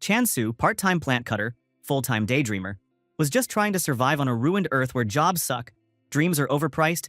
Chansu, part-time plant cutter, full-time daydreamer, was just trying to survive on a ruined Earth where jobs suck, dreams are overpriced,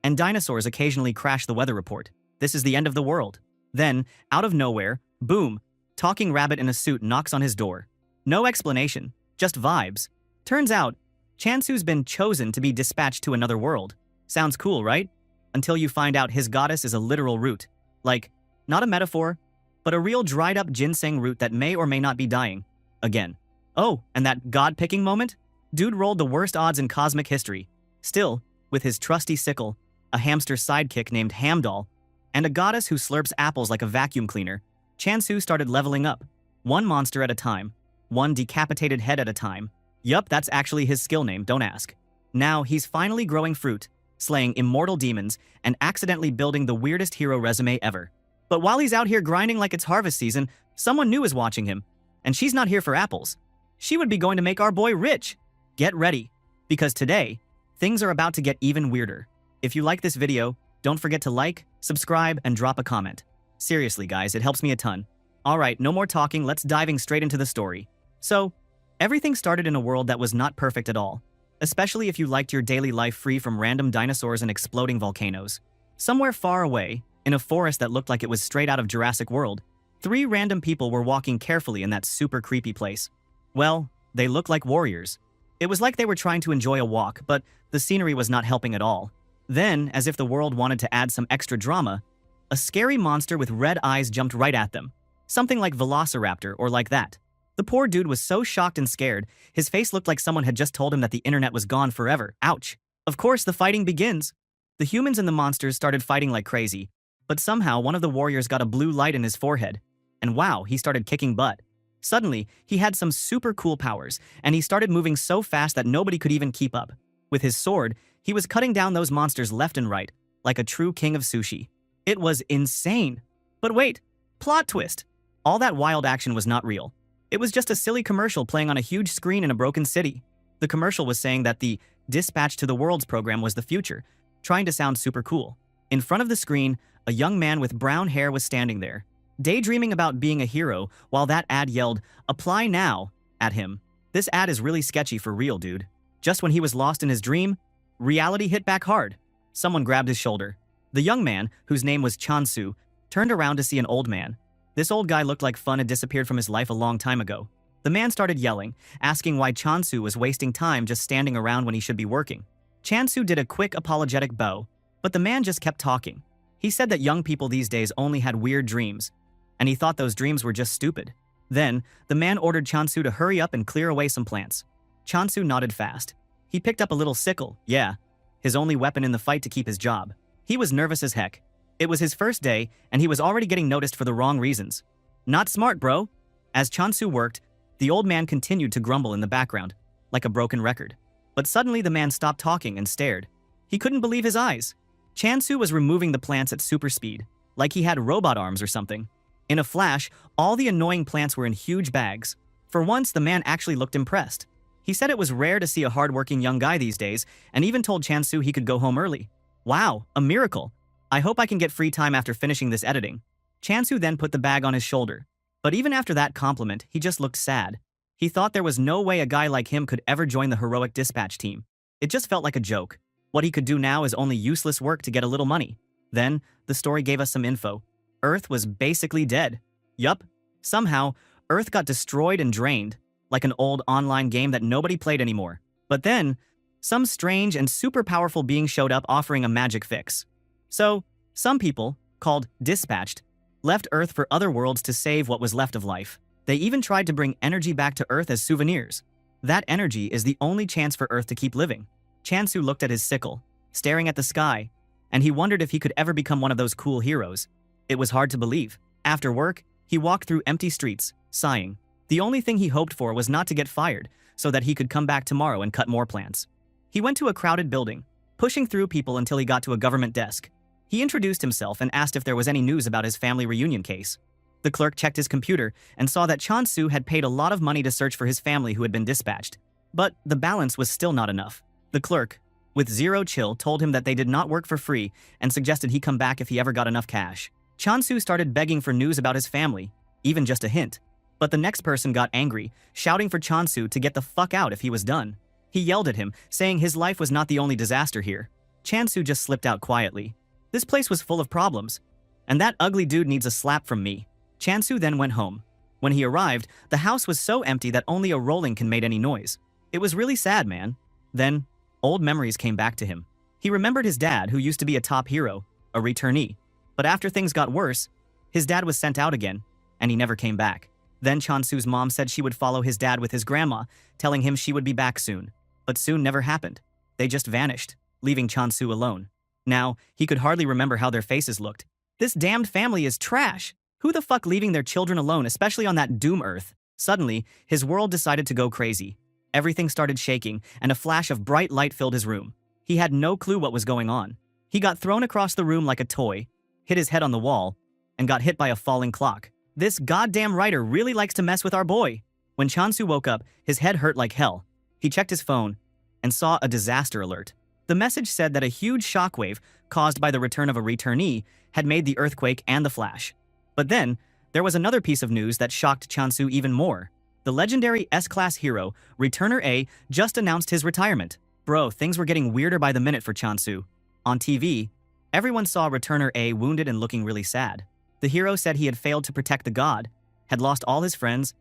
and dinosaurs occasionally crash the weather report. This is the end of the world. Then, out of nowhere, boom, talking rabbit in a suit knocks on his door. No explanation, just vibes. Turns out, Chansu's been chosen to be dispatched to another world. Sounds cool, right? Until you find out his goddess is a literal root. Like, not a metaphor, but a real dried-up ginseng root that may or may not be dying. Again. Oh, and that god-picking moment? Dude rolled the worst odds in cosmic history. Still, with his trusty sickle, a hamster sidekick named Hamdoll, and a goddess who slurps apples like a vacuum cleaner, Chansu started leveling up. One monster at a time. One decapitated head at a time. Yup, that's actually his skill name, don't ask. Now, he's finally growing fruit, slaying immortal demons, and accidentally building the weirdest hero resume ever. But while he's out here grinding like it's harvest season, someone new is watching him. And she's not here for apples. She would be going to make our boy rich. Get ready, because today, things are about to get even weirder. If you like this video, don't forget to like, subscribe, and drop a comment. Seriously, guys, it helps me a ton. Alright, no more talking, let's diving straight into the story. So, everything started in a world that was not perfect at all. Especially if you liked your daily life free from random dinosaurs and exploding volcanoes. Somewhere far away, in a forest that looked like it was straight out of Jurassic World, 3 random people were walking carefully in that super creepy place. Well, they looked like warriors. It was like they were trying to enjoy a walk, but the scenery was not helping at all. Then, as if the world wanted to add some extra drama, a scary monster with red eyes jumped right at them. Something like Velociraptor or like that. The poor dude was so shocked and scared, his face looked like someone had just told him that the internet was gone forever. Ouch. Of course, the fighting begins. The humans and the monsters started fighting like crazy, but somehow one of the warriors got a blue light in his forehead. And wow, he started kicking butt. Suddenly, he had some super cool powers, and he started moving so fast that nobody could even keep up. With his sword, he was cutting down those monsters left and right, like a true king of sushi. It was insane. But wait, plot twist. All that wild action was not real. It was just a silly commercial playing on a huge screen in a broken city. The commercial was saying that the Dispatch to the Worlds program was the future, trying to sound super cool. In front of the screen, a young man with brown hair was standing there, daydreaming about being a hero, while that ad yelled, "Apply now," at him. This ad is really sketchy for real, dude. Just when he was lost in his dream, reality hit back hard. Someone grabbed his shoulder. The young man, whose name was Chansu, turned around to see an old man. This old guy looked like fun had disappeared from his life a long time ago. The man started yelling, asking why Chansu was wasting time just standing around when he should be working. Chansu did a quick apologetic bow, but the man just kept talking. He said that young people these days only had weird dreams, and he thought those dreams were just stupid. Then, the man ordered Chansu to hurry up and clear away some plants. Chansu nodded fast. He picked up a little sickle, yeah, his only weapon in the fight to keep his job. He was nervous as heck. It was his first day, and he was already getting noticed for the wrong reasons. Not smart, bro. As Chansu worked, the old man continued to grumble in the background, like a broken record. But suddenly the man stopped talking and stared. He couldn't believe his eyes. Chansu was removing the plants at super speed, like he had robot arms or something. In a flash, all the annoying plants were in huge bags. For once, the man actually looked impressed. He said it was rare to see a hardworking young guy these days, and even told Chansu he could go home early. Wow, a miracle. I hope I can get free time after finishing this editing. Chansu then put the bag on his shoulder. But even after that compliment, he just looked sad. He thought there was no way a guy like him could ever join the heroic dispatch team. It just felt like a joke. What he could do now is only useless work to get a little money. Then, the story gave us some info. Earth was basically dead. Yup. Somehow, Earth got destroyed and drained, like an old online game that nobody played anymore. But then, some strange and super powerful being showed up offering a magic fix. So, some people, called Dispatched, left Earth for other worlds to save what was left of life. They even tried to bring energy back to Earth as souvenirs. That energy is the only chance for Earth to keep living. Chansu looked at his sickle, staring at the sky, and he wondered if he could ever become one of those cool heroes. It was hard to believe. After work, he walked through empty streets, sighing. The only thing he hoped for was not to get fired, so that he could come back tomorrow and cut more plants. He went to a crowded building, pushing through people until he got to a government desk. He introduced himself and asked if there was any news about his family reunion case. The clerk checked his computer and saw that Chansu had paid a lot of money to search for his family who had been dispatched. But the balance was still not enough. The clerk, with zero chill, told him that they did not work for free and suggested he come back if he ever got enough cash. Chansu started begging for news about his family, even just a hint. But the next person got angry, shouting for Chansu to get the fuck out if he was done. He yelled at him, saying his life was not the only disaster here. Chansu just slipped out quietly. This place was full of problems. And that ugly dude needs a slap from me. Chansu then went home. When he arrived, the house was so empty that only a rolling can make any noise. It was really sad, man. Then, old memories came back to him. He remembered his dad, who used to be a top hero, a returnee. But after things got worse, his dad was sent out again, and he never came back. Then Chansu's mom said she would follow his dad with his grandma, telling him she would be back soon. But soon never happened. They just vanished, leaving Chansu alone. Now, he could hardly remember how their faces looked. This damned family is trash. Who the fuck leaving their children alone, especially on that doom earth? Suddenly, his world decided to go crazy. Everything started shaking, and a flash of bright light filled his room. He had no clue what was going on. He got thrown across the room like a toy, hit his head on the wall, and got hit by a falling clock. This goddamn writer really likes to mess with our boy. When Chansu woke up, his head hurt like hell. He checked his phone and saw a disaster alert. The message said that a huge shockwave caused by the return of a returnee had made the earthquake and the flash. But then, there was another piece of news that shocked Chansu even more. The legendary S-Class hero, Returner A, just announced his retirement. Bro, things were getting weirder by the minute for Chansu. On TV, everyone saw Returner A wounded and looking really sad. The hero said he had failed to protect the god, had lost all his friends,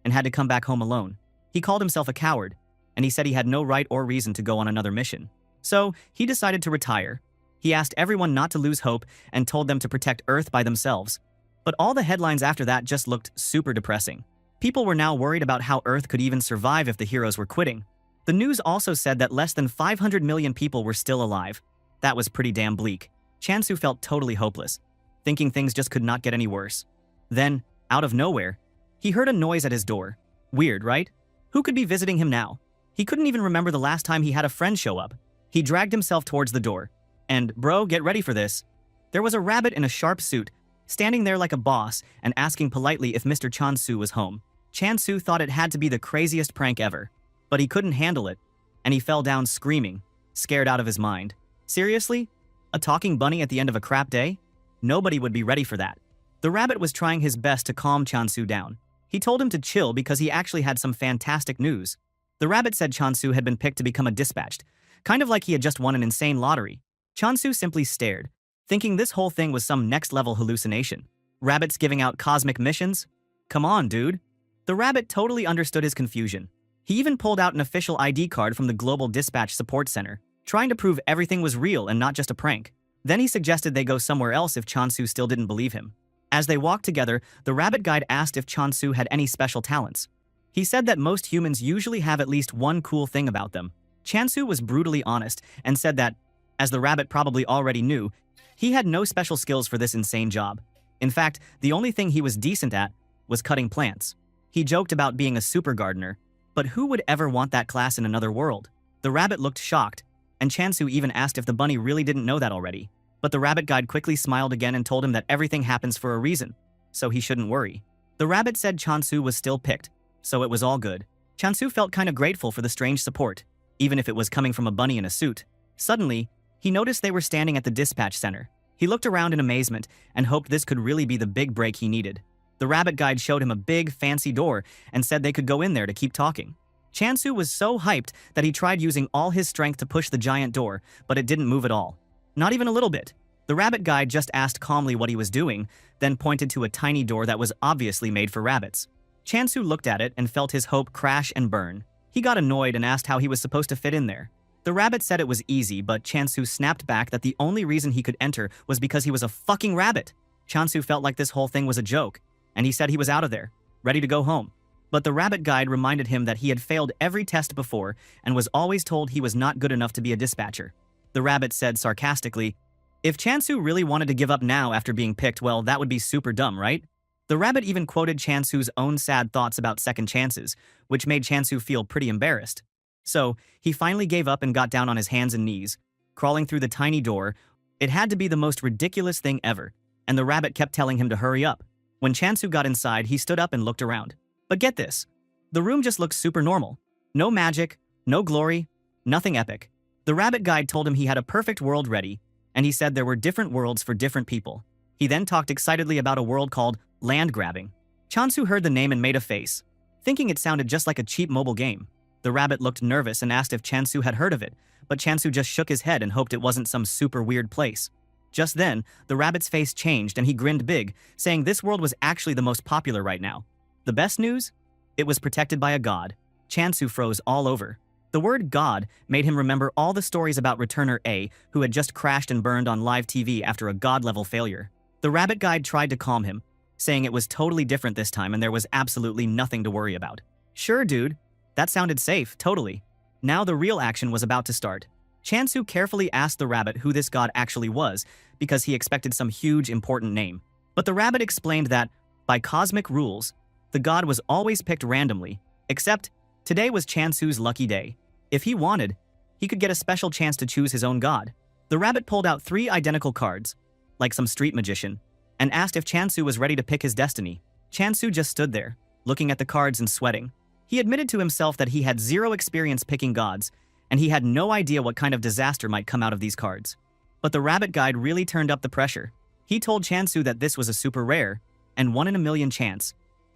and had to come back home alone. He called himself a coward, and he said he had no right or reason to go on another mission. So, he decided to retire. He asked everyone not to lose hope and told them to protect Earth by themselves. But all the headlines after that just looked super depressing. People were now worried about how Earth could even survive if the heroes were quitting. The news also said that less than 500 million people were still alive. That was pretty damn bleak. Chansu felt totally hopeless, thinking things just could not get any worse. Then, out of nowhere, he heard a noise at his door. Weird, right? Who could be visiting him now? He couldn't even remember the last time he had a friend show up. He dragged himself towards the door. And, bro, get ready for this. There was a rabbit in a sharp suit, standing there like a boss and asking politely if Mr. Chansu was home. Chansu thought it had to be the craziest prank ever. But he couldn't handle it, and he fell down screaming, scared out of his mind. Seriously? A talking bunny at the end of a crap day? Nobody would be ready for that. The rabbit was trying his best to calm Chansu down. He told him to chill because he actually had some fantastic news. The rabbit said Chansu had been picked to become a dispatched, kind of like he had just won an insane lottery. Chansu simply stared, thinking this whole thing was some next-level hallucination. Rabbits giving out cosmic missions? Come on, dude. The rabbit totally understood his confusion. He even pulled out an official ID card from the Global Dispatch Support Center, trying to prove everything was real and not just a prank. Then he suggested they go somewhere else if Chansu still didn't believe him. As they walked together, the rabbit guide asked if Chansu had any special talents. He said that most humans usually have at least one cool thing about them. Chansu was brutally honest and said that, as the rabbit probably already knew, he had no special skills for this insane job. In fact, the only thing he was decent at was cutting plants. He joked about being a super gardener, but who would ever want that class in another world? The rabbit looked shocked, and Chansu even asked if the bunny really didn't know that already. But the rabbit guide quickly smiled again and told him that everything happens for a reason, so he shouldn't worry. The rabbit said Chansu was still picked, so it was all good. Chansu felt kinda grateful for the strange support, even if it was coming from a bunny in a suit. Suddenly, he noticed they were standing at the dispatch center. He looked around in amazement and hoped this could really be the big break he needed. The rabbit guide showed him a big, fancy door and said they could go in there to keep talking. Chansu was so hyped that he tried using all his strength to push the giant door, but it didn't move at all. Not even a little bit. The rabbit guide just asked calmly what he was doing, then pointed to a tiny door that was obviously made for rabbits. Chansu looked at it and felt his hope crash and burn. He got annoyed and asked how he was supposed to fit in there. The rabbit said it was easy, but Chansu snapped back that the only reason he could enter was because he was a fucking rabbit. Chansu felt like this whole thing was a joke, and he said he was out of there, ready to go home. But the rabbit guide reminded him that he had failed every test before and was always told he was not good enough to be a dispatcher. The rabbit said sarcastically, "If Chansu really wanted to give up now after being picked, well, that would be super dumb, right?" The rabbit even quoted Chansu's own sad thoughts about second chances, which made Chansu feel pretty embarrassed. So, he finally gave up and got down on his hands and knees, crawling through the tiny door. It had to be the most ridiculous thing ever, and the rabbit kept telling him to hurry up. When Chansu got inside, he stood up and looked around. But get this, the room just looked super normal. No magic, no glory, nothing epic. The rabbit guide told him he had a perfect world ready, and he said there were different worlds for different people. He then talked excitedly about a world called land grabbing. Chansu heard the name and made a face, thinking it sounded just like a cheap mobile game. The rabbit looked nervous and asked if Chansu had heard of it, but Chansu just shook his head and hoped it wasn't some super weird place. Just then, the rabbit's face changed and he grinned big, saying this world was actually the most popular right now. The best news? It was protected by a god. Chansu froze all over. The word God made him remember all the stories about Returner A, who had just crashed and burned on live TV after a god-level failure. The rabbit guide tried to calm him, saying it was totally different this time and there was absolutely nothing to worry about. Sure, dude. That sounded safe, totally. Now the real action was about to start. Chansu carefully asked the rabbit who this god actually was, because he expected some huge important name. But the rabbit explained that, by cosmic rules, the god was always picked randomly, except today was Chansu's lucky day. If he wanted, he could get a special chance to choose his own god. The rabbit pulled out 3 identical cards, like some street magician, and asked if Chansu was ready to pick his destiny. Chansu just stood there, looking at the cards and sweating. He admitted to himself that he had 0 experience picking gods, and he had no idea what kind of disaster might come out of these cards. But the rabbit guide really turned up the pressure. He told Chansu that this was a super rare and 1 in a million chance,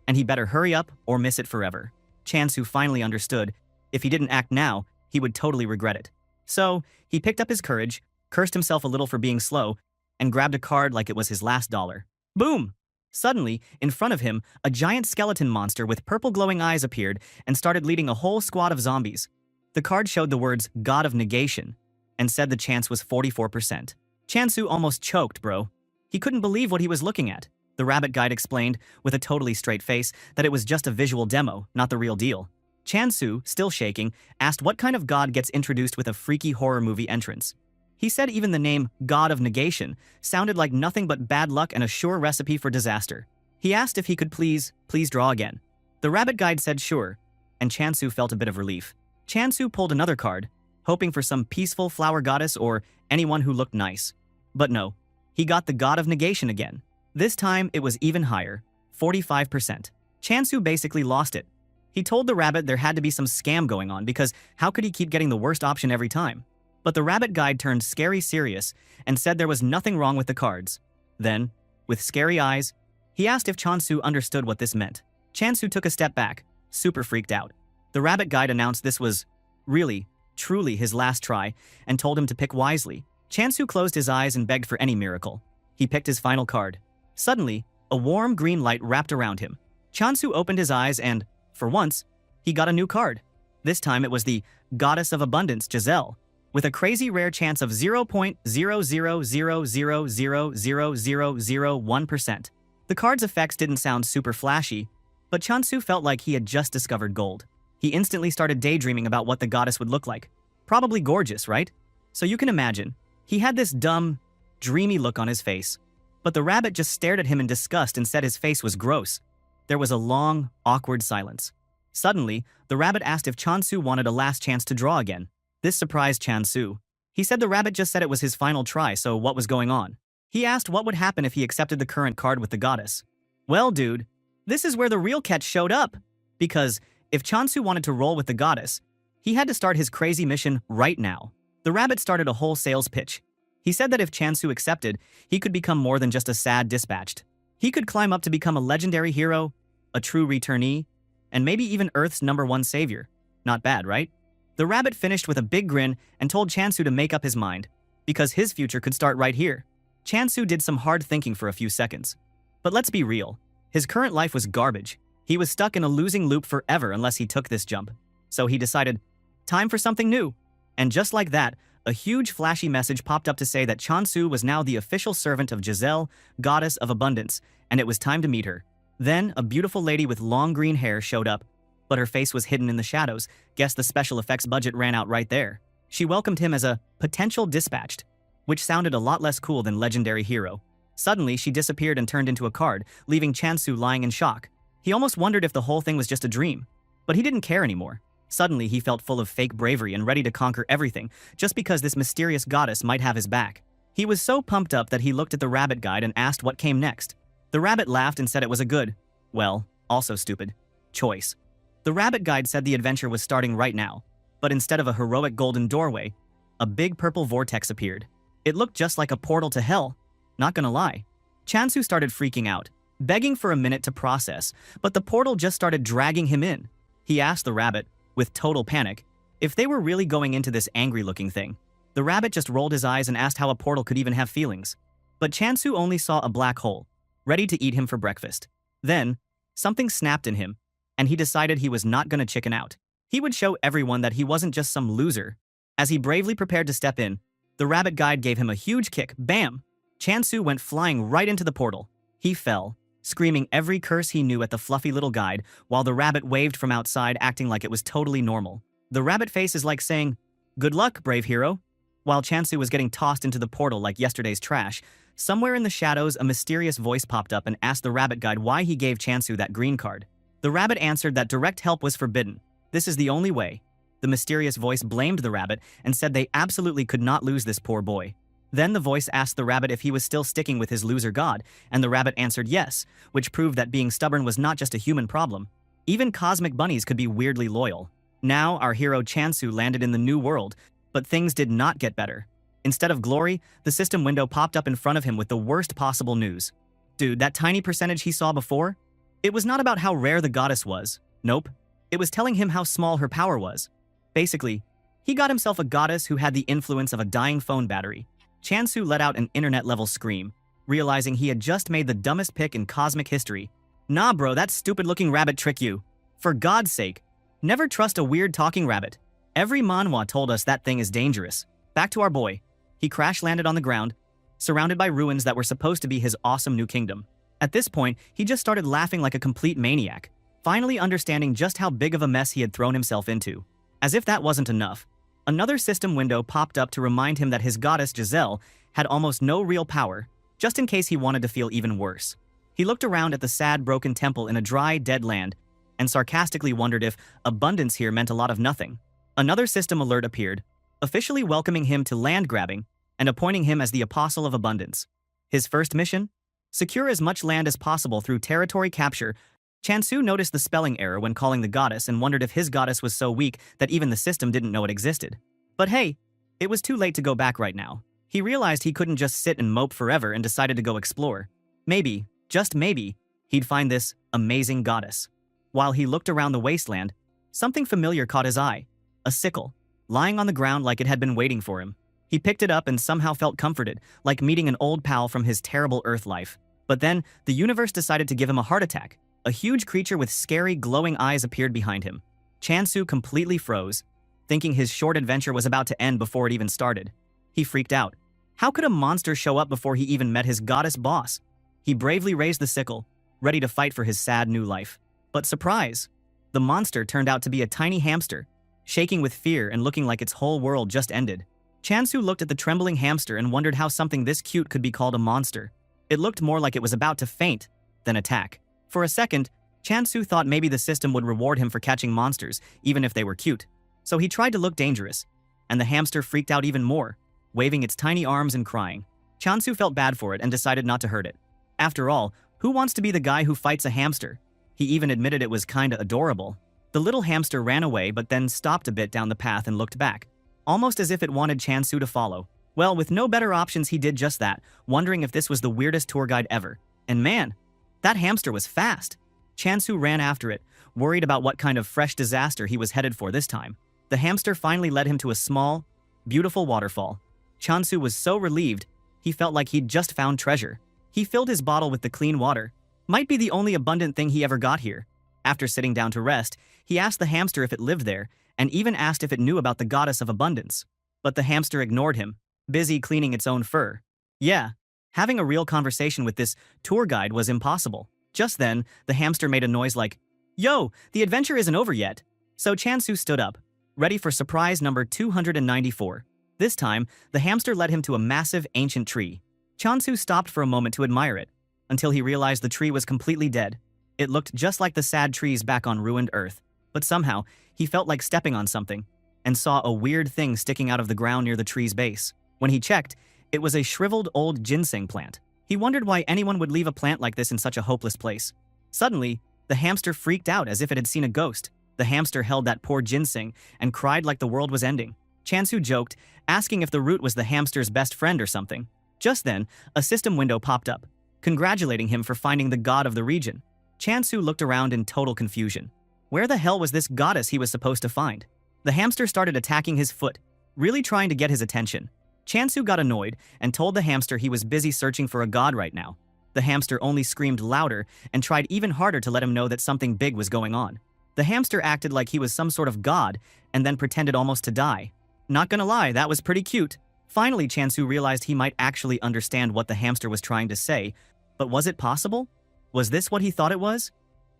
and he better hurry up or miss it forever. Chansu finally understood. If he didn't act now, he would totally regret it. So, he picked up his courage, cursed himself a little for being slow, and grabbed a card like it was his last dollar. Boom! Suddenly, in front of him, a giant skeleton monster with purple glowing eyes appeared and started leading a whole squad of zombies. The card showed the words God of Negation and said the chance was 44%. Chansu almost choked, bro. He couldn't believe what he was looking at. The rabbit guide explained, with a totally straight face, that it was just a visual demo, not the real deal. Chansu, still shaking, asked what kind of god gets introduced with a freaky horror movie entrance. He said even the name God of Negation sounded like nothing but bad luck and a sure recipe for disaster. He asked if he could please draw again. The rabbit guide said sure, and Chansu felt a bit of relief. Chansu pulled another card, hoping for some peaceful flower goddess or anyone who looked nice. But no, he got the God of Negation again. This time it was even higher, 45%. Chansu basically lost it. He told the rabbit there had to be some scam going on because how could he keep getting the worst option every time? But the rabbit guide turned scary serious and said there was nothing wrong with the cards. Then, with scary eyes, he asked if Chansu understood what this meant. Chansu took a step back, super freaked out. The rabbit guide announced this was really, truly his last try and told him to pick wisely. Chansu closed his eyes and begged for any miracle. He picked his final card. Suddenly, a warm green light wrapped around him. Chansu opened his eyes and, for once, he got a new card. This time it was the Goddess of Abundance, Giselle, with a crazy rare chance of 0.000000001%. The card's effects didn't sound super flashy, but Chansu felt like he had just discovered gold. He instantly started daydreaming about what the goddess would look like. Probably gorgeous, right? So you can imagine, he had this dumb, dreamy look on his face. But the rabbit just stared at him in disgust and said his face was gross. There was a long, awkward silence. Suddenly, the rabbit asked if Chansu wanted a last chance to draw again. This surprised Chansu. He said the rabbit just said it was his final try, so what was going on? He asked what would happen if he accepted the current card with the goddess. Well, dude, this is where the real catch showed up. Because if Chansu wanted to roll with the goddess, he had to start his crazy mission right now. The rabbit started a whole sales pitch. He said that if Chansu accepted, he could become more than just a sad dispatched. He could climb up to become a legendary hero, a true returnee, and maybe even Earth's #1 savior. Not bad, right? The rabbit finished with a big grin and told Chansu to make up his mind, because his future could start right here. Chansu did some hard thinking for a few seconds. But let's be real, his current life was garbage. He was stuck in a losing loop forever unless he took this jump. So he decided, time for something new. And just like that, a huge flashy message popped up to say that Chansu was now the official servant of Giselle, Goddess of Abundance, and it was time to meet her. Then, a beautiful lady with long green hair showed up, but her face was hidden in the shadows. Guess the special effects budget ran out right there. She welcomed him as a potential dispatched, which sounded a lot less cool than legendary hero. Suddenly, she disappeared and turned into a card, leaving Chansu lying in shock. He almost wondered if the whole thing was just a dream, but he didn't care anymore. Suddenly, he felt full of fake bravery and ready to conquer everything, just because this mysterious goddess might have his back. He was so pumped up that he looked at the rabbit guide and asked what came next. The rabbit laughed and said it was a good, well, also stupid, choice. The rabbit guide said the adventure was starting right now, but instead of a heroic golden doorway, a big purple vortex appeared. It looked just like a portal to hell, not gonna lie. Chansu started freaking out. begging for a minute to process, but the portal just started dragging him in. He asked the rabbit, with total panic, if they were really going into this angry-looking thing. The rabbit just rolled his eyes and asked how a portal could even have feelings. But Chansu only saw a black hole, ready to eat him for breakfast. Then, something snapped in him, and he decided he was not gonna chicken out. He would show everyone that he wasn't just some loser. As he bravely prepared to step in, the rabbit guide gave him a huge kick. Bam! Chansu went flying right into the portal. He fell, screaming every curse he knew at the fluffy little guide, while the rabbit waved from outside, acting like it was totally normal. The rabbit face is like saying, "Good luck, brave hero." While Chansu was getting tossed into the portal like yesterday's trash, somewhere in the shadows a mysterious voice popped up and asked the rabbit guide why he gave Chansu that green card. The rabbit answered that direct help was forbidden. This is the only way. The mysterious voice blamed the rabbit and said they absolutely could not lose this poor boy. Then the voice asked the rabbit if he was still sticking with his loser god, and the rabbit answered yes, which proved that being stubborn was not just a human problem. Even cosmic bunnies could be weirdly loyal. Now our hero Chansu landed in the new world, but things did not get better. Instead of glory, the system window popped up in front of him with the worst possible news. Dude, that tiny percentage he saw before? It was not about how rare the goddess was. Nope. It was telling him how small her power was. Basically, he got himself a goddess who had the influence of a dying phone battery. Chansu let out an internet-level scream, realizing he had just made the dumbest pick in cosmic history. Nah bro, that stupid-looking rabbit tricked you. For God's sake, never trust a weird talking rabbit. Every manhwa told us that thing is dangerous. Back to our boy. He crash-landed on the ground, surrounded by ruins that were supposed to be his awesome new kingdom. At this point, he just started laughing like a complete maniac, finally understanding just how big of a mess he had thrown himself into. As if that wasn't enough, another system window popped up to remind him that his goddess Giselle had almost no real power, just in case he wanted to feel even worse. He looked around at the sad, broken temple in a dry, dead land and sarcastically wondered if abundance here meant a lot of nothing. Another system alert appeared, officially welcoming him to land grabbing and appointing him as the Apostle of Abundance. His first mission? Secure as much land as possible through territory capture. Chansu noticed the spelling error when calling the goddess and wondered if his goddess was so weak that even the system didn't know it existed. But hey, it was too late to go back right now. He realized he couldn't just sit and mope forever and decided to go explore. Maybe, just maybe, he'd find this amazing goddess. While he looked around the wasteland, something familiar caught his eye. A sickle, lying on the ground like it had been waiting for him. He picked it up and somehow felt comforted, like meeting an old pal from his terrible Earth life. But then, the universe decided to give him a heart attack. A huge creature with scary, glowing eyes appeared behind him. Chansu completely froze, thinking his short adventure was about to end before it even started. He freaked out. How could a monster show up before he even met his goddess boss? He bravely raised the sickle, ready to fight for his sad new life. But surprise! The monster turned out to be a tiny hamster, shaking with fear and looking like its whole world just ended. Chansu looked at the trembling hamster and wondered how something this cute could be called a monster. It looked more like it was about to faint than attack. For a second, Chansu thought maybe the system would reward him for catching monsters, even if they were cute. So he tried to look dangerous, and the hamster freaked out even more, waving its tiny arms and crying. Chansu felt bad for it and decided not to hurt it. After all, who wants to be the guy who fights a hamster? He even admitted it was kinda adorable. The little hamster ran away but then stopped a bit down the path and looked back, almost as if it wanted Chansu to follow. Well, with no better options he did just that, wondering if this was the weirdest tour guide ever. And man, that hamster was fast. Chansu ran after it, worried about what kind of fresh disaster he was headed for this time. The hamster finally led him to a small, beautiful waterfall. Chansu was so relieved, he felt like he'd just found treasure. He filled his bottle with the clean water. Might be the only abundant thing he ever got here. After sitting down to rest, he asked the hamster if it lived there, and even asked if it knew about the goddess of abundance. But the hamster ignored him, busy cleaning its own fur. Yeah, having a real conversation with this tour guide was impossible. Just then, the hamster made a noise like, "Yo, the adventure isn't over yet." So Chansu stood up, ready for surprise number 294. This time, the hamster led him to a massive ancient tree. Chansu stopped for a moment to admire it, until he realized the tree was completely dead. It looked just like the sad trees back on ruined Earth, but somehow, he felt like stepping on something, and saw a weird thing sticking out of the ground near the tree's base. When he checked, it was a shriveled old ginseng plant. He wondered why anyone would leave a plant like this in such a hopeless place. Suddenly, the hamster freaked out as if it had seen a ghost. The hamster held that poor ginseng and cried like the world was ending. Chansu joked, asking if the root was the hamster's best friend or something. Just then, a system window popped up, congratulating him for finding the god of the region. Chansu looked around in total confusion. Where the hell was this goddess he was supposed to find? The hamster started attacking his foot, really trying to get his attention. Chansu got annoyed and told the hamster he was busy searching for a god right now. The hamster only screamed louder and tried even harder to let him know that something big was going on. The hamster acted like he was some sort of god and then pretended almost to die. Not gonna lie, that was pretty cute. Finally, Chansu realized he might actually understand what the hamster was trying to say, but was it possible? Was this what he thought it was?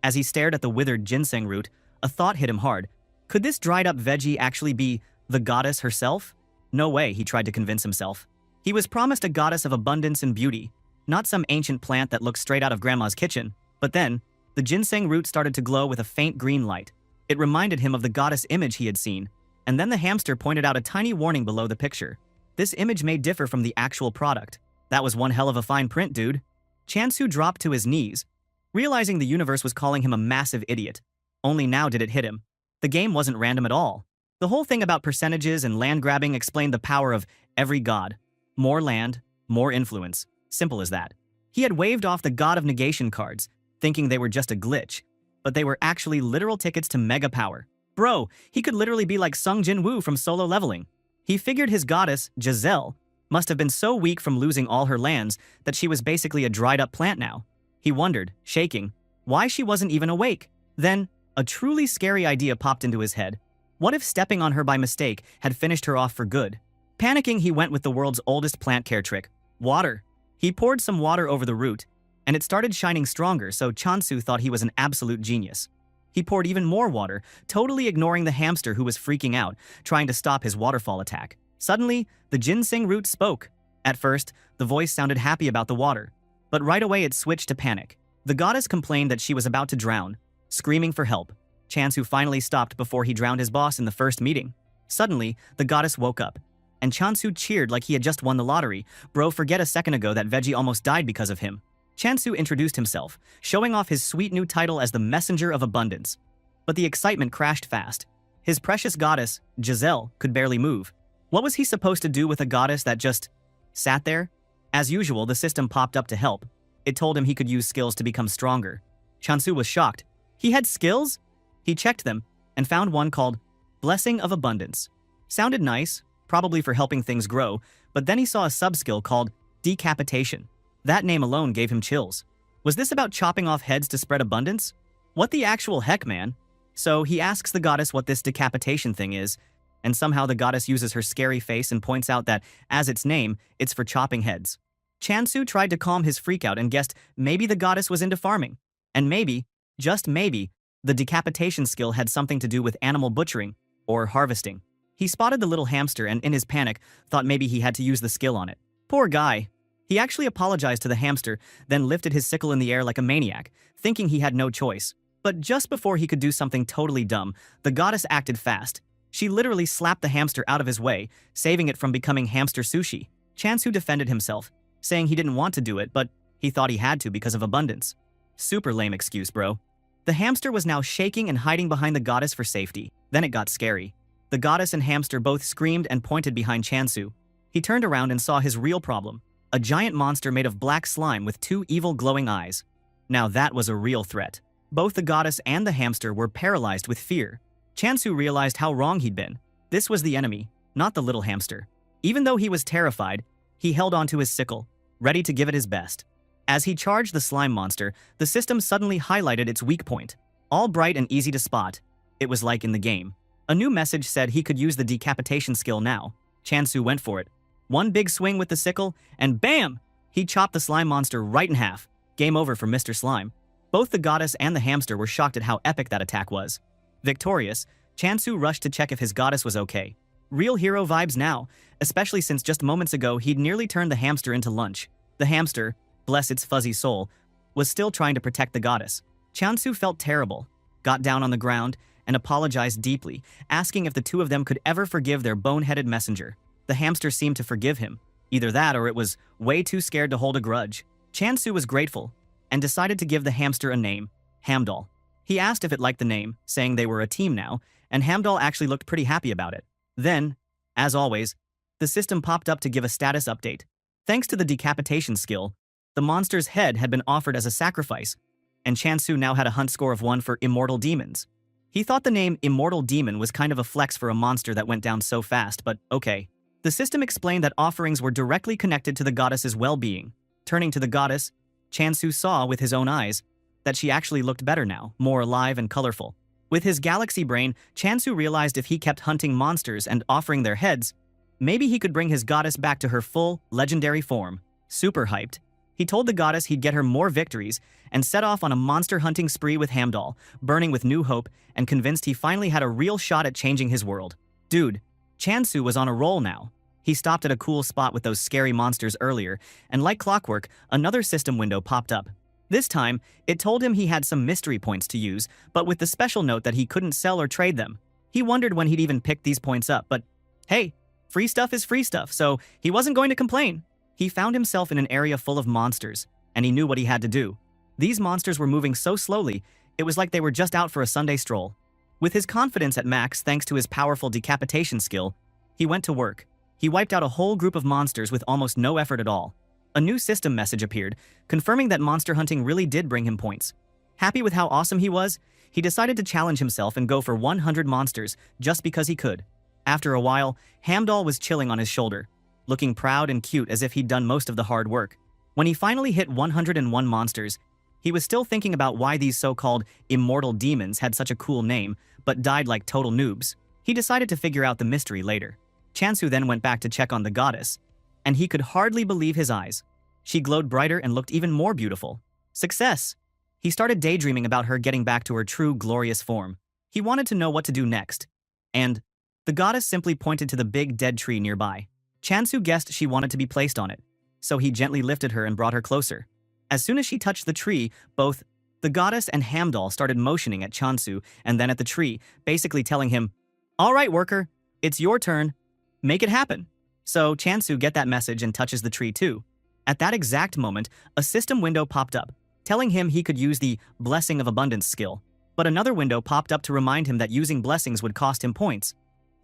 As he stared at the withered ginseng root, a thought hit him hard. Could this dried-up veggie actually be the goddess herself? No way, he tried to convince himself. He was promised a goddess of abundance and beauty, not some ancient plant that looked straight out of grandma's kitchen. But then, the ginseng root started to glow with a faint green light. It reminded him of the goddess image he had seen, and then the hamster pointed out a tiny warning below the picture. This image may differ from the actual product. That was one hell of a fine print, dude. Chansu dropped to his knees, realizing the universe was calling him a massive idiot. Only now did it hit him. The game wasn't random at all. The whole thing about percentages and land grabbing explained the power of every god. More land, more influence. Simple as that. He had waved off the God of Negation cards, thinking they were just a glitch, but they were actually literal tickets to mega power. Bro, he could literally be like Sung Jin Woo from Solo Leveling. He figured his goddess, Giselle, must have been so weak from losing all her lands that she was basically a dried-up plant now. He wondered, shaking, why she wasn't even awake. Then, a truly scary idea popped into his head. What if stepping on her by mistake had finished her off for good? Panicking, he went with the world's oldest plant care trick, water. He poured some water over the root, and it started shining stronger, so Chansu thought he was an absolute genius. He poured even more water, totally ignoring the hamster who was freaking out, trying to stop his waterfall attack. Suddenly, the ginseng root spoke. At first, the voice sounded happy about the water, but right away it switched to panic. The goddess complained that she was about to drown, screaming for help. Chansu finally stopped before he drowned his boss in the first meeting. Suddenly, the goddess woke up, and Chansu cheered like he had just won the lottery. Bro, forget a second ago that veggie almost died because of him. Chansu introduced himself, showing off his sweet new title as the Messenger of Abundance. But the excitement crashed fast. His precious goddess, Giselle, could barely move. What was he supposed to do with a goddess that just sat there? As usual, the system popped up to help. It told him he could use skills to become stronger. Chansu was shocked. He had skills? He checked them and found one called Blessing of Abundance. Sounded nice, probably for helping things grow, but then he saw a sub-skill called Decapitation. That name alone gave him chills. Was this about chopping off heads to spread abundance? What the actual heck, man? So he asks the goddess what this decapitation thing is, and somehow the goddess uses her scary face and points out that, as its name, it's for chopping heads. Chansu tried to calm his freakout and guessed maybe the goddess was into farming. And maybe, just maybe, the decapitation skill had something to do with animal butchering or harvesting. He spotted the little hamster and in his panic thought maybe he had to use the skill on it. Poor guy. He actually apologized to the hamster, then lifted his sickle in the air like a maniac, thinking he had no choice. But just before he could do something totally dumb, the goddess acted fast. She literally slapped the hamster out of his way, saving it from becoming hamster sushi. Chansu defended himself, saying he didn't want to do it, but he thought he had to because of abundance. Super lame excuse, bro. The hamster was now shaking and hiding behind the goddess for safety. Then it got scary. The goddess and hamster both screamed and pointed behind Chansu. He turned around and saw his real problem. A giant monster made of black slime with two evil glowing eyes. Now that was a real threat. Both the goddess and the hamster were paralyzed with fear. Chansu realized how wrong he'd been. This was the enemy, not the little hamster. Even though he was terrified, he held onto his sickle, ready to give it his best. As he charged the slime monster, the system suddenly highlighted its weak point. All bright and easy to spot. It was like in the game. A new message said he could use the decapitation skill now. Chansu went for it. One big swing with the sickle, and bam! He chopped the slime monster right in half. Game over for Mr. Slime. Both the goddess and the hamster were shocked at how epic that attack was. Victorious, Chansu rushed to check if his goddess was okay. Real hero vibes now, especially since just moments ago he'd nearly turned the hamster into lunch. The hamster, bless its fuzzy soul, was still trying to protect the goddess. Chansu felt terrible, got down on the ground, and apologized deeply, asking if the two of them could ever forgive their boneheaded messenger. The hamster seemed to forgive him. Either that or it was way too scared to hold a grudge. Chansu was grateful and decided to give the hamster a name, Hamdal. He asked if it liked the name, saying they were a team now, and Hamdal actually looked pretty happy about it. Then, as always, the system popped up to give a status update. Thanks to the decapitation skill, The monster's head had been offered as a sacrifice, and Chansu now had a hunt score of 1 for immortal demons. He thought the name Immortal Demon was kind of a flex for a monster that went down so fast, but okay. The system explained that offerings were directly connected to the goddess's well-being. Turning to the goddess, Chansu saw with his own eyes that she actually looked better now, more alive and colorful. With his galaxy brain, Chansu realized if he kept hunting monsters and offering their heads, maybe he could bring his goddess back to her full, legendary form. Super hyped, he told the goddess he'd get her more victories and set off on a monster hunting spree with Hamdall, burning with new hope and convinced he finally had a real shot at changing his world. Dude, Chansu was on a roll now. He stopped at a cool spot with those scary monsters earlier, and like clockwork, another system window popped up. This time, it told him he had some mystery points to use, but with the special note that he couldn't sell or trade them. He wondered when he'd even pick these points up, but hey, free stuff is free stuff, so he wasn't going to complain. He found himself in an area full of monsters, and he knew what he had to do. These monsters were moving so slowly, it was like they were just out for a Sunday stroll. With his confidence at max thanks to his powerful decapitation skill, he went to work. He wiped out a whole group of monsters with almost no effort at all. A new system message appeared, confirming that monster hunting really did bring him points. Happy with how awesome he was, he decided to challenge himself and go for 100 monsters just because he could. After a while, Hamdall was chilling on his shoulder, looking proud and cute as if he'd done most of the hard work. When he finally hit 101 monsters, he was still thinking about why these so-called immortal demons had such a cool name, but died like total noobs. He decided to figure out the mystery later. Chansu then went back to check on the goddess, and he could hardly believe his eyes. She glowed brighter and looked even more beautiful. Success! He started daydreaming about her getting back to her true, glorious form. He wanted to know what to do next. And the goddess simply pointed to the big dead tree nearby. Chansu guessed she wanted to be placed on it, so he gently lifted her and brought her closer. As soon as she touched the tree, both the goddess and Hamdall started motioning at Chansu and then at the tree, basically telling him, "All right, worker, it's your turn. Make it happen." So Chansu get that message and touches the tree too. At that exact moment, a system window popped up, telling him he could use the Blessing of Abundance skill. But another window popped up to remind him that using blessings would cost him points.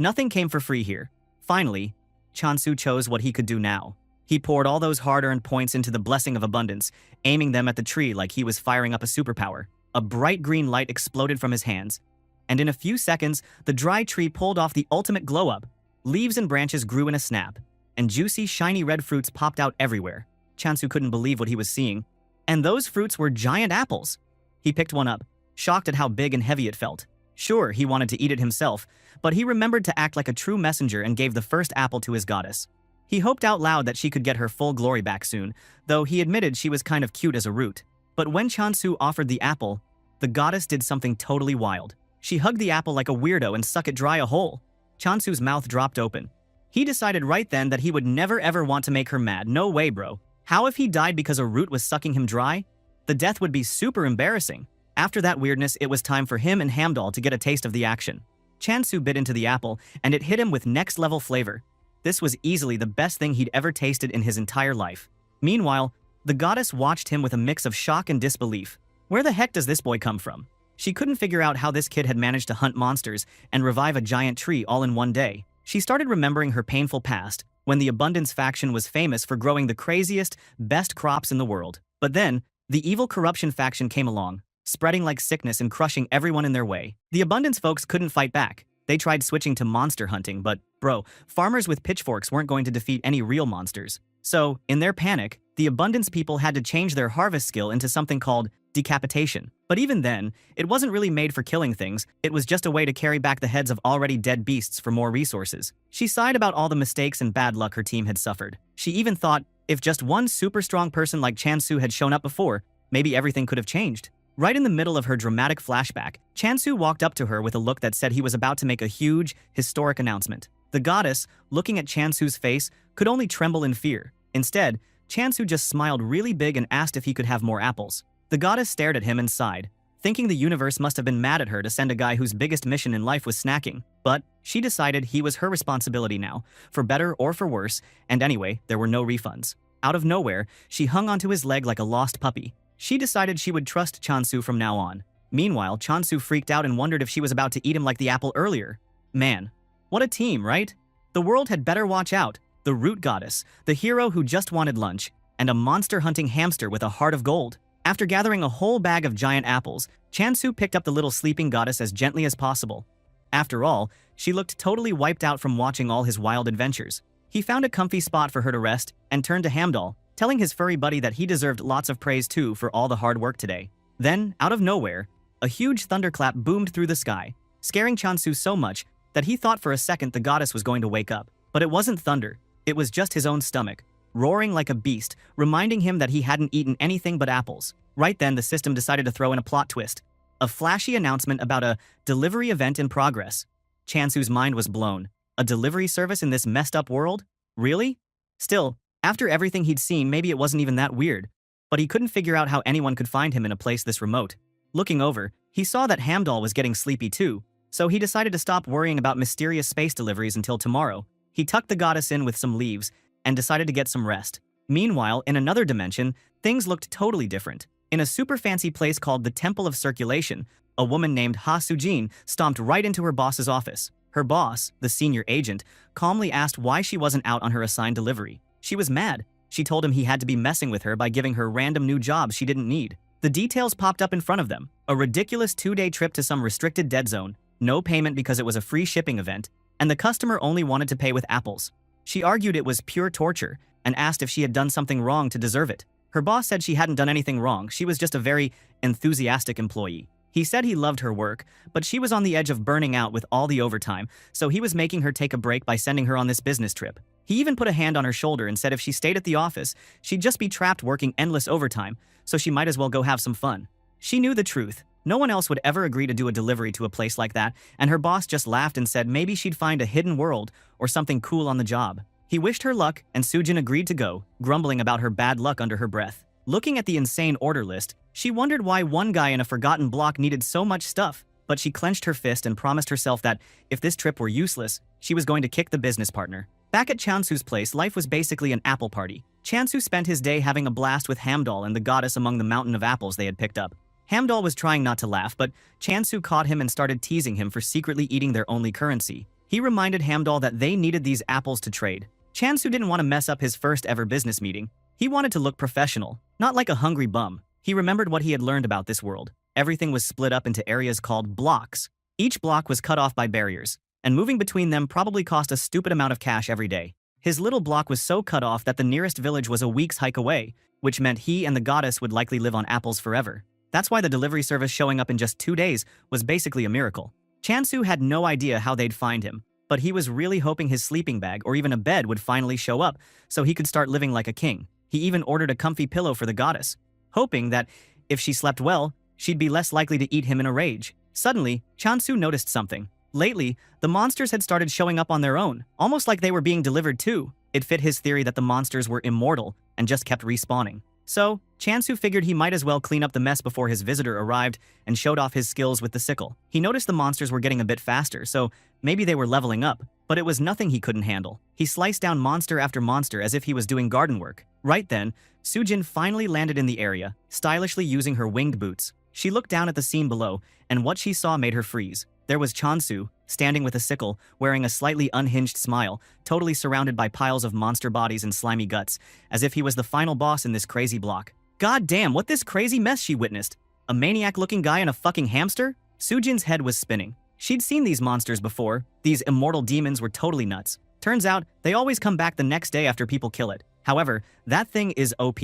Nothing came for free here. Finally, Chansu chose what he could do now. He poured all those hard-earned points into the Blessing of Abundance, aiming them at the tree like he was firing up a superpower. A bright green light exploded from his hands, and in a few seconds, the dry tree pulled off the ultimate glow-up. Leaves and branches grew in a snap, and juicy, shiny red fruits popped out everywhere. Chansu couldn't believe what he was seeing. And those fruits were giant apples. He picked one up, shocked at how big and heavy it felt. Sure, he wanted to eat it himself, but he remembered to act like a true messenger and gave the first apple to his goddess. He hoped out loud that she could get her full glory back soon, though he admitted she was kind of cute as a root. But when Chansu offered the apple, the goddess did something totally wild. She hugged the apple like a weirdo and sucked it dry a hole. Chansu's mouth dropped open. He decided right then that he would never ever want to make her mad. No way, bro. How if he died because a root was sucking him dry? The death would be super embarrassing. After that weirdness, it was time for him and Hamdall to get a taste of the action. Chansu bit into the apple, and it hit him with next-level flavor. This was easily the best thing he'd ever tasted in his entire life. Meanwhile, the goddess watched him with a mix of shock and disbelief. Where the heck does this boy come from? She couldn't figure out how this kid had managed to hunt monsters and revive a giant tree all in one day. She started remembering her painful past, when the Abundance faction was famous for growing the craziest, best crops in the world. But then, the evil Corruption faction came along, spreading like sickness and crushing everyone in their way. The Abundance folks couldn't fight back. They tried switching to monster hunting, but, bro, farmers with pitchforks weren't going to defeat any real monsters. So, in their panic, the Abundance people had to change their harvest skill into something called decapitation. But even then, it wasn't really made for killing things, it was just a way to carry back the heads of already dead beasts for more resources. She sighed about all the mistakes and bad luck her team had suffered. She even thought, if just one super strong person like Chansu had shown up before, maybe everything could have changed. Right in the middle of her dramatic flashback, Chansu walked up to her with a look that said he was about to make a huge, historic announcement. The goddess, looking at Chansu's face, could only tremble in fear. Instead, Chansu just smiled really big and asked if he could have more apples. The goddess stared at him and sighed, thinking the universe must have been mad at her to send a guy whose biggest mission in life was snacking. But she decided he was her responsibility now, for better or for worse, and anyway, there were no refunds. Out of nowhere, she hung onto his leg like a lost puppy. She decided she would trust Chansu from now on. Meanwhile, Chansu freaked out and wondered if she was about to eat him like the apple earlier. Man, what a team, right? The world had better watch out. The root goddess, the hero who just wanted lunch, and a monster-hunting hamster with a heart of gold. After gathering a whole bag of giant apples, Chansu picked up the little sleeping goddess as gently as possible. After all, she looked totally wiped out from watching all his wild adventures. He found a comfy spot for her to rest and turned to Hamdall, telling his furry buddy that he deserved lots of praise too for all the hard work today. Then, out of nowhere, a huge thunderclap boomed through the sky, scaring Chansu so much that he thought for a second the goddess was going to wake up. But it wasn't thunder, it was just his own stomach, roaring like a beast, reminding him that he hadn't eaten anything but apples. Right then, the system decided to throw in a plot twist. A flashy announcement about a delivery event in progress. Chansu's mind was blown. A delivery service in this messed up world? Really? Still, after everything he'd seen, maybe it wasn't even that weird. But he couldn't figure out how anyone could find him in a place this remote. Looking over, he saw that Hamdall was getting sleepy too, so he decided to stop worrying about mysterious space deliveries until tomorrow. He tucked the goddess in with some leaves and decided to get some rest. Meanwhile, in another dimension, things looked totally different. In a super fancy place called the Temple of Circulation, a woman named Ha Sujin stomped right into her boss's office. Her boss, the senior agent, calmly asked why she wasn't out on her assigned delivery. She was mad. She told him he had to be messing with her by giving her random new jobs she didn't need. The details popped up in front of them. A ridiculous 2-day trip to some restricted dead zone, no payment because it was a free shipping event, and the customer only wanted to pay with apples. She argued it was pure torture and asked if she had done something wrong to deserve it. Her boss said she hadn't done anything wrong, she was just a very enthusiastic employee. He said he loved her work, but she was on the edge of burning out with all the overtime, so he was making her take a break by sending her on this business trip. He even put a hand on her shoulder and said if she stayed at the office, she'd just be trapped working endless overtime, so she might as well go have some fun. She knew the truth. No one else would ever agree to do a delivery to a place like that, and her boss just laughed and said maybe she'd find a hidden world or something cool on the job. He wished her luck, and Sujin agreed to go, grumbling about her bad luck under her breath. Looking at the insane order list, she wondered why one guy in a forgotten block needed so much stuff, but she clenched her fist and promised herself that, if this trip were useless, she was going to kick the business partner. Back at Chansu's place, life was basically an apple party. Chansu spent his day having a blast with Hamdall and the goddess among the mountain of apples they had picked up. Hamdall was trying not to laugh, but Chansu caught him and started teasing him for secretly eating their only currency. He reminded Hamdall that they needed these apples to trade. Chansu didn't want to mess up his first ever business meeting. He wanted to look professional, not like a hungry bum. He remembered what he had learned about this world. Everything was split up into areas called blocks. Each block was cut off by barriers, and moving between them probably cost a stupid amount of cash every day. His little block was so cut off that the nearest village was a week's hike away, which meant he and the goddess would likely live on apples forever. That's why the delivery service showing up in just 2 days was basically a miracle. Chansu had no idea how they'd find him, but he was really hoping his sleeping bag or even a bed would finally show up so he could start living like a king. He even ordered a comfy pillow for the goddess, hoping that, if she slept well, she'd be less likely to eat him in a rage. Suddenly, Chansu noticed something. Lately, the monsters had started showing up on their own, almost like they were being delivered too. It fit his theory that the monsters were immortal and just kept respawning. So, Chansu figured he might as well clean up the mess before his visitor arrived and showed off his skills with the sickle. He noticed the monsters were getting a bit faster, so maybe they were leveling up, but it was nothing he couldn't handle. He sliced down monster after monster as if he was doing garden work. Right then, Sujin finally landed in the area, stylishly using her winged boots. She looked down at the scene below, and what she saw made her freeze. There was Chansu, standing with a sickle, wearing a slightly unhinged smile, totally surrounded by piles of monster bodies and slimy guts, as if he was the final boss in this crazy block. God damn, what this crazy mess she witnessed? A maniac-looking guy and a fucking hamster? Sujin's head was spinning. She'd seen these monsters before. These immortal demons were totally nuts. Turns out, they always come back the next day after people kill it. However, that thing is OP.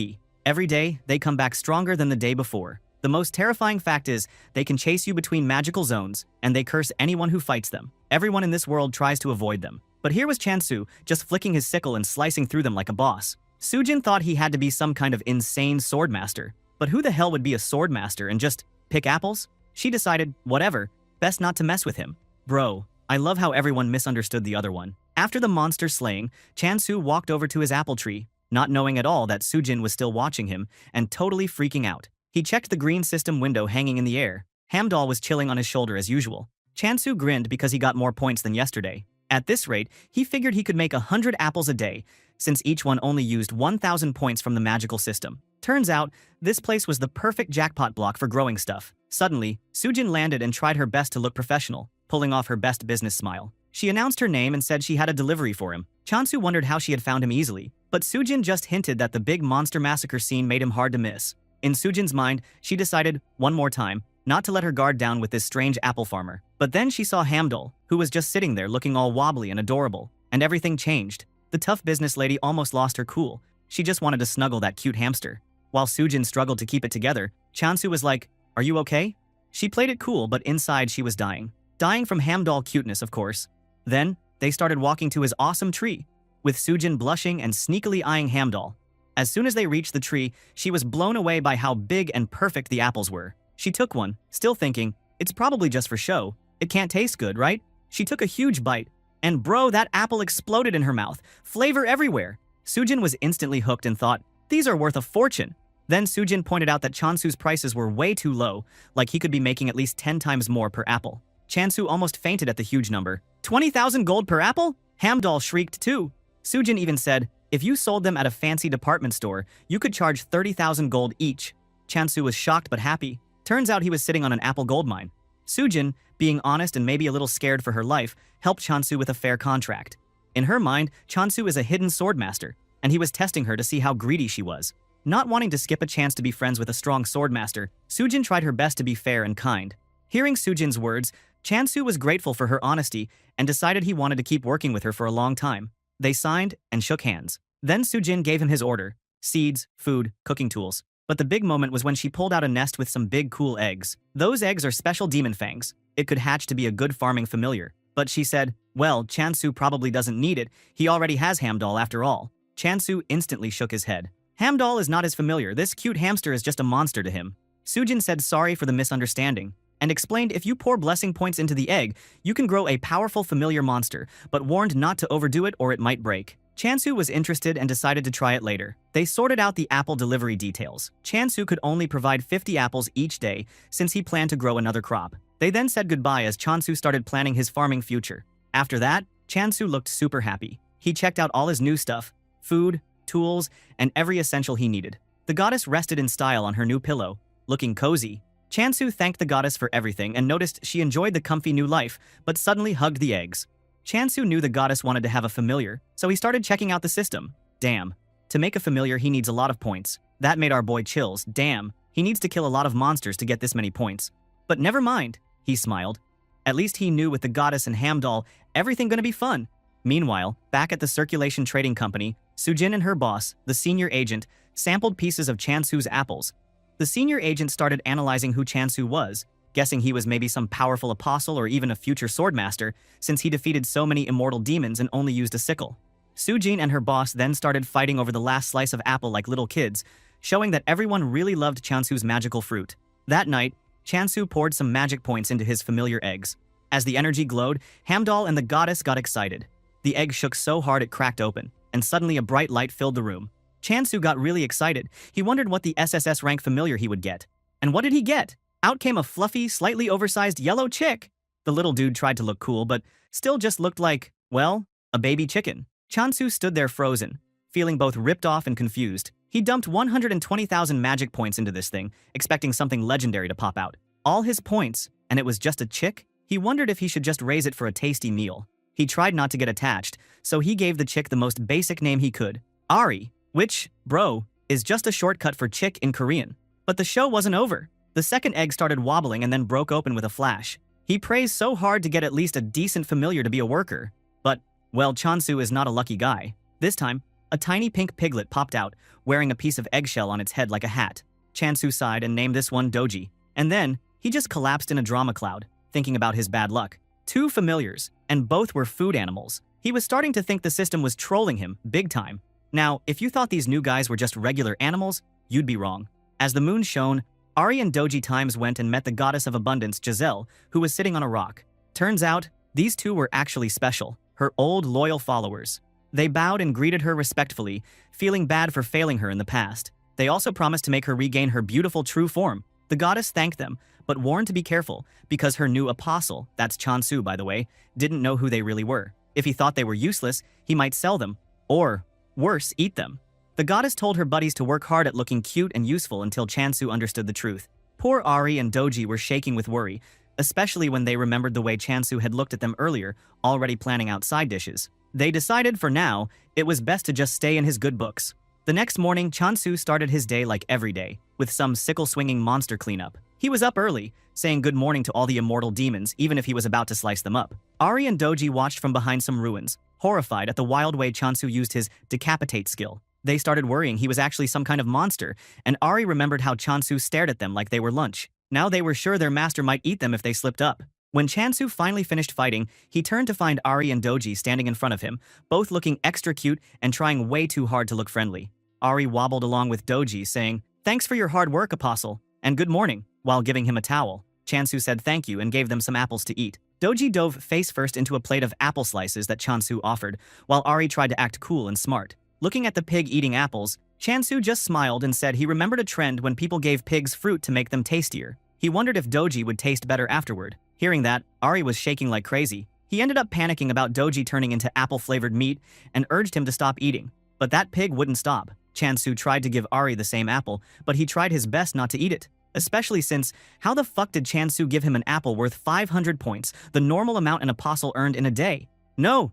Every day, they come back stronger than the day before. The most terrifying fact is, they can chase you between magical zones, and they curse anyone who fights them. Everyone in this world tries to avoid them. But here was Chansu, just flicking his sickle and slicing through them like a boss. Sujin thought he had to be some kind of insane swordmaster. But who the hell would be a swordmaster and just pick apples? She decided, whatever, best not to mess with him. Bro, I love how everyone misunderstood the other one. After the monster slaying, Chansu walked over to his apple tree, not knowing at all that Sujin was still watching him, and totally freaking out. He checked the green system window hanging in the air. Hamdall was chilling on his shoulder as usual. Chansu grinned because he got more points than yesterday. At this rate, he figured he could make 100 apples a day, since each one only used 1,000 points from the magical system. Turns out, this place was the perfect jackpot block for growing stuff. Suddenly, Sujin landed and tried her best to look professional, pulling off her best business smile. She announced her name and said she had a delivery for him. Chansu wondered how she had found him easily, but Sujin just hinted that the big monster massacre scene made him hard to miss. In Sujin's mind, she decided, one more time, not to let her guard down with this strange apple farmer. But then she saw Hamdol, who was just sitting there looking all wobbly and adorable, and everything changed. The tough business lady almost lost her cool. She just wanted to snuggle that cute hamster. While Sujin struggled to keep it together, Chansu was like, "Are you okay?" She played it cool, but inside she was dying. Dying from Hamdol cuteness, of course. Then, they started walking to his awesome tree, with Sujin blushing and sneakily eyeing Hamdol. As soon as they reached the tree, she was blown away by how big and perfect the apples were. She took one, still thinking, it's probably just for show. It can't taste good, right? She took a huge bite, and bro, that apple exploded in her mouth, flavor everywhere. Sujin was instantly hooked and thought, these are worth a fortune. Then Sujin pointed out that Chansu's prices were way too low, like he could be making at least 10 times more per apple. Chansu almost fainted at the huge number. 20,000 gold per apple? Hamdol shrieked too. Sujin even said, if you sold them at a fancy department store, you could charge 30,000 gold each. Chansu was shocked but happy. Turns out he was sitting on an apple gold mine. Sujin, being honest and maybe a little scared for her life, helped Chansu with a fair contract. In her mind, Chansu is a hidden swordmaster, and he was testing her to see how greedy she was. Not wanting to skip a chance to be friends with a strong swordmaster, Sujin tried her best to be fair and kind. Hearing Sujin's words, Chansu was grateful for her honesty and decided he wanted to keep working with her for a long time. They signed and shook hands. Then Sujin gave him his order: seeds, food, cooking tools. But the big moment was when she pulled out a nest with some big cool eggs. Those eggs are special demon fangs. It could hatch to be a good farming familiar. But she said, well, Chansu probably doesn't need it. He already has Hamdol after all. Chansu instantly shook his head. Hamdol is not his familiar. This cute hamster is just a monster to him. Sujin said sorry for the misunderstanding and explained if you pour blessing points into the egg, you can grow a powerful familiar monster, but warned not to overdo it or it might break. Chansu was interested and decided to try it later. They sorted out the apple delivery details. Chansu could only provide 50 apples each day since he planned to grow another crop. They then said goodbye as Chansu started planning his farming future. After that, Chansu looked super happy. He checked out all his new stuff: food, tools, and every essential he needed. The goddess rested in style on her new pillow, looking cozy. Chansu thanked the goddess for everything and noticed she enjoyed the comfy new life, but suddenly hugged the eggs. Chansu knew the goddess wanted to have a familiar, so he started checking out the system. Damn. To make a familiar, he needs a lot of points. That made our boy chills. Damn. He needs to kill a lot of monsters to get this many points. But never mind, he smiled. At least he knew with the goddess and Hamdol, everything gonna be fun. Meanwhile, back at the Circulation Trading Company, Sujin and her boss, the senior agent, sampled pieces of Chansu's apples. The senior agent started analyzing who Chansu was, guessing he was maybe some powerful apostle or even a future swordmaster, since he defeated so many immortal demons and only used a sickle. Sujin and her boss then started fighting over the last slice of apple like little kids, showing that everyone really loved Chansu's magical fruit. That night, Chansu poured some magic points into his familiar eggs. As the energy glowed, Hamdol and the goddess got excited. The egg shook so hard it cracked open, and suddenly a bright light filled the room. Chansu got really excited. He wondered what the SSS rank familiar he would get. And what did he get? Out came a fluffy, slightly oversized yellow chick. The little dude tried to look cool, but still just looked like, well, a baby chicken. Chansu stood there frozen, feeling both ripped off and confused. He dumped 120,000 magic points into this thing, expecting something legendary to pop out. All his points, and it was just a chick? He wondered if he should just raise it for a tasty meal. He tried not to get attached, so he gave the chick the most basic name he could, Ari, which, bro, is just a shortcut for chick in Korean. But the show wasn't over. The second egg started wobbling and then broke open with a flash. He prays so hard to get at least a decent familiar to be a worker. But, well, Chansu is not a lucky guy. This time, a tiny pink piglet popped out, wearing a piece of eggshell on its head like a hat. Chansu sighed and named this one Doji. And then, he just collapsed in a drama cloud, thinking about his bad luck. 2 familiars, and both were food animals. He was starting to think the system was trolling him, big time. Now, if you thought these new guys were just regular animals, you'd be wrong. As the moon shone, Ari and Doji Times went and met the goddess of abundance, Giselle, who was sitting on a rock. Turns out, these two were actually special, her old loyal followers. They bowed and greeted her respectfully, feeling bad for failing her in the past. They also promised to make her regain her beautiful true form. The goddess thanked them, but warned to be careful, because her new apostle, that's Chansu by the way, didn't know who they really were. If he thought they were useless, he might sell them, or, worse, eat them. The goddess told her buddies to work hard at looking cute and useful until Chansu understood the truth. Poor Ari and Doji were shaking with worry. especially when they remembered the way Chansu had looked at them earlier, already planning out side dishes. They decided for now, it was best to just stay in his good books. The next morning, Chansu started his day like every day, with some sickle-swinging monster cleanup. He was up early, saying good morning to all the immortal demons, even if he was about to slice them up. Ari and Doji watched from behind some ruins, horrified at the wild way Chansu used his decapitate skill. They started worrying he was actually some kind of monster, and Ari remembered how Chansu stared at them like they were lunch. Now they were sure their master might eat them if they slipped up. When Chansu finally finished fighting, he turned to find Ari and Doji standing in front of him, both looking extra cute and trying way too hard to look friendly. Ari wobbled along with Doji, saying, "Thanks for your hard work, Apostle, and good morning," while giving him a towel. Chansu said thank you and gave them some apples to eat. Doji dove face first into a plate of apple slices that Chansu offered, while Ari tried to act cool and smart. Looking at the pig eating apples, Chansu just smiled and said he remembered a trend when people gave pigs fruit to make them tastier. He wondered if Doji would taste better afterward. Hearing that, Ari was shaking like crazy. He ended up panicking about Doji turning into apple-flavored meat and urged him to stop eating. But that pig wouldn't stop. Chansu tried to give Ari the same apple, but he tried his best not to eat it. Especially since, how the fuck did Chansu give him an apple worth 500 points, the normal amount an apostle earned in a day? No,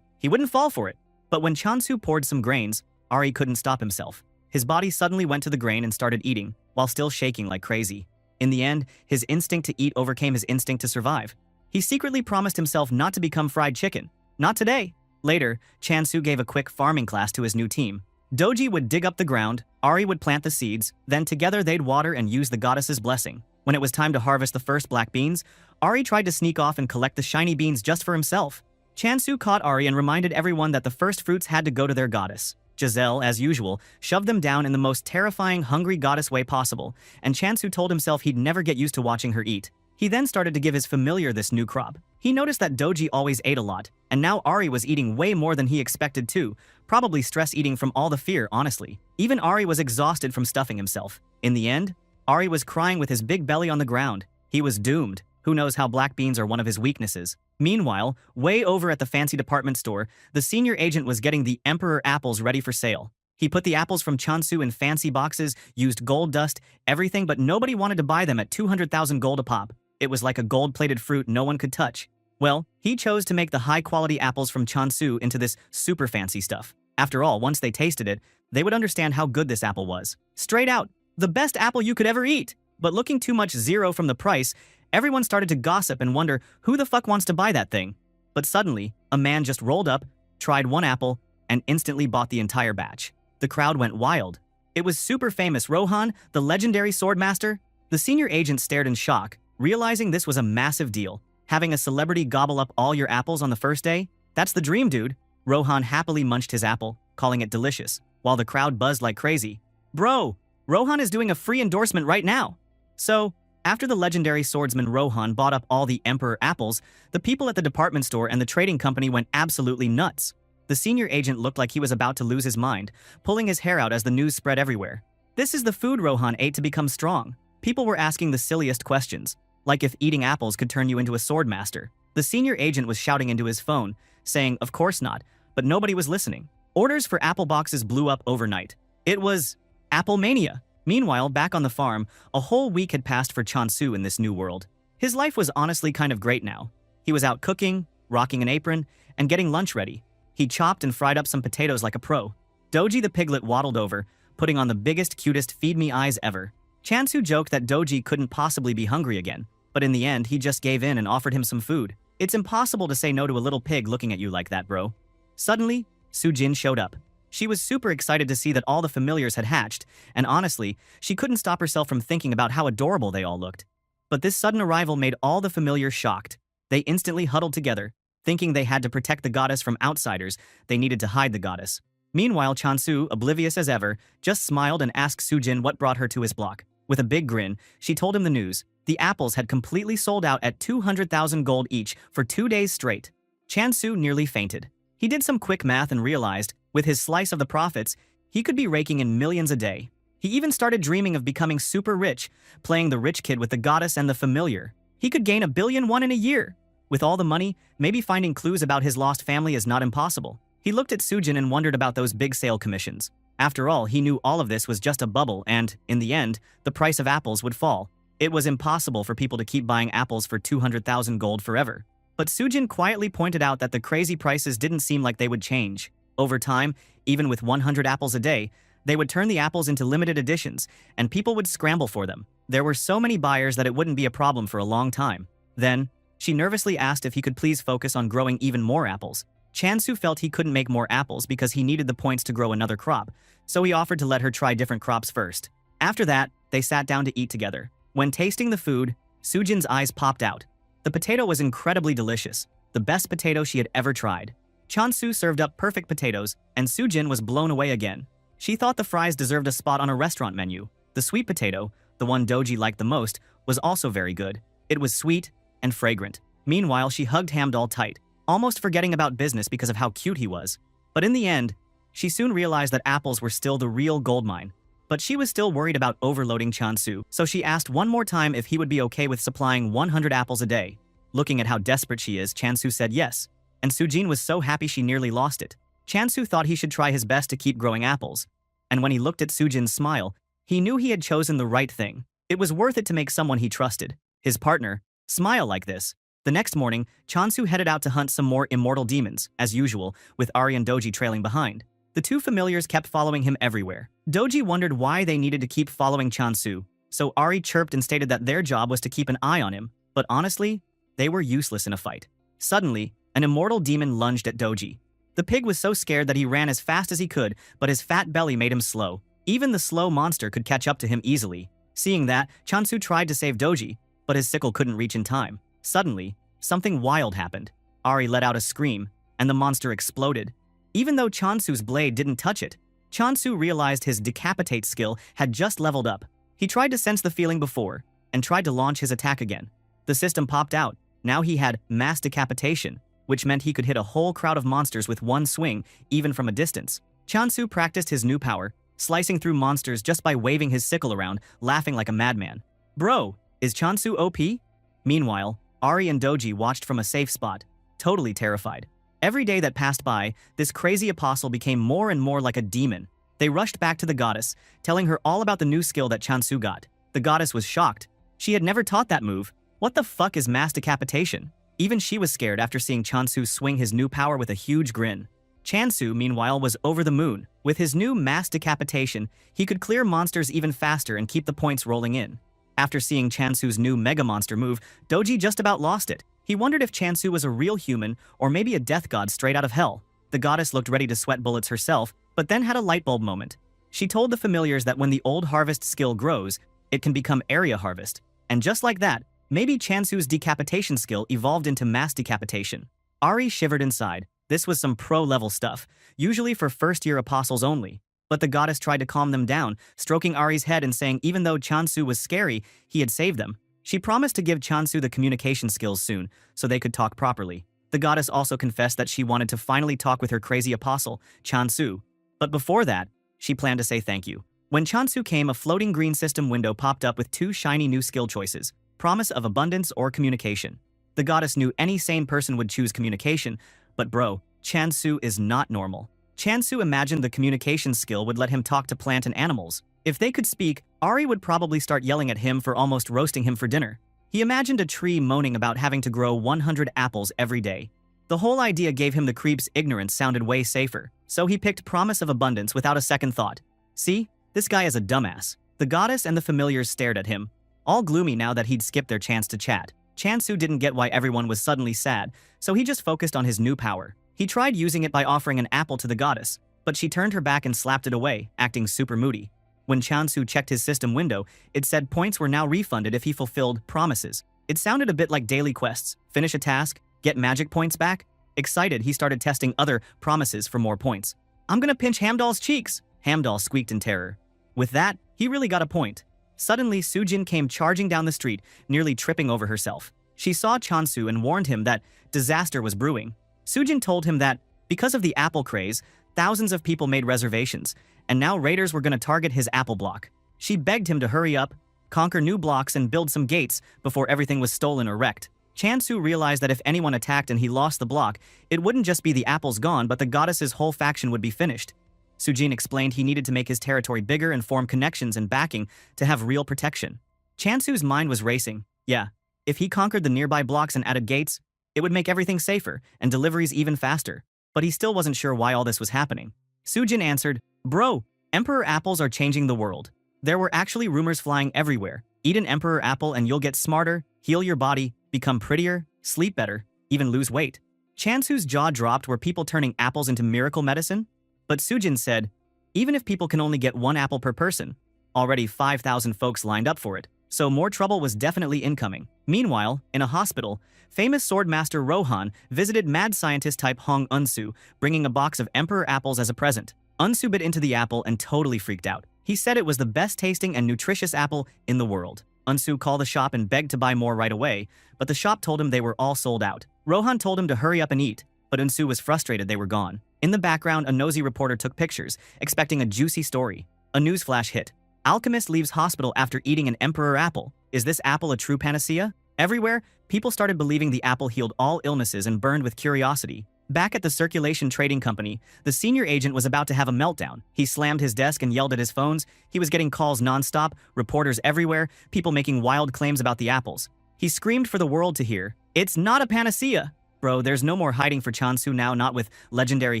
he wouldn't fall for it. But when Chansu poured some grains, Ari couldn't stop himself. His body suddenly went to the grain and started eating, while still shaking like crazy. In the end, his instinct to eat overcame his instinct to survive. He secretly promised himself not to become fried chicken. Not today. Later, Chansu gave a quick farming class to his new team. Doji would dig up the ground, Ari would plant the seeds, then together they'd water and use the goddess's blessing. When it was time to harvest the first black beans, Ari tried to sneak off and collect the shiny beans just for himself. Chansu caught Ari and reminded everyone that the first fruits had to go to their goddess. Giselle, as usual, shoved them down in the most terrifying, hungry goddess way possible, and Chansu told himself he'd never get used to watching her eat. He then started to give his familiar this new crop. He noticed that Doji always ate a lot, and now Ari was eating way more than he expected too, probably stress eating from all the fear, honestly. Even Ari was exhausted from stuffing himself. In the end, Ari was crying with his big belly on the ground. He was doomed. Who knows how black beans are one of his weaknesses. Meanwhile, way over at the fancy department store, the senior agent was getting the Emperor apples ready for sale. He put the apples from Chansu in fancy boxes, used gold dust, everything, but nobody wanted to buy them at 200,000 gold a pop. It was like a gold-plated fruit no one could touch. Well, he chose to make the high-quality apples from Chansu into this super fancy stuff. After all, once they tasted it, they would understand how good this apple was. Straight out, the best apple you could ever eat! But looking too much zero from the price, everyone started to gossip and wonder who the fuck wants to buy that thing. But suddenly, a man just rolled up, tried one apple, and instantly bought the entire batch. The crowd went wild. It was super famous Rohan, the legendary swordmaster. The senior agent stared in shock, realizing this was a massive deal. Having a celebrity gobble up all your apples on the first day? That's the dream, dude. Rohan happily munched his apple, calling it delicious, while the crowd buzzed like crazy. Bro, Rohan is doing a free endorsement right now. So, after the legendary swordsman Rohan bought up all the Emperor apples, the people at the department store and the trading company went absolutely nuts. The senior agent looked like he was about to lose his mind, pulling his hair out as the news spread everywhere. This is the food Rohan ate to become strong. People were asking the silliest questions, like if eating apples could turn you into a swordmaster. The senior agent was shouting into his phone, saying, of course not, but nobody was listening. Orders for apple boxes blew up overnight. It was Apple Mania. Meanwhile, back on the farm, a whole week had passed for Chansu in this new world. His life was honestly kind of great now. He was out cooking, rocking an apron, and getting lunch ready. He chopped and fried up some potatoes like a pro. Doji the piglet waddled over, putting on the biggest, cutest feed-me eyes ever. Chansu joked that Doji couldn't possibly be hungry again, but in the end, he just gave in and offered him some food. It's impossible to say no to a little pig looking at you like that, bro. Suddenly, Sujin showed up. She was super excited to see that all the familiars had hatched, and honestly, she couldn't stop herself from thinking about how adorable they all looked. But this sudden arrival made all the familiars shocked. They instantly huddled together, thinking they had to protect the goddess from outsiders. They needed to hide the goddess. Meanwhile, Chansu, oblivious as ever, just smiled and asked Sujin what brought her to his block. With a big grin, she told him the news. The apples had completely sold out at 200,000 gold each for 2 days straight. Chansu nearly fainted. He did some quick math and realized, with his slice of the profits, he could be raking in millions a day. He even started dreaming of becoming super rich, playing the rich kid with the goddess and the familiar. He could gain 1 billion won in a year. With all the money, maybe finding clues about his lost family is not impossible. He looked at Sujin and wondered about those big sale commissions. After all, he knew all of this was just a bubble and, in the end, the price of apples would fall. It was impossible for people to keep buying apples for 200,000 gold forever. But Sujin quietly pointed out that the crazy prices didn't seem like they would change. Over time, even with 100 apples a day, they would turn the apples into limited editions, and people would scramble for them. There were so many buyers that it wouldn't be a problem for a long time. Then, she nervously asked if he could please focus on growing even more apples. Chansu felt he couldn't make more apples because he needed the points to grow another crop, so he offered to let her try different crops first. After that, they sat down to eat together. When tasting the food, Sujin's eyes popped out. The potato was incredibly delicious, the best potato she had ever tried. Chansu served up perfect potatoes, and Sujin was blown away again. She thought the fries deserved a spot on a restaurant menu. The sweet potato, the one Doji liked the most, was also very good. It was sweet and fragrant. Meanwhile, she hugged Hamdal tight, almost forgetting about business because of how cute he was. But in the end, she soon realized that apples were still the real goldmine. But she was still worried about overloading Chansu, so she asked one more time if he would be okay with supplying 100 apples a day. Looking at how desperate she is, Chansu said yes, and Sujin was so happy she nearly lost it. Chansu thought he should try his best to keep growing apples, and when he looked at Sujin's smile, he knew he had chosen the right thing. It was worth it to make someone he trusted, his partner, smile like this. The next morning, Chansu headed out to hunt some more immortal demons, as usual, with Ari and Doji trailing behind. The two familiars kept following him everywhere. Doji wondered why they needed to keep following Chansu, so Ari chirped and stated that their job was to keep an eye on him, but honestly, they were useless in a fight. Suddenly, an immortal demon lunged at Doji. The pig was so scared that he ran as fast as he could, but his fat belly made him slow. Even the slow monster could catch up to him easily. Seeing that, Chansu tried to save Doji, but his sickle couldn't reach in time. Suddenly, something wild happened. Ari let out a scream, and the monster exploded. Even though Chansu's blade didn't touch it, Chansu realized his decapitate skill had just leveled up. He tried to sense the feeling before, and tried to launch his attack again. The system popped out. Now he had mass decapitation, which meant he could hit a whole crowd of monsters with one swing, even from a distance. Chansu practiced his new power, slicing through monsters just by waving his sickle around, laughing like a madman. Bro, is Chansu OP? Meanwhile, Ari and Doji watched from a safe spot, totally terrified. Every day that passed by, this crazy apostle became more and more like a demon. They rushed back to the goddess, telling her all about the new skill that Chansu got. The goddess was shocked. She had never taught that move. What the fuck is mass decapitation? Even she was scared after seeing Chansu swing his new power with a huge grin. Chansu, meanwhile, was over the moon. With his new mass decapitation, he could clear monsters even faster and keep the points rolling in. After seeing Chansu's new mega monster move, Doji just about lost it. He wondered if Chansu was a real human or maybe a death god straight out of hell. The goddess looked ready to sweat bullets herself, but then had a light bulb moment. She told the familiars that when the old harvest skill grows, it can become area harvest. And just like that, maybe Chansu's decapitation skill evolved into mass decapitation. Ari shivered inside. This was some pro-level stuff, usually for first-year apostles only. But the goddess tried to calm them down, stroking Ari's head and saying even though Chansu was scary, he had saved them. She promised to give Chansu the communication skills soon, so they could talk properly. The goddess also confessed that she wanted to finally talk with her crazy apostle, Chansu. But before that, she planned to say thank you. When Chansu came, a floating green system window popped up with two shiny new skill choices, promise of abundance or communication. The goddess knew any sane person would choose communication, but bro, Chansu is not normal. Chansu imagined the communication skill would let him talk to plant and animals. If they could speak, Ari would probably start yelling at him for almost roasting him for dinner. He imagined a tree moaning about having to grow 100 apples every day. The whole idea gave him the creep's ignorance sounded way safer, so he picked promise of abundance without a second thought. See, this guy is a dumbass. The goddess and the familiars stared at him, all gloomy now that he'd skipped their chance to chat. Chansu didn't get why everyone was suddenly sad, so he just focused on his new power. He tried using it by offering an apple to the goddess, but she turned her back and slapped it away, acting super moody. When Chansu checked his system window, it said points were now refunded if he fulfilled promises. It sounded a bit like daily quests. Finish a task, get magic points back. Excited, he started testing other promises for more points. I'm gonna pinch Hamdal's cheeks, Hamdal squeaked in terror. With that, he really got a point. Suddenly, Sujin came charging down the street, nearly tripping over herself. She saw Chansu and warned him that disaster was brewing. Sujin told him that, because of the apple craze, thousands of people made reservations, and now raiders were going to target his apple block. She begged him to hurry up, conquer new blocks and build some gates before everything was stolen or wrecked. Chansu realized that if anyone attacked and he lost the block, it wouldn't just be the apples gone, but the goddess's whole faction would be finished. Sujin explained he needed to make his territory bigger and form connections and backing to have real protection. Chansu's mind was racing. Yeah, if he conquered the nearby blocks and added gates, it would make everything safer and deliveries even faster. But he still wasn't sure why all this was happening. Sujin answered, "Bro, Emperor apples are changing the world. There were actually rumors flying everywhere. Eat an Emperor apple and you'll get smarter, heal your body, become prettier, sleep better, even lose weight." Chansu's jaw dropped. Were people turning apples into miracle medicine? But Sujin said, even if people can only get 1 apple per person, already 5,000 folks lined up for it, so more trouble was definitely incoming. Meanwhile, in a hospital, famous swordmaster Rohan visited mad scientist type Hong Unsu, bringing a box of Emperor apples as a present. Unsu bit into the apple and totally freaked out. He said it was the best tasting and nutritious apple in the world. Unsu called the shop and begged to buy more right away, but the shop told him they were all sold out. Rohan told him to hurry up and eat, but Unsu was frustrated they were gone. In the background, a nosy reporter took pictures, expecting a juicy story. A newsflash hit. Alchemist leaves hospital after eating an Emperor apple. Is this apple a true panacea? Everywhere, people started believing the apple healed all illnesses and burned with curiosity. Back at the Circulation Trading Company, the senior agent was about to have a meltdown. He slammed his desk and yelled at his phones. He was getting calls nonstop, reporters everywhere, people making wild claims about the apples. He screamed for the world to hear, "It's not a panacea!" Bro, there's no more hiding for Chansu now, not with legendary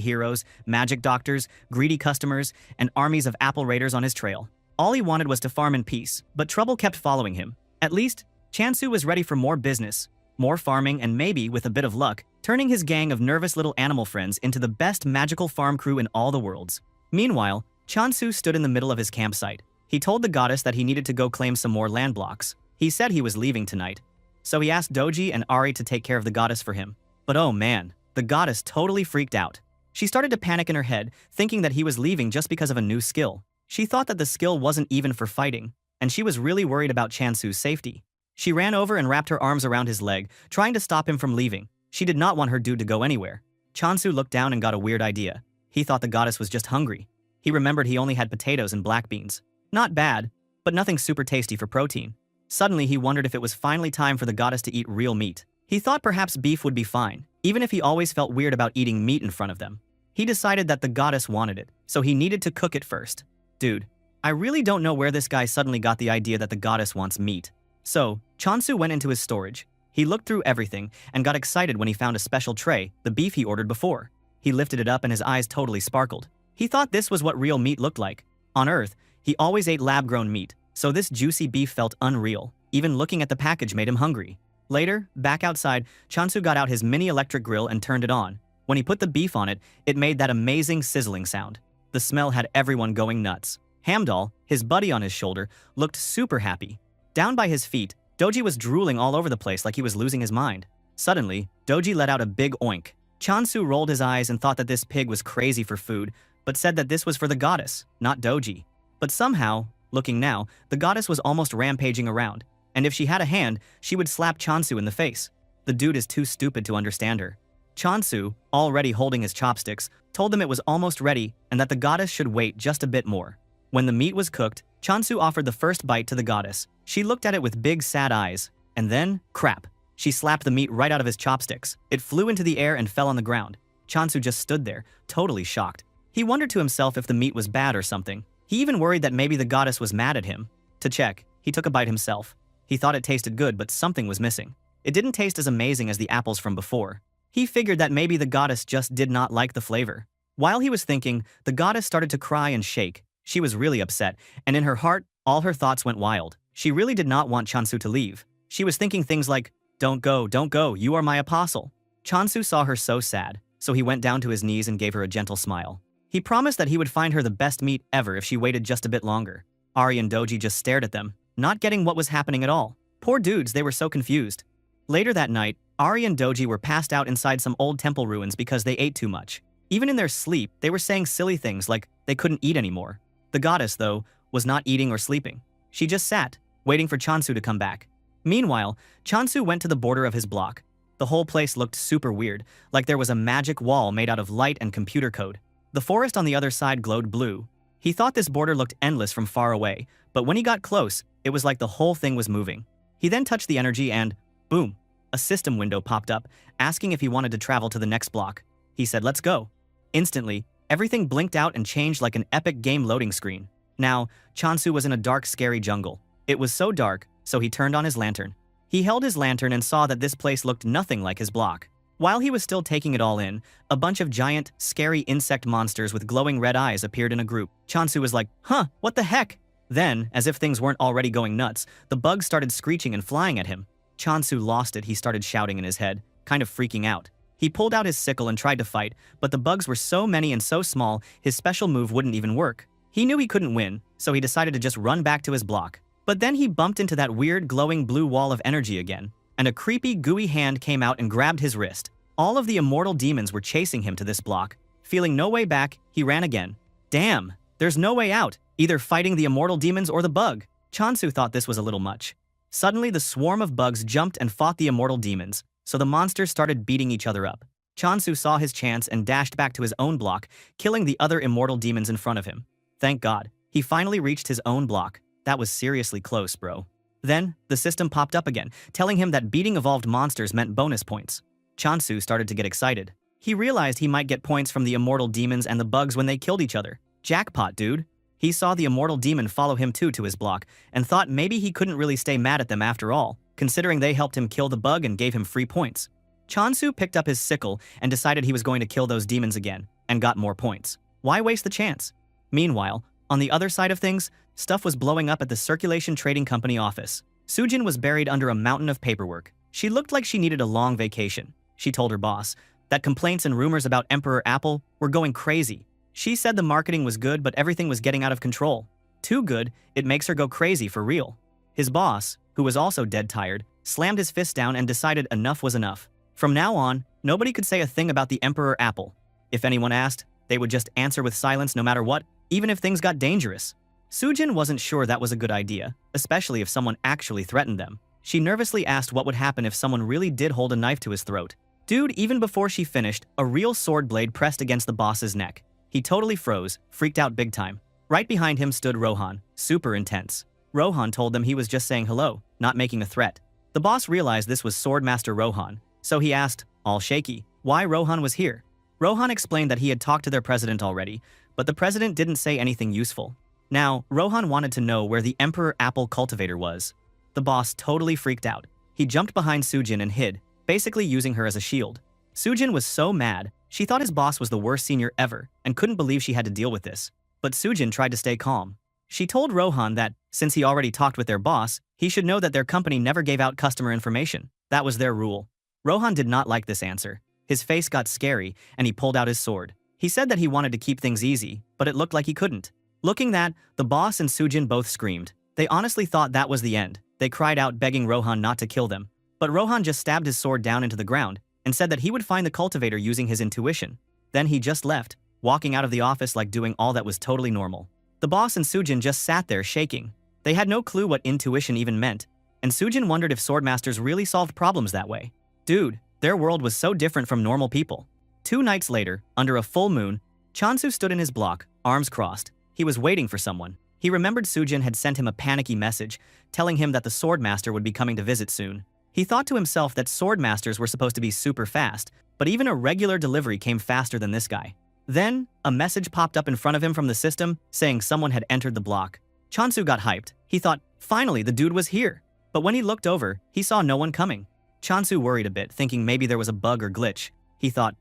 heroes, magic doctors, greedy customers, and armies of apple raiders on his trail. All he wanted was to farm in peace, but trouble kept following him. At least, Chansu was ready for more business, more farming, and maybe, with a bit of luck, turning his gang of nervous little animal friends into the best magical farm crew in all the worlds. Meanwhile, Chansu stood in the middle of his campsite. He told the goddess that he needed to go claim some more land blocks. He said he was leaving tonight, so he asked Doji and Ari to take care of the goddess for him. But oh man, the goddess totally freaked out. She started to panic in her head, thinking that he was leaving just because of a new skill. She thought that the skill wasn't even for fighting, and she was really worried about Chansu's safety. She ran over and wrapped her arms around his leg, trying to stop him from leaving. She did not want her dude to go anywhere. Chansu looked down and got a weird idea. He thought the goddess was just hungry. He remembered he only had potatoes and black beans. Not bad, but nothing super tasty for protein. Suddenly, he wondered if it was finally time for the goddess to eat real meat. He thought perhaps beef would be fine, even if he always felt weird about eating meat in front of them. He decided that the goddess wanted it, so he needed to cook it first. Dude, I really don't know where this guy suddenly got the idea that the goddess wants meat. So, Chansu went into his storage. He looked through everything and got excited when he found a special tray, the beef he ordered before. He lifted it up and his eyes totally sparkled. He thought this was what real meat looked like. On Earth, he always ate lab-grown meat, so this juicy beef felt unreal. Even looking at the package made him hungry. Later, back outside, Chansu got out his mini electric grill and turned it on. When he put the beef on it, it made that amazing sizzling sound. The smell had everyone going nuts. Hamdal, his buddy on his shoulder, looked super happy. Down by his feet, Doji was drooling all over the place like he was losing his mind. Suddenly, Doji let out a big oink. Chansu rolled his eyes and thought that this pig was crazy for food, but said that this was for the goddess, not Doji. But somehow, looking now, the goddess was almost rampaging around, and if she had a hand, she would slap Chansu in the face. The dude is too stupid to understand her. Chansu, already holding his chopsticks, told them it was almost ready and that the goddess should wait just a bit more. When the meat was cooked, Chansu offered the first bite to the goddess. She looked at it with big sad eyes, and then, crap, she slapped the meat right out of his chopsticks. It flew into the air and fell on the ground. Chansu just stood there, totally shocked. He wondered to himself if the meat was bad or something. He even worried that maybe the goddess was mad at him. To check, he took a bite himself. He thought it tasted good, but something was missing. It didn't taste as amazing as the apples from before. He figured that maybe the goddess just did not like the flavor. While he was thinking, the goddess started to cry and shake. She was really upset, and in her heart, all her thoughts went wild. She really did not want Chansu to leave. She was thinking things like, don't go, you are my apostle." Chansu saw her so sad, so he went down to his knees and gave her a gentle smile. He promised that he would find her the best meat ever if she waited just a bit longer. Ari and Doji just stared at them, not getting what was happening at all. Poor dudes, they were so confused. Later that night, Ari and Doji were passed out inside some old temple ruins because they ate too much. Even in their sleep, they were saying silly things like they couldn't eat anymore. The goddess, though, was not eating or sleeping. She just sat, waiting for Chansu to come back. Meanwhile, Chansu went to the border of his block. The whole place looked super weird, like there was a magic wall made out of light and computer code. The forest on the other side glowed blue. He thought this border looked endless from far away, but when he got close, it was like the whole thing was moving. He then touched the energy and, boom, a system window popped up, asking if he wanted to travel to the next block. He said, "Let's go." Instantly, everything blinked out and changed like an epic game loading screen. Now, Chansu was in a dark, scary jungle. It was so dark so he turned on his lantern. He held his lantern and saw that this place looked nothing like his block. While he was still taking it all in, a bunch of giant, scary insect monsters with glowing red eyes appeared in a group. Chansu was like, huh, what the heck? Then, as if things weren't already going nuts, the bugs started screeching and flying at him. Chansu lost it. He started shouting in his head, kind of freaking out. He pulled out his sickle and tried to fight, but the bugs were so many and so small, his special move wouldn't even work. He knew he couldn't win, so he decided to just run back to his block. But then he bumped into that weird glowing blue wall of energy again, and a creepy, gooey hand came out and grabbed his wrist. All of the immortal demons were chasing him to this block. Feeling no way back, he ran again. Damn, there's no way out, either fighting the immortal demons or the bug. Chansu thought this was a little much. Suddenly, the swarm of bugs jumped and fought the immortal demons, so the monsters started beating each other up. Chansu saw his chance and dashed back to his own block, killing the other immortal demons in front of him. Thank God, he finally reached his own block. That was seriously close, bro. Then, the system popped up again, telling him that beating evolved monsters meant bonus points. Chansu started to get excited. He realized he might get points from the immortal demons and the bugs when they killed each other. Jackpot, dude. He saw the immortal demon follow him too to his block, and thought maybe he couldn't really stay mad at them after all, considering they helped him kill the bug and gave him free points. Chansu picked up his sickle and decided he was going to kill those demons again, and got more points. Why waste the chance? Meanwhile, on the other side of things, stuff was blowing up at the Circulation Trading Company office. Sujin was buried under a mountain of paperwork. She looked like she needed a long vacation. She told her boss that complaints and rumors about Emperor Apple were going crazy. She said the marketing was good, but everything was getting out of control. Too good, it makes her go crazy for real. His boss, who was also dead tired, slammed his fist down and decided enough was enough. From now on, nobody could say a thing about the Emperor Apple. If anyone asked, they would just answer with silence no matter what, even if things got dangerous. Sujin wasn't sure that was a good idea, especially if someone actually threatened them. She nervously asked what would happen if someone really did hold a knife to his throat. Dude, even before she finished, a real sword blade pressed against the boss's neck. He totally froze, freaked out big time. Right behind him stood Rohan, super intense. Rohan told them he was just saying hello, not making a threat. The boss realized this was Swordmaster Rohan, so he asked, all shaky, why Rohan was here. Rohan explained that he had talked to their president already, but the president didn't say anything useful. Now, Rohan wanted to know where the Emperor Apple cultivator was. The boss totally freaked out. He jumped behind Sujin and hid, basically using her as a shield. Sujin was so mad, she thought his boss was the worst senior ever and couldn't believe she had to deal with this. But Sujin tried to stay calm. She told Rohan that, since he already talked with their boss, he should know that their company never gave out customer information. That was their rule. Rohan did not like this answer. His face got scary, and he pulled out his sword. He said that he wanted to keep things easy, but it looked like he couldn't. Looking that, the boss and Sujin both screamed. They honestly thought that was the end. They cried out begging Rohan not to kill them. But Rohan just stabbed his sword down into the ground and said that he would find the cultivator using his intuition. Then he just left, walking out of the office like doing all that was totally normal. The boss and Sujin just sat there shaking. They had no clue what intuition even meant, and Sujin wondered if swordmasters really solved problems that way. Dude, their world was so different from normal people. 2 nights later, under a full moon, Chansu stood in his block, arms crossed. He was waiting for someone. He remembered Sujin had sent him a panicky message, telling him that the swordmaster would be coming to visit soon. He thought to himself that swordmasters were supposed to be super fast, but even a regular delivery came faster than this guy. Then, a message popped up in front of him from the system, saying someone had entered the block. Chansu got hyped. He thought, finally, the dude was here. But when he looked over, he saw no one coming. Chansu worried a bit, thinking maybe there was a bug or glitch. He thought,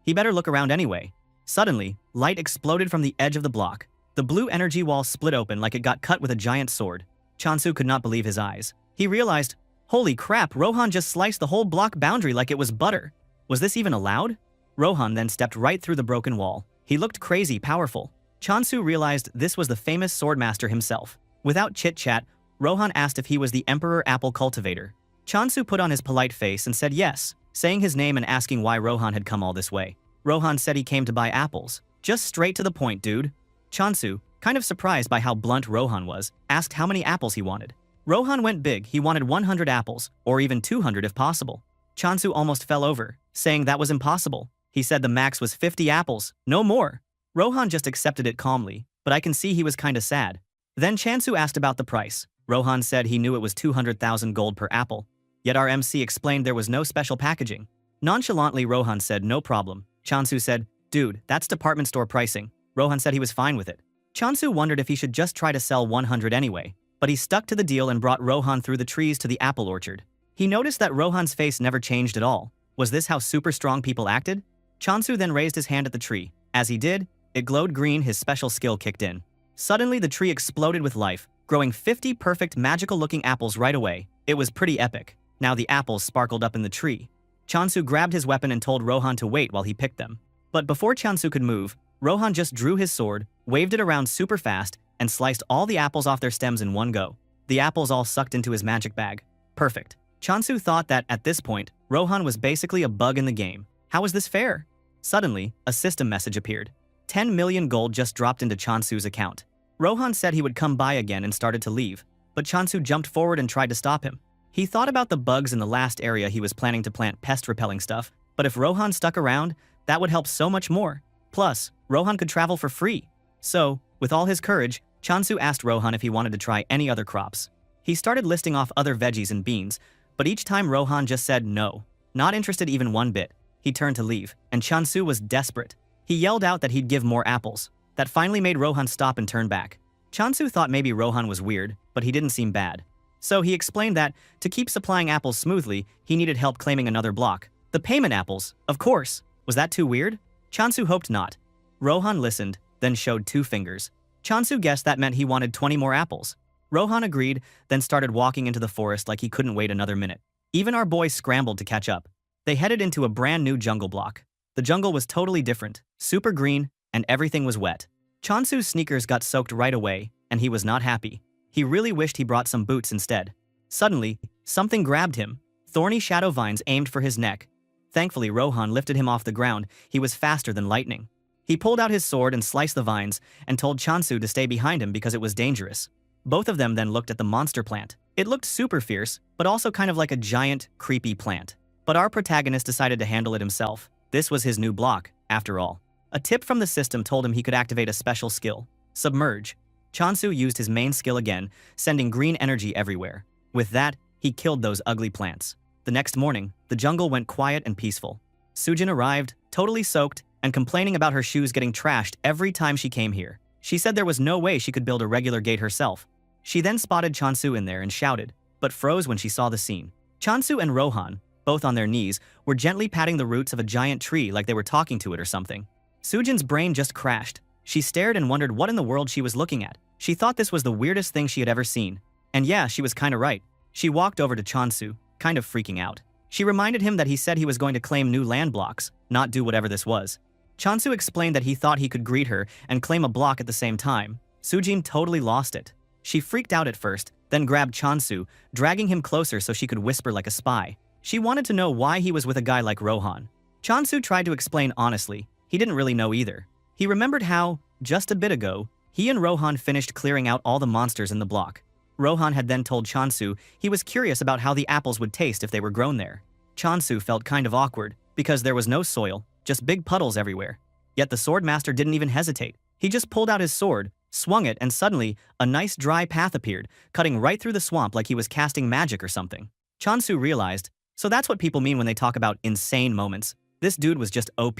he better look around anyway. Suddenly, light exploded from the edge of the block. The blue energy wall split open like it got cut with a giant sword. Chansu could not believe his eyes. He realized, holy crap, Rohan just sliced the whole block boundary like it was butter. Was this even allowed? Rohan then stepped right through the broken wall. He looked crazy powerful. Chansu realized this was the famous swordmaster himself. Without chit-chat, Rohan asked if he was the Emperor Apple cultivator. Chansu put on his polite face and said yes, saying his name and asking why Rohan had come all this way. Rohan said he came to buy apples. Just straight to the point, dude. Chansu, kind of surprised by how blunt Rohan was, asked how many apples he wanted. Rohan went big. He wanted 100 apples, or even 200 if possible. Chansu almost fell over, saying that was impossible. He said the max was 50 apples, no more. Rohan just accepted it calmly, but I can see he was kinda sad. Then Chansu asked about the price. Rohan said he knew it was 200,000 gold per apple, yet our MC explained there was no special packaging. Nonchalantly, Rohan said no problem. Chansu said, dude, that's department store pricing. Rohan said he was fine with it. Chansu wondered if he should just try to sell 100 anyway. But he stuck to the deal and brought Rohan through the trees to the apple orchard. He noticed that Rohan's face never changed at all. Was this how super strong people acted? Chansu then raised his hand at the tree. As he did, it glowed green. His special skill kicked in. Suddenly the tree exploded with life, growing 50 perfect magical-looking apples right away. It was pretty epic. Now the apples sparkled up in the tree. Chansu grabbed his weapon and told Rohan to wait while he picked them. But before Chansu could move, Rohan just drew his sword, waved it around super fast, and sliced all the apples off their stems in one go. The apples all sucked into his magic bag. Perfect. Chansu thought that, at this point, Rohan was basically a bug in the game. How was this fair? Suddenly, a system message appeared. 10 million gold just dropped into Chansu's account. Rohan said he would come by again and started to leave, but Chansu jumped forward and tried to stop him. He thought about the bugs in the last area he was planning to plant pest-repelling stuff, but if Rohan stuck around, that would help so much more. Plus, Rohan could travel for free. So, with all his courage, Chansu asked Rohan if he wanted to try any other crops. He started listing off other veggies and beans, but each time Rohan just said no. Not interested even one bit. He turned to leave, and Chansu was desperate. He yelled out that he'd give more apples. That finally made Rohan stop and turn back. Chansu thought maybe Rohan was weird, but he didn't seem bad. So he explained that, to keep supplying apples smoothly, he needed help claiming another block. The payment apples, of course. Was that too weird? Chansu hoped not. Rohan listened, then showed 2 fingers. Chansu guessed that meant he wanted 20 more apples. Rohan agreed, then started walking into the forest like he couldn't wait another minute. Even our boys scrambled to catch up. They headed into a brand new jungle block. The jungle was totally different, super green, and everything was wet. Chansu's sneakers got soaked right away, and he was not happy. He really wished he brought some boots instead. Suddenly, something grabbed him. Thorny shadow vines aimed for his neck. Thankfully, Rohan lifted him off the ground. He was faster than lightning. He pulled out his sword and sliced the vines, and told Chansu to stay behind him because it was dangerous. Both of them then looked at the monster plant. It looked super fierce, but also kind of like a giant, creepy plant. But our protagonist decided to handle it himself. This was his new block, after all. A tip from the system told him he could activate a special skill, Submerge. Chansu used his main skill again, sending green energy everywhere. With that, he killed those ugly plants. The next morning, the jungle went quiet and peaceful. Sujin arrived, totally soaked, and complaining about her shoes getting trashed every time she came here. She said there was no way she could build a regular gate herself. She then spotted Chansu in there and shouted, but froze when she saw the scene. Chansu and Rohan, both on their knees, were gently patting the roots of a giant tree like they were talking to it or something. Sujin's brain just crashed. She stared and wondered what in the world she was looking at. She thought this was the weirdest thing she had ever seen. And yeah, she was kinda right. She walked over to Chansu, kind of freaking out. She reminded him that he said he was going to claim new land blocks, not do whatever this was. Chansu explained that he thought he could greet her and claim a block at the same time. Sujin totally lost it. She freaked out at first, then grabbed Chansu, dragging him closer so she could whisper like a spy. She wanted to know why he was with a guy like Rohan. Chansu tried to explain honestly. He didn't really know either. He remembered how, just a bit ago, he and Rohan finished clearing out all the monsters in the block. Rohan had then told Chansu he was curious about how the apples would taste if they were grown there. Chansu felt kind of awkward, because there was no soil, just big puddles everywhere. Yet the swordmaster didn't even hesitate. He just pulled out his sword, swung it, and suddenly, a nice dry path appeared, cutting right through the swamp like he was casting magic or something. Chansu realized, so that's what people mean when they talk about insane moments. This dude was just OP.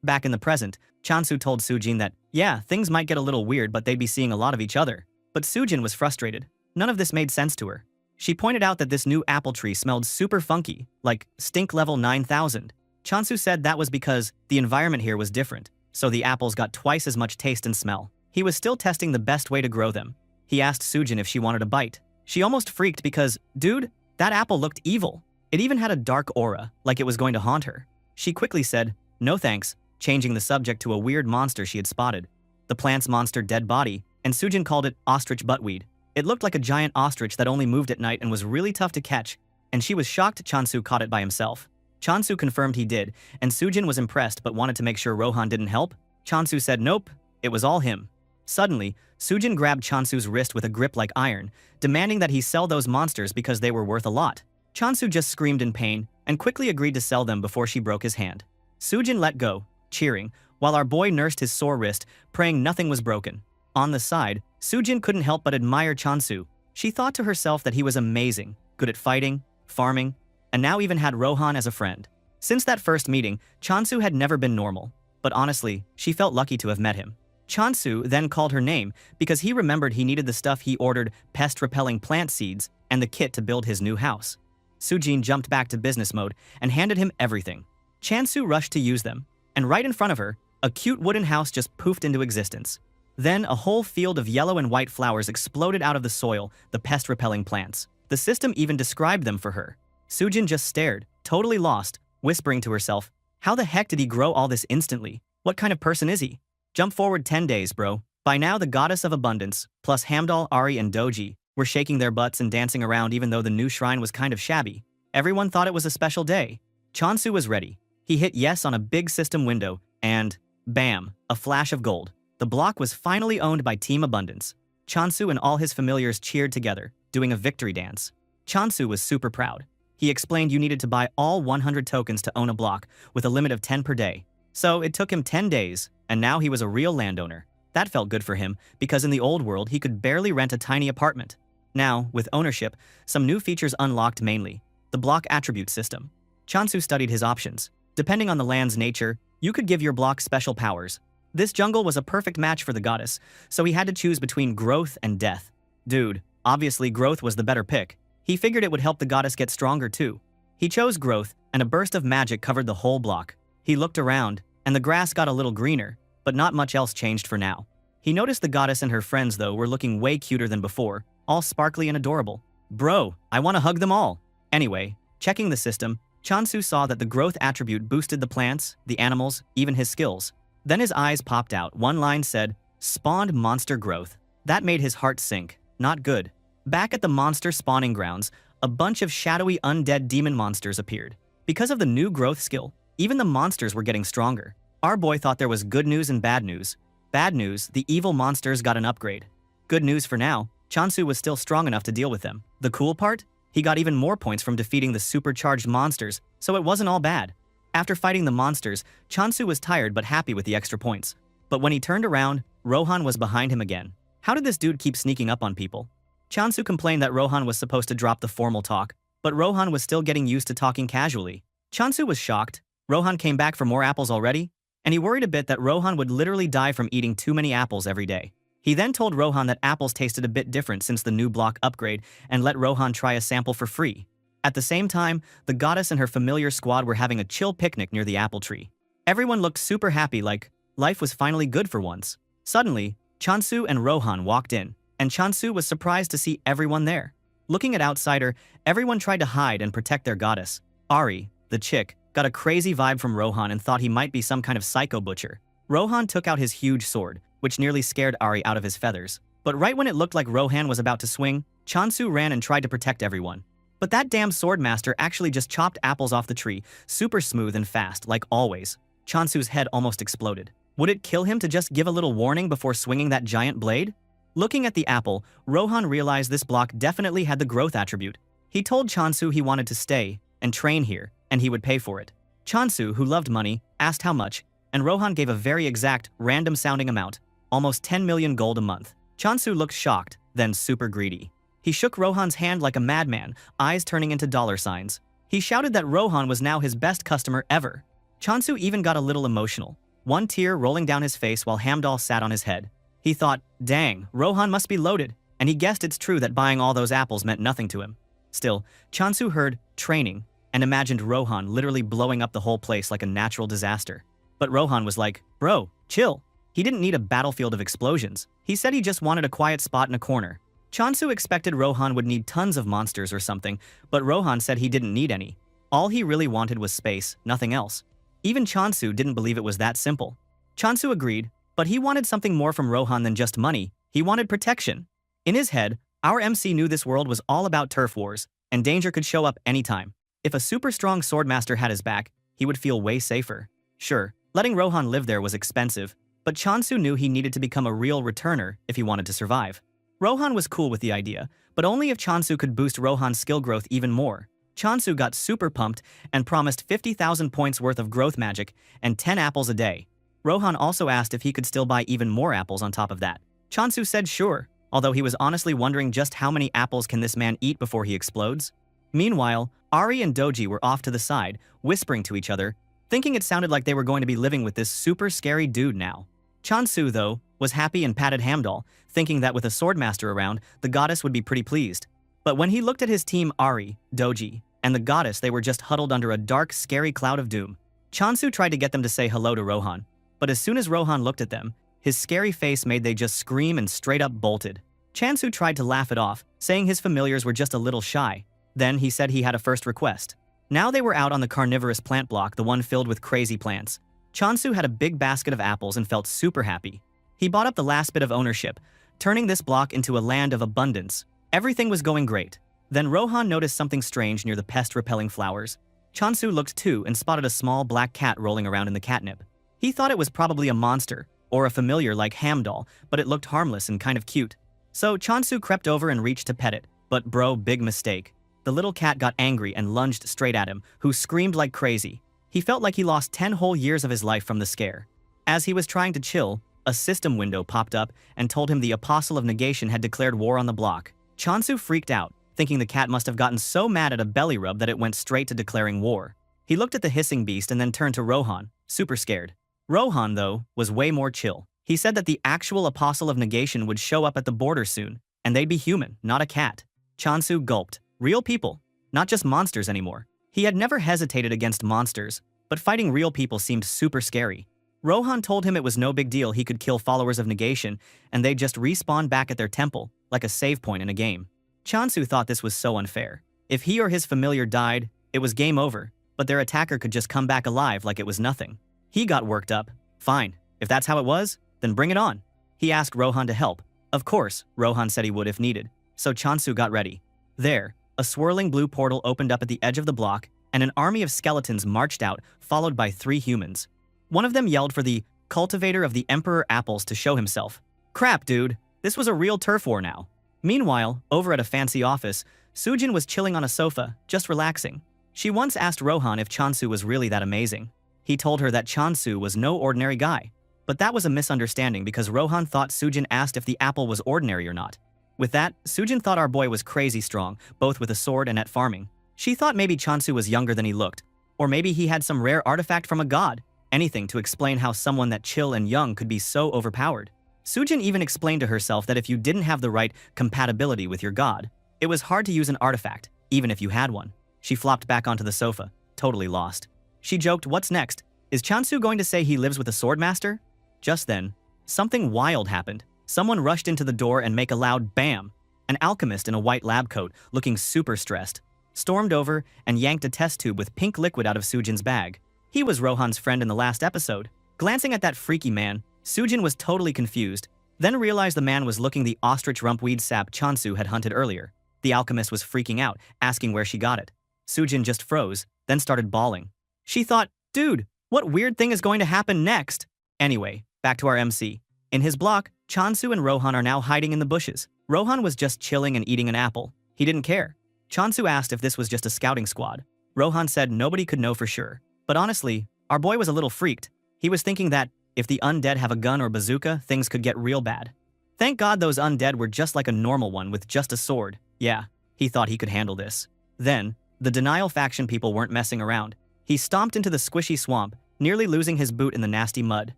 Back in the present, Chansu told Sujin that, yeah, things might get a little weird, but they'd be seeing a lot of each other. But Sujin was frustrated. None of this made sense to her. She pointed out that this new apple tree smelled super funky, like stink level 9000. Chansu said that was because the environment here was different, so the apples got twice as much taste and smell. He was still testing the best way to grow them. He asked Sujin if she wanted a bite. She almost freaked because, dude, that apple looked evil. It even had a dark aura, like it was going to haunt her. She quickly said, no thanks, changing the subject to a weird monster she had spotted. The plant's monster dead body, and Sujin called it ostrich buttweed. It looked like a giant ostrich that only moved at night and was really tough to catch, and she was shocked Chansu caught it by himself. Chansu confirmed he did, and Sujin was impressed but wanted to make sure Rohan didn't help. Chansu said nope, it was all him. Suddenly, Sujin grabbed Chansu's wrist with a grip like iron, demanding that he sell those monsters because they were worth a lot. Chansu just screamed in pain and quickly agreed to sell them before she broke his hand. Sujin let go, cheering, while our boy nursed his sore wrist, praying nothing was broken. On the side, Sujin couldn't help but admire Chansu. She thought to herself that he was amazing, good at fighting, farming, and now even had Rohan as a friend. Since that first meeting, Chansu had never been normal, but honestly, she felt lucky to have met him. Chansu then called her name because he remembered he needed the stuff he ordered, pest-repelling plant seeds, and the kit to build his new house. Sujin jumped back to business mode and handed him everything. Chansu rushed to use them, and right in front of her, a cute wooden house just poofed into existence. Then a whole field of yellow and white flowers exploded out of the soil, the pest-repelling plants. The system even described them for her. Sujin just stared, totally lost, whispering to herself, how the heck did he grow all this instantly? What kind of person is he? Jump forward 10 days, bro. By now the goddess of abundance, plus Hamdal, Ari, and Doji, were shaking their butts and dancing around even though the new shrine was kind of shabby. Everyone thought it was a special day. Chansu was ready. He hit yes on a big system window, and bam, a flash of gold. The block was finally owned by Team Abundance. Chansu and all his familiars cheered together, doing a victory dance. Chansu was super proud. He explained you needed to buy all 100 tokens to own a block, with a limit of 10 per day. So it took him 10 days, and now he was a real landowner. That felt good for him, because in the old world he could barely rent a tiny apartment. Now, with ownership, some new features unlocked mainly. The block attribute system. Chansu studied his options. Depending on the land's nature, you could give your block special powers. This jungle was a perfect match for the goddess, so he had to choose between growth and death. Dude, obviously growth was the better pick. He figured it would help the goddess get stronger too. He chose growth, and a burst of magic covered the whole block. He looked around, and the grass got a little greener, but not much else changed for now. He noticed the goddess and her friends, though, were looking way cuter than before, all sparkly and adorable. Bro, I want to hug them all. Anyway, checking the system, Chansu saw that the growth attribute boosted the plants, the animals, even his skills. Then his eyes popped out. One line said, spawned monster growth. That made his heart sink. Not good. Back at the monster spawning grounds, a bunch of shadowy undead demon monsters appeared. Because of the new growth skill, even the monsters were getting stronger. Our boy thought there was good news and bad news. Bad news, the evil monsters got an upgrade. Good news for now, Chansu was still strong enough to deal with them. The cool part? He got even more points from defeating the supercharged monsters, so it wasn't all bad. After fighting the monsters, Chansu was tired but happy with the extra points. But when he turned around, Rohan was behind him again. How did this dude keep sneaking up on people? Chansu complained that Rohan was supposed to drop the formal talk, but Rohan was still getting used to talking casually. Chansu was shocked. Rohan came back for more apples already? And he worried a bit that Rohan would literally die from eating too many apples every day. He then told Rohan that apples tasted a bit different since the new block upgrade and let Rohan try a sample for free. At the same time, the goddess and her familiar squad were having a chill picnic near the apple tree. Everyone looked super happy, like life was finally good for once. Suddenly, Chansu and Rohan walked in, and Chansu was surprised to see everyone there. Looking at outsider, everyone tried to hide and protect their goddess. Ari, the chick, got a crazy vibe from Rohan and thought he might be some kind of psycho butcher. Rohan took out his huge sword, which nearly scared Ari out of his feathers. But right when it looked like Rohan was about to swing, Chansu ran and tried to protect everyone. But that damn swordmaster actually just chopped apples off the tree, super smooth and fast, like always. Chansu's head almost exploded. Would it kill him to just give a little warning before swinging that giant blade? Looking at the apple, Rohan realized this block definitely had the growth attribute. He told Chansu he wanted to stay and train here, and he would pay for it. Chansu, who loved money, asked how much, and Rohan gave a very exact, random-sounding amount, almost 10 million gold a month. Chansu looked shocked, then super greedy. He shook Rohan's hand like a madman, eyes turning into dollar signs. He shouted that Rohan was now his best customer ever. Chansu even got a little emotional, one tear rolling down his face while Hamdal sat on his head. He thought, dang, Rohan must be loaded, and he guessed it's true that buying all those apples meant nothing to him. Still, Chansu heard training and imagined Rohan literally blowing up the whole place like a natural disaster. But Rohan was like, bro, chill. He didn't need a battlefield of explosions. He said he just wanted a quiet spot in a corner. Chansu expected Rohan would need tons of monsters or something, but Rohan said he didn't need any. All he really wanted was space, nothing else. Even Chansu didn't believe it was that simple. Chansu agreed, but he wanted something more from Rohan than just money. He wanted protection. In his head, our MC knew this world was all about turf wars, and danger could show up anytime. If a super strong swordmaster had his back, he would feel way safer. Sure, letting Rohan live there was expensive, but Chansu knew he needed to become a real returner if he wanted to survive. Rohan was cool with the idea, but only if Chansu could boost Rohan's skill growth even more. Chansu got super pumped and promised 50,000 points worth of growth magic and 10 apples a day. Rohan also asked if he could still buy even more apples on top of that. Chansu said sure, although he was honestly wondering just how many apples can this man eat before he explodes. Meanwhile, Ari and Doji were off to the side, whispering to each other, thinking it sounded like they were going to be living with this super scary dude now. Chansu, though, was happy and patted Hamdall, thinking that with a swordmaster around, the goddess would be pretty pleased. But when he looked at his team Ari, Doji, and the goddess, they were just huddled under a dark, scary cloud of doom. Chansu tried to get them to say hello to Rohan, but as soon as Rohan looked at them, his scary face made they just scream and straight up bolted. Chansu tried to laugh it off, saying his familiars were just a little shy. Then he said he had a first request. Now they were out on the carnivorous plant block, the one filled with crazy plants. Chansu had a big basket of apples and felt super happy. He bought up the last bit of ownership, turning this block into a land of abundance. Everything was going great. Then Rohan noticed something strange near the pest-repelling flowers. Chansu looked too and spotted a small black cat rolling around in the catnip. He thought it was probably a monster, or a familiar like Hamdall, but it looked harmless and kind of cute. So Chansu crept over and reached to pet it, but bro, big mistake. The little cat got angry and lunged straight at him, who screamed like crazy. He felt like he lost 10 whole years of his life from the scare. As he was trying to chill, a system window popped up and told him the Apostle of Negation had declared war on the block. Chansu freaked out, thinking the cat must have gotten so mad at a belly rub that it went straight to declaring war. He looked at the hissing beast and then turned to Rohan, super scared. Rohan, though, was way more chill. He said that the actual Apostle of Negation would show up at the border soon, and they'd be human, not a cat. Chansu gulped. Real people, not just monsters anymore. He had never hesitated against monsters, but fighting real people seemed super scary. Rohan told him it was no big deal, he could kill followers of Negation, and they'd just respawn back at their temple, like a save point in a game. Chansu thought this was so unfair. If he or his familiar died, it was game over, but their attacker could just come back alive like it was nothing. He got worked up. Fine, if that's how it was, then bring it on. He asked Rohan to help. Of course, Rohan said he would if needed, so Chansu got ready. There, a swirling blue portal opened up at the edge of the block, and an army of skeletons marched out, followed by 3 humans. One of them yelled for the cultivator of the Emperor Apples to show himself. Crap, dude, this was a real turf war now. Meanwhile, over at a fancy office, Sujin was chilling on a sofa, just relaxing. She once asked Rohan if Chansu was really that amazing. He told her that Chansu was no ordinary guy. But that was a misunderstanding because Rohan thought Sujin asked if the apple was ordinary or not. With that, Sujin thought our boy was crazy strong, both with a sword and at farming. She thought maybe Chansu was younger than he looked, or maybe he had some rare artifact from a god, anything to explain how someone that chill and young could be so overpowered. Sujin even explained to herself that if you didn't have the right compatibility with your god, it was hard to use an artifact, even if you had one. She flopped back onto the sofa, totally lost. She joked, what's next? Is Chansu going to say he lives with a swordmaster? Just then, something wild happened. Someone rushed into the door and make a loud bam. An alchemist in a white lab coat, looking super stressed, stormed over and yanked a test tube with pink liquid out of Sujin's bag. He was Rohan's friend in the last episode. Glancing at that freaky man, Sujin was totally confused, then realized the man was looking the ostrich rumpweed sap Chansu had hunted earlier. The alchemist was freaking out, asking where she got it. Sujin just froze, then started bawling. She thought, dude, what weird thing is going to happen next? Anyway, back to our MC. In his block, Chansu and Rohan are now hiding in the bushes. Rohan was just chilling and eating an apple. He didn't care. Chansu asked if this was just a scouting squad. Rohan said nobody could know for sure. But honestly, our boy was a little freaked. He was thinking that if the undead have a gun or bazooka, things could get real bad. Thank God those undead were just like a normal one with just a sword. Yeah, he thought he could handle this. Then, the Denial faction people weren't messing around. He stomped into the squishy swamp, nearly losing his boot in the nasty mud.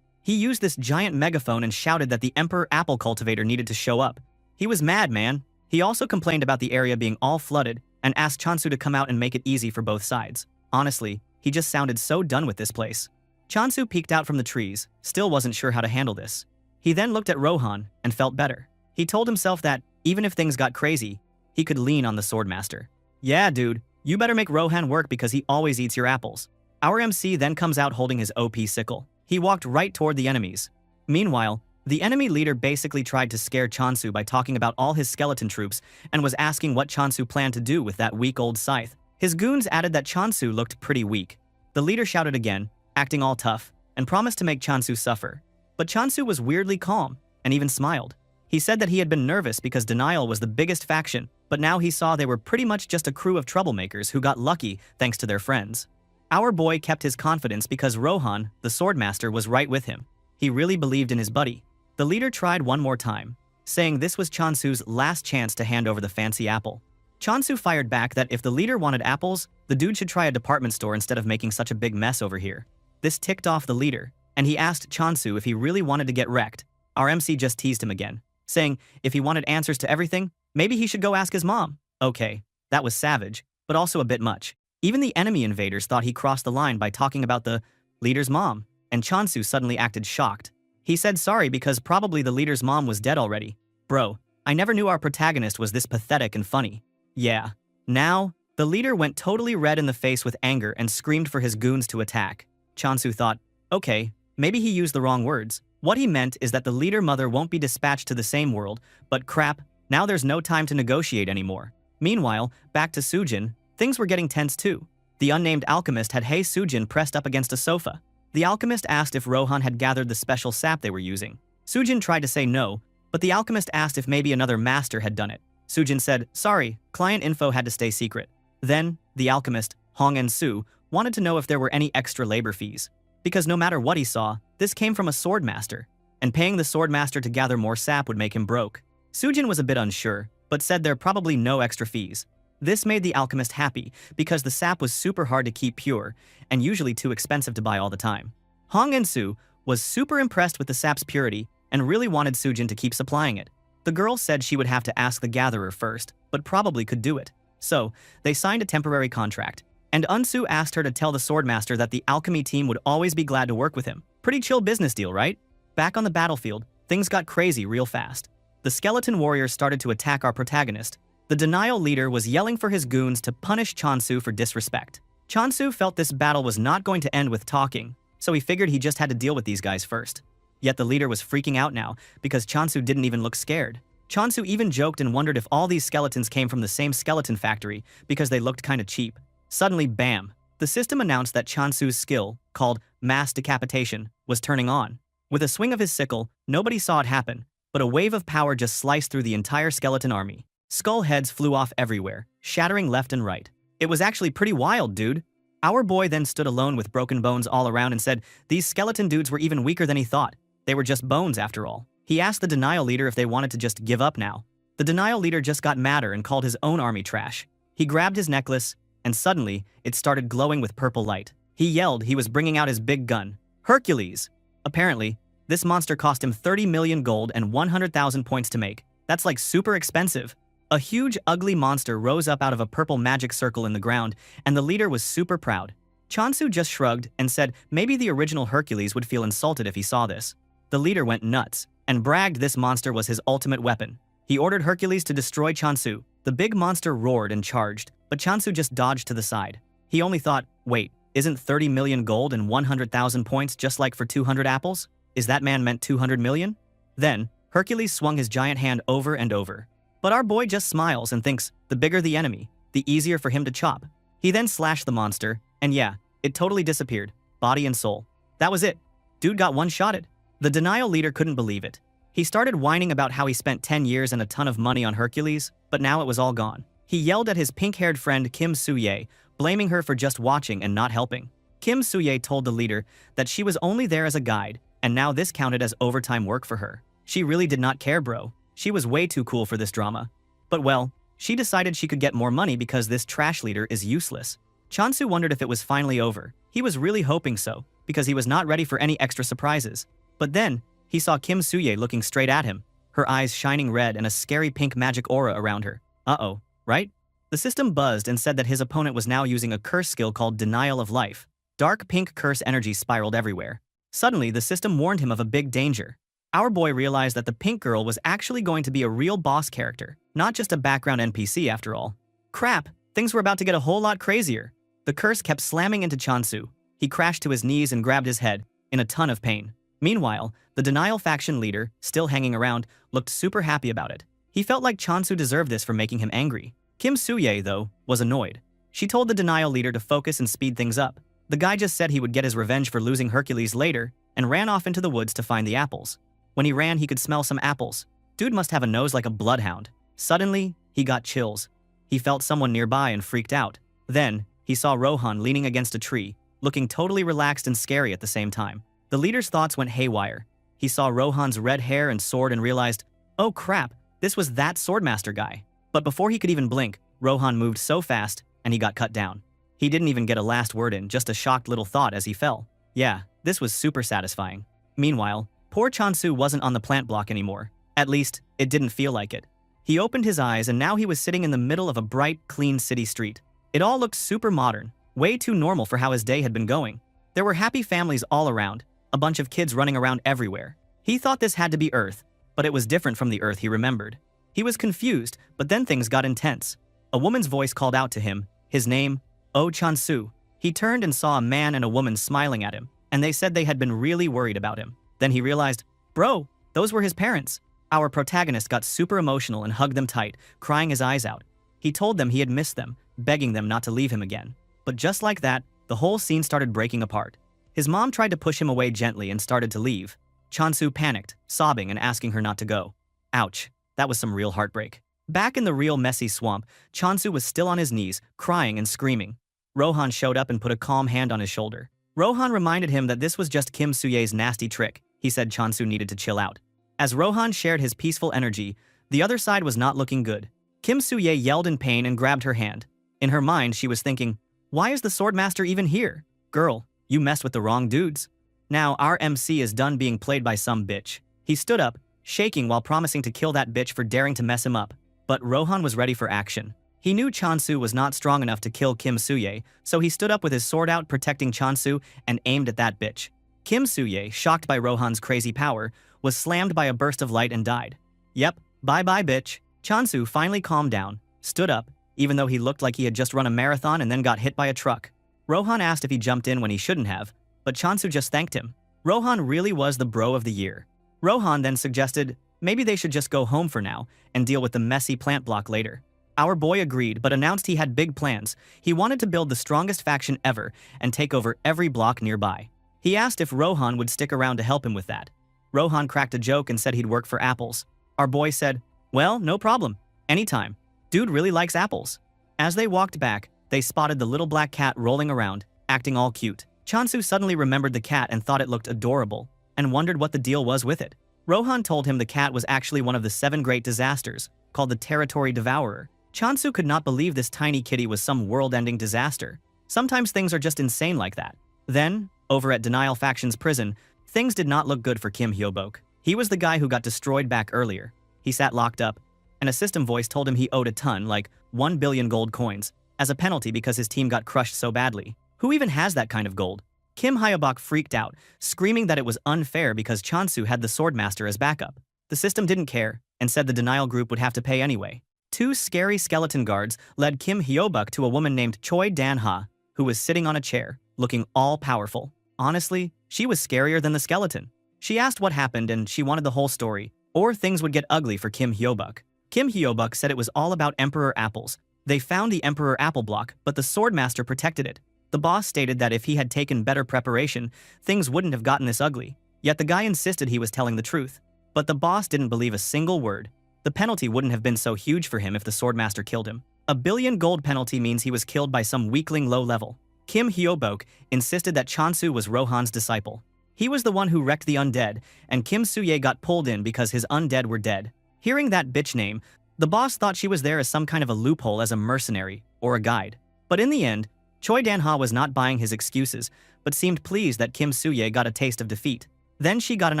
He used this giant megaphone and shouted that the Emperor Apple Cultivator needed to show up. He was mad, man. He also complained about the area being all flooded and asked Chansu to come out and make it easy for both sides. Honestly, he just sounded so done with this place. Chansu peeked out from the trees, still wasn't sure how to handle this. He then looked at Rohan and felt better. He told himself that, even if things got crazy, he could lean on the Swordmaster. Yeah, dude, you better make Rohan work because he always eats your apples. Our MC then comes out holding his OP sickle. He walked right toward the enemies. Meanwhile, the enemy leader basically tried to scare Chansu by talking about all his skeleton troops and was asking what Chansu planned to do with that weak-old scythe. His goons added that Chansu looked pretty weak. The leader shouted again, acting all tough, and promised to make Chansu suffer. But Chansu was weirdly calm, and even smiled. He said that he had been nervous because Denial was the biggest faction, but now he saw they were pretty much just a crew of troublemakers who got lucky thanks to their friends. Our boy kept his confidence because Rohan, the Swordmaster, was right with him. He really believed in his buddy. The leader tried one more time, saying this was Chansu's last chance to hand over the fancy apple. Chansu fired back that if the leader wanted apples, the dude should try a department store instead of making such a big mess over here. This ticked off the leader. and he asked Chansu if he really wanted to get wrecked. Our MC just teased him again, saying if he wanted answers to everything, maybe he should go ask his mom. Okay, that was savage, but also a bit much. Even the enemy invaders thought he crossed the line by talking about the leader's mom, and Chansu suddenly acted shocked. He said sorry because probably the leader's mom was dead already. Bro, I never knew our protagonist was this pathetic and funny. Yeah. Now, the leader went totally red in the face with anger and screamed for his goons to attack. Chansu thought, okay, maybe he used the wrong words. What he meant is that the leader mother won't be dispatched to the same world, but crap, now there's no time to negotiate anymore. Meanwhile, back to Sujin, things were getting tense too. The unnamed alchemist had Hei Sujin pressed up against a sofa. The alchemist asked if Rohan had gathered the special sap they were using. Sujin tried to say no, but the alchemist asked if maybe another master had done it. Sujin said, sorry, client info had to stay secret. Then, the alchemist, Hong and Su, wanted to know if there were any extra labor fees. Because no matter what he saw, this came from a swordmaster, and paying the swordmaster to gather more sap would make him broke. Sujin was a bit unsure, but said there probably no extra fees. This made the alchemist happy because the sap was super hard to keep pure and usually too expensive to buy all the time. Hong and Su was super impressed with the sap's purity and really wanted Sujin to keep supplying it. The girl said she would have to ask the gatherer first, but probably could do it. So, they signed a temporary contract, and Unsu asked her to tell the swordmaster that the alchemy team would always be glad to work with him. Pretty chill business deal, right? Back on the battlefield, things got crazy real fast. The skeleton warriors started to attack our protagonist. The denial leader was yelling for his goons to punish Chansu for disrespect. Chansu felt this battle was not going to end with talking, so he figured he just had to deal with these guys first. Yet the leader was freaking out now because Chansu didn't even look scared. Chansu even joked and wondered if all these skeletons came from the same skeleton factory because they looked kinda cheap. Suddenly, bam! The system announced that Chansu's skill, called mass decapitation, was turning on. With a swing of his sickle, nobody saw it happen, but a wave of power just sliced through the entire skeleton army. Skull heads flew off everywhere, shattering left and right. It was actually pretty wild, dude. Our boy then stood alone with broken bones all around and said these skeleton dudes were even weaker than he thought. They were just bones after all. He asked the denial leader if they wanted to just give up now. The denial leader just got madder and called his own army trash. He grabbed his necklace, and suddenly, it started glowing with purple light. He yelled he was bringing out his big gun. Hercules! Apparently, this monster cost him 30 million gold and 100,000 points to make. That's like super expensive. A huge, ugly monster rose up out of a purple magic circle in the ground, and the leader was super proud. Chansu just shrugged and said maybe the original Hercules would feel insulted if he saw this. The leader went nuts and bragged this monster was his ultimate weapon. He ordered Hercules to destroy Chansu. The big monster roared and charged, but Chansu just dodged to the side. He only thought, wait, isn't 30 million gold and 100,000 points just like for 200 apples? Is that man meant 200 million? Then, Hercules swung his giant hand over and over. But our boy just smiles and thinks, the bigger the enemy, the easier for him to chop. He then slashed the monster, and yeah, it totally disappeared, body and soul. That was it. Dude got one-shotted. The denial leader couldn't believe it. He started whining about how he spent 10 years and a ton of money on Hercules, but now it was all gone. He yelled at his pink-haired friend Kim Soo-ye, blaming her for just watching and not helping. Kim Soo-ye told the leader that she was only there as a guide, and now this counted as overtime work for her. She really did not care, bro. She was way too cool for this drama. But well, she decided she could get more money because this trash leader is useless. Chansu wondered if it was finally over. He was really hoping so, because he was not ready for any extra surprises. But then, he saw Kim Soo-ye looking straight at him, her eyes shining red and a scary pink magic aura around her. Uh-oh, right? The system buzzed and said that his opponent was now using a curse skill called Denial of Life. Dark pink curse energy spiraled everywhere. Suddenly, the system warned him of a big danger. Our boy realized that the pink girl was actually going to be a real boss character, not just a background NPC after all. Crap, things were about to get a whole lot crazier. The curse kept slamming into Chansu. He crashed to his knees and grabbed his head, in a ton of pain. Meanwhile, the denial faction leader, still hanging around, looked super happy about it. He felt like Chansu deserved this for making him angry. Kim Soo-ye, though, was annoyed. She told the denial leader to focus and speed things up. The guy just said he would get his revenge for losing Hercules later, and ran off into the woods to find the apples. When he ran, he could smell some apples. Dude must have a nose like a bloodhound. Suddenly, he got chills. He felt someone nearby and freaked out. Then, he saw Rohan leaning against a tree, looking totally relaxed and scary at the same time. The leader's thoughts went haywire. He saw Rohan's red hair and sword and realized, oh crap, this was that swordmaster guy. But before he could even blink, Rohan moved so fast, and he got cut down. He didn't even get a last word in, just a shocked little thought as he fell. Yeah, this was super satisfying. Meanwhile, poor Chansu wasn't on the plant block anymore. At least, it didn't feel like it. He opened his eyes and now he was sitting in the middle of a bright, clean city street. It all looked super modern, way too normal for how his day had been going. There were happy families all around, a bunch of kids running around everywhere. He thought this had to be Earth, but it was different from the Earth he remembered. He was confused, but then things got intense. A woman's voice called out to him, his name, Oh Chansu. He turned and saw a man and a woman smiling at him, and they said they had been really worried about him. Then he realized, bro, those were his parents. Our protagonist got super emotional and hugged them tight, crying his eyes out. He told them he had missed them, begging them not to leave him again. But just like that, the whole scene started breaking apart. His mom tried to push him away gently and started to leave. Chansu panicked, sobbing and asking her not to go. Ouch, that was some real heartbreak. Back in the real messy swamp, Chansu was still on his knees, crying and screaming. Rohan showed up and put a calm hand on his shoulder. Rohan reminded him that this was just Kim Suye's nasty trick. He said Chansu needed to chill out. As Rohan shared his peaceful energy, the other side was not looking good. Kim Suye yelled in pain and grabbed her hand. In her mind, she was thinking, why is the Swordmaster even here? Girl, you messed with the wrong dudes. Now our MC is done being played by some bitch. He stood up, shaking while promising to kill that bitch for daring to mess him up. But Rohan was ready for action. He knew Chansu was not strong enough to kill Kim Suye, so he stood up with his sword out protecting Chansu and aimed at that bitch. Kim Suye, shocked by Rohan's crazy power, was slammed by a burst of light and died. Yep, bye-bye bitch. Chansu finally calmed down, stood up, even though he looked like he had just run a marathon and then got hit by a truck. Rohan asked if he jumped in when he shouldn't have, but Chansu just thanked him. Rohan really was the bro of the year. Rohan then suggested maybe they should just go home for now and deal with the messy plant block later. Our boy agreed but announced he had big plans. He wanted to build the strongest faction ever and take over every block nearby. He asked if Rohan would stick around to help him with that. Rohan cracked a joke and said he'd work for apples. Our boy said, well, no problem. Anytime. Dude really likes apples. As they walked back, they spotted the little black cat rolling around, acting all cute. Chansu suddenly remembered the cat and thought it looked adorable, and wondered what the deal was with it. Rohan told him the cat was actually one of the 7 great disasters, called the Territory Devourer. Chansu could not believe this tiny kitty was some world-ending disaster. Sometimes things are just insane like that. Then, over at Denial Faction's prison, things did not look good for Kim Hyobok. He was the guy who got destroyed back earlier. He sat locked up, and a system voice told him he owed a ton, like 1 billion gold coins, as a penalty because his team got crushed so badly. Who even has that kind of gold? Kim Hyobok freaked out, screaming that it was unfair because Chansu had the Swordmaster as backup. The system didn't care, and said the Denial group would have to pay anyway. 2 scary skeleton guards led Kim Hyobok to a woman named Choi Dan-ha, who was sitting on a chair, looking all-powerful. Honestly, she was scarier than the skeleton. She asked what happened and she wanted the whole story, or things would get ugly for Kim Hyobok. Kim Hyobok said it was all about Emperor Apples. They found the Emperor Apple block, but the Swordmaster protected it. The boss stated that if he had taken better preparation, things wouldn't have gotten this ugly. Yet the guy insisted he was telling the truth. But the boss didn't believe a single word. The penalty wouldn't have been so huge for him if the Swordmaster killed him. 1 billion gold penalty means he was killed by some weakling low level. Kim Hyobok insisted that Chansu was Rohan's disciple. He was the one who wrecked the undead, and Kim Suye got pulled in because his undead were dead. Hearing that bitch name, the boss thought she was there as some kind of a loophole as a mercenary or a guide. But in the end, Choi Dan-ha was not buying his excuses, but seemed pleased that Kim Suye got a taste of defeat. Then she got an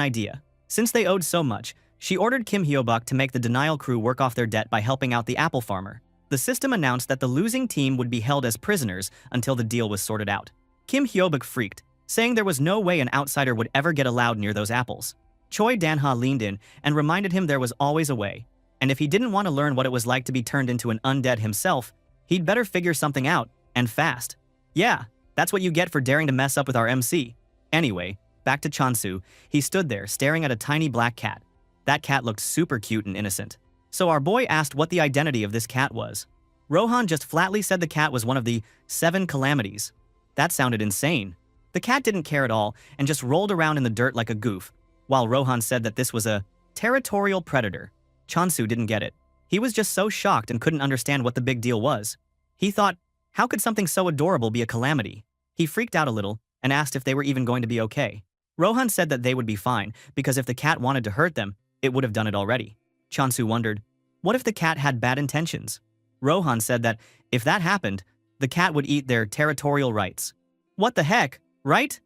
idea. Since they owed so much, she ordered Kim Hyobok to make the Denial crew work off their debt by helping out the apple farmer. The system announced that the losing team would be held as prisoners until the deal was sorted out. Kim Hyobok freaked, saying there was no way an outsider would ever get allowed near those apples. Choi Dan-ha leaned in and reminded him there was always a way, and if he didn't want to learn what it was like to be turned into an undead himself, he'd better figure something out, and fast. Yeah, that's what you get for daring to mess up with our MC. Anyway, back to Chansu. He stood there staring at a tiny black cat. That cat looked super cute and innocent. So our boy asked what the identity of this cat was. Rohan just flatly said the cat was one of the 7 calamities. That sounded insane. The cat didn't care at all and just rolled around in the dirt like a goof, while Rohan said that this was a territorial predator. Chansu didn't get it. He was just so shocked and couldn't understand what the big deal was. He thought, how could something so adorable be a calamity? He freaked out a little and asked if they were even going to be okay. Rohan said that they would be fine because if the cat wanted to hurt them, it would have done it already. Chansu wondered, what if the cat had bad intentions? Rohan said that if that happened, the cat would eat their territorial rights. What the heck, right?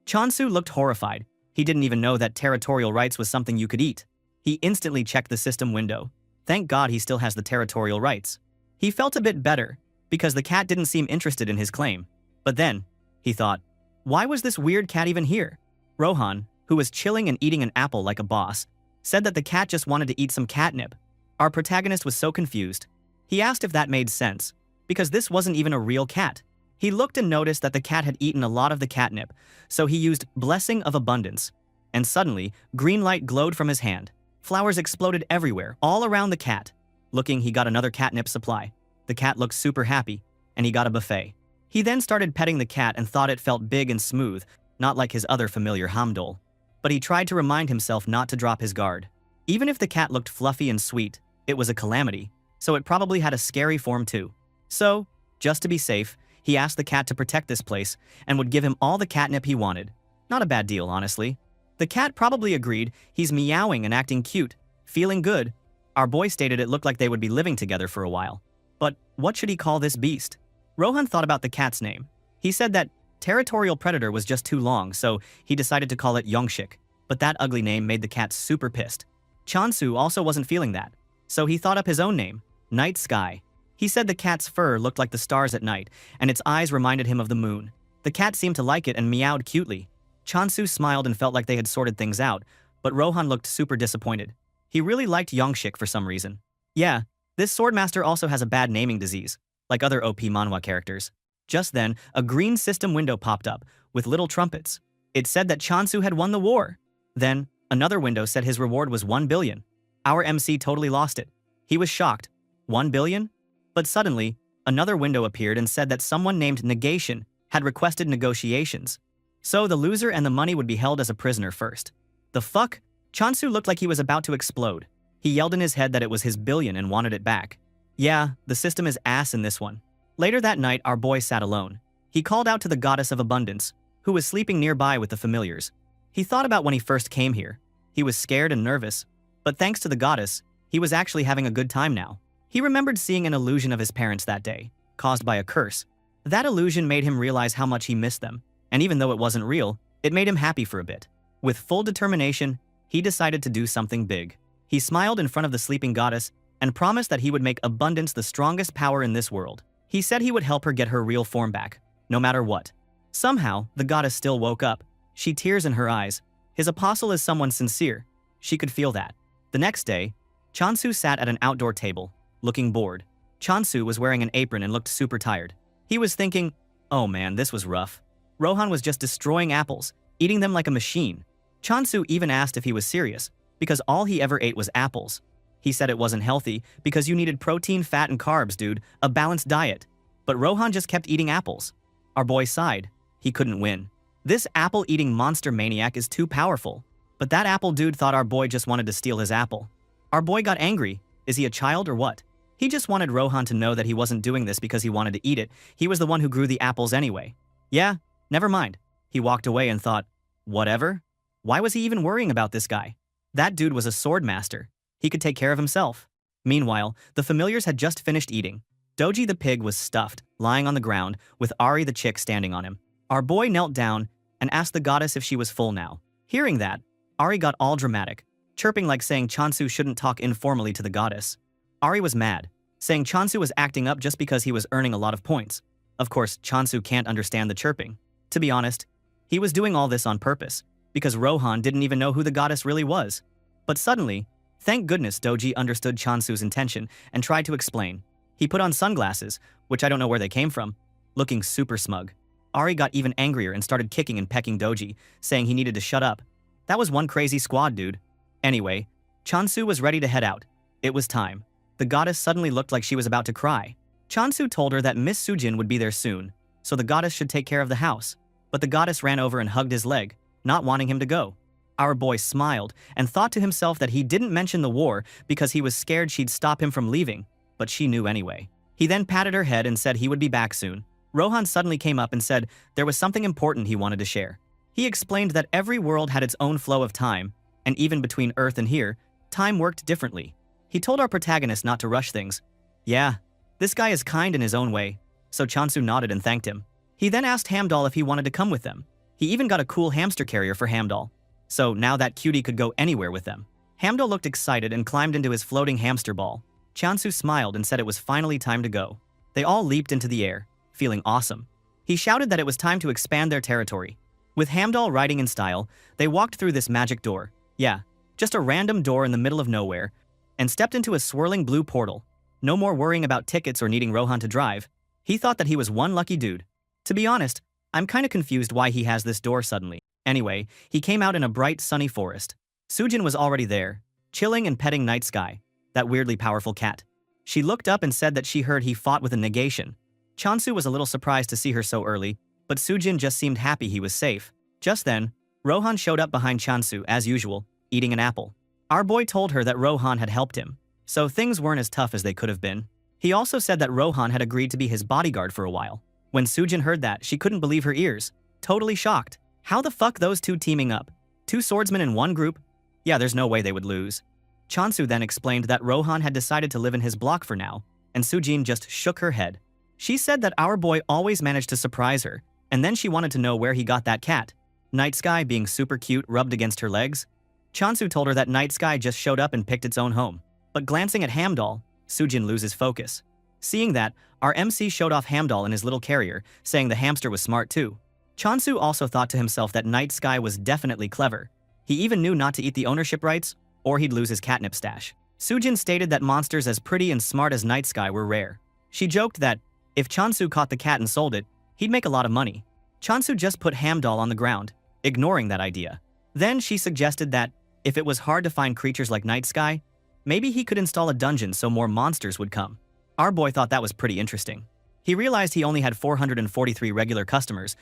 Chansu looked horrified. He didn't even know that territorial rights was something you could eat. He instantly checked the system window. Thank God he still has the territorial rights. He felt a bit better, because the cat didn't seem interested in his claim. But then, he thought, why was this weird cat even here? Rohan, who was chilling and eating an apple like a boss, said that the cat just wanted to eat some catnip. Our protagonist was so confused. He asked if that made sense, because this wasn't even a real cat. He looked and noticed that the cat had eaten a lot of the catnip, so he used Blessing of Abundance. And suddenly, green light glowed from his hand. Flowers exploded everywhere, all around the cat. Looking, he got another catnip supply. The cat looked super happy, and he got a buffet. He then started petting the cat and thought it felt big and smooth, not like his other familiar Hamdol. But he tried to remind himself not to drop his guard. Even if the cat looked fluffy and sweet, it was a calamity, so it probably had a scary form too. So, just to be safe, he asked the cat to protect this place and would give him all the catnip he wanted. Not a bad deal, honestly. The cat probably agreed. He's meowing and acting cute, feeling good. Our boy stated it looked like they would be living together for a while. But what should he call this beast? Rohan thought about the cat's name. He said that territorial predator was just too long, so he decided to call it Yongshik. But that ugly name made the cat super pissed. Chansu also wasn't feeling that, so he thought up his own name, Night Sky. He said the cat's fur looked like the stars at night, and its eyes reminded him of the moon. The cat seemed to like it and meowed cutely. Chansu smiled and felt like they had sorted things out, but Rohan looked super disappointed. He really liked Yongshik for some reason. Yeah, this swordmaster also has a bad naming disease, like other OP manhwa characters. Just then, a green system window popped up, with little trumpets. It said that Chansu had won the war. Then, another window said his reward was 1 billion. Our MC totally lost it. He was shocked. 1 billion? But suddenly, another window appeared and said that someone named Negation had requested negotiations. So the loser and the money would be held as a prisoner first. The fuck? Chansu looked like he was about to explode. He yelled in his head that it was his billion and wanted it back. Yeah, the system is ass in this one. Later that night, our boy sat alone. He called out to the goddess of abundance, who was sleeping nearby with the familiars. He thought about when he first came here. He was scared and nervous, but thanks to the goddess, he was actually having a good time now. He remembered seeing an illusion of his parents that day, caused by a curse. That illusion made him realize how much he missed them, and even though it wasn't real, it made him happy for a bit. With full determination, he decided to do something big. He smiled in front of the sleeping goddess and promised that he would make abundance the strongest power in this world. He said he would help her get her real form back, no matter what. Somehow, the goddess still woke up. She tears in her eyes. His apostle is someone sincere. She could feel that. The next day, Chansu sat at an outdoor table, looking bored. Chansu was wearing an apron and looked super tired. He was thinking, oh man, this was rough. Rohan was just destroying apples, eating them like a machine. Chansu even asked if he was serious, because all he ever ate was apples. He said it wasn't healthy because you needed protein, fat, and carbs, dude, a balanced diet. But Rohan just kept eating apples. Our boy sighed. He couldn't win. This apple-eating monster maniac is too powerful. But that apple dude thought our boy just wanted to steal his apple. Our boy got angry. Is he a child or what? He just wanted Rohan to know that he wasn't doing this because he wanted to eat it. He was the one who grew the apples anyway. Yeah, never mind. He walked away and thought, whatever? Why was he even worrying about this guy? That dude was a sword master. He could take care of himself. Meanwhile, the familiars had just finished eating. Doji the pig was stuffed, lying on the ground, with Ari the chick standing on him. Our boy knelt down and asked the goddess if she was full now. Hearing that, Ari got all dramatic, chirping like saying Chansu shouldn't talk informally to the goddess. Ari was mad, saying Chansu was acting up just because he was earning a lot of points. Of course, Chansu can't understand the chirping. To be honest, he was doing all this on purpose, because Rohan didn't even know who the goddess really was. But suddenly, thank goodness Doji understood Chansu's intention and tried to explain. He put on sunglasses, which I don't know where they came from, looking super smug. Ari got even angrier and started kicking and pecking Doji, saying he needed to shut up. That was one crazy squad, dude. Anyway, Chansu was ready to head out. It was time. The goddess suddenly looked like she was about to cry. Chansu told her that Miss Sujin would be there soon, so the goddess should take care of the house. But the goddess ran over and hugged his leg, not wanting him to go. Our boy smiled and thought to himself that he didn't mention the war because he was scared she'd stop him from leaving, but she knew anyway. He then patted her head and said he would be back soon. Rohan suddenly came up and said there was something important he wanted to share. He explained that every world had its own flow of time, and even between Earth and here, time worked differently. He told our protagonist not to rush things. Yeah, this guy is kind in his own way, so Chansu nodded and thanked him. He then asked Hamdal if he wanted to come with them. He even got a cool hamster carrier for Hamdall. So now that cutie could go anywhere with them. Hamdall looked excited and climbed into his floating hamster ball. Chansu smiled and said it was finally time to go. They all leaped into the air, feeling awesome. He shouted that it was time to expand their territory. With Hamdall riding in style, they walked through this magic door. Yeah, just a random door in the middle of nowhere, and stepped into a swirling blue portal. No more worrying about tickets or needing Rohan to drive. He thought that he was one lucky dude. To be honest, I'm kinda confused why he has this door suddenly. Anyway, he came out in a bright sunny forest. Sujin was already there, chilling and petting Night Sky, that weirdly powerful cat. She looked up and said that she heard he fought with a negation. Chansu was a little surprised to see her so early, but Sujin just seemed happy he was safe. Just then, Rohan showed up behind Chansu, as usual, eating an apple. Our boy told her that Rohan had helped him, so things weren't as tough as they could have been. He also said that Rohan had agreed to be his bodyguard for a while. When Sujin heard that, she couldn't believe her ears, totally shocked. How the fuck those two teaming up? Two swordsmen in one group? Yeah, there's no way they would lose. Chansu then explained that Rohan had decided to live in his block for now, and Sujin just shook her head. She said that our boy always managed to surprise her, and then she wanted to know where he got that cat. Night Sky, being super cute, rubbed against her legs. Chansu told her that Night Sky just showed up and picked its own home. But glancing at Hamdall, Sujin loses focus. Seeing that, our MC showed off Hamdall in his little carrier, saying the hamster was smart too. Chansu also thought to himself that Night Sky was definitely clever. He even knew not to eat the ownership rights, or he'd lose his catnip stash. Sujin stated that monsters as pretty and smart as Night Sky were rare. She joked that, if Chansu caught the cat and sold it, he'd make a lot of money. Chansu just put Hamdall on the ground, ignoring that idea. Then she suggested that, if it was hard to find creatures like Night Sky, maybe he could install a dungeon so more monsters would come. Our boy thought that was pretty interesting. He realized he only had 443 regular customers,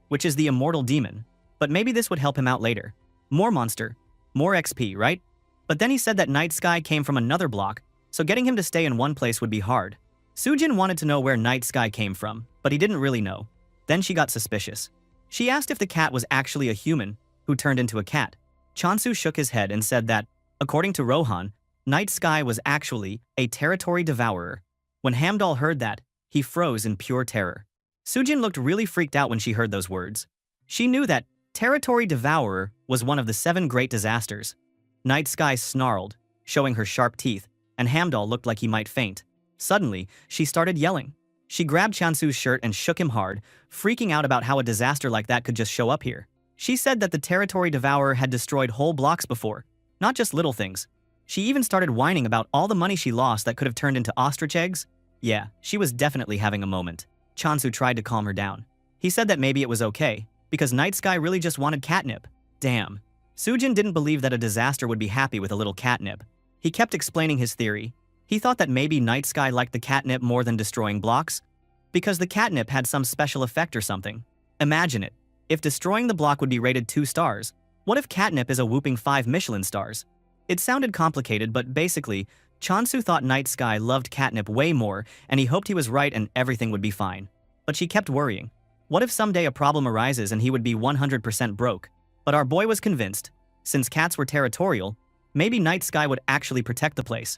which is the immortal demon, but maybe this would help him out later. More monster, more XP, right? But then he said that Night Sky came from another block, so getting him to stay in one place would be hard. Sujin wanted to know where Night Sky came from, but he didn't really know. Then she got suspicious. She asked if the cat was actually a human who turned into a cat. Chansu shook his head and said that, according to Rohan, Night Sky was actually a territory devourer. When Hamdall heard that, he froze in pure terror. Sujin looked really freaked out when she heard those words. She knew that territory devourer was one of the 7 great disasters. Night Sky snarled, showing her sharp teeth, and Hamdall looked like he might faint. Suddenly, she started yelling. She grabbed Chansu's shirt and shook him hard, freaking out about how a disaster like that could just show up here. She said that the territory devourer had destroyed whole blocks before, not just little things. She even started whining about all the money she lost that could have turned into ostrich eggs. Yeah, she was definitely having a moment. Chansu tried to calm her down. He said that maybe it was okay, because Night Sky really just wanted catnip. Damn. Sujin didn't believe that a disaster would be happy with a little catnip. He kept explaining his theory. He thought that maybe Night Sky liked the catnip more than destroying blocks, because the catnip had some special effect or something. Imagine it. If destroying the block would be rated 2 stars, what if catnip is a whooping 5 Michelin stars? It sounded complicated, but basically, Chansu thought Night Sky loved catnip way more, and he hoped he was right and everything would be fine. But she kept worrying. What if someday a problem arises and he would be 100% broke? But our boy was convinced. Since cats were territorial, maybe Night Sky would actually protect the place.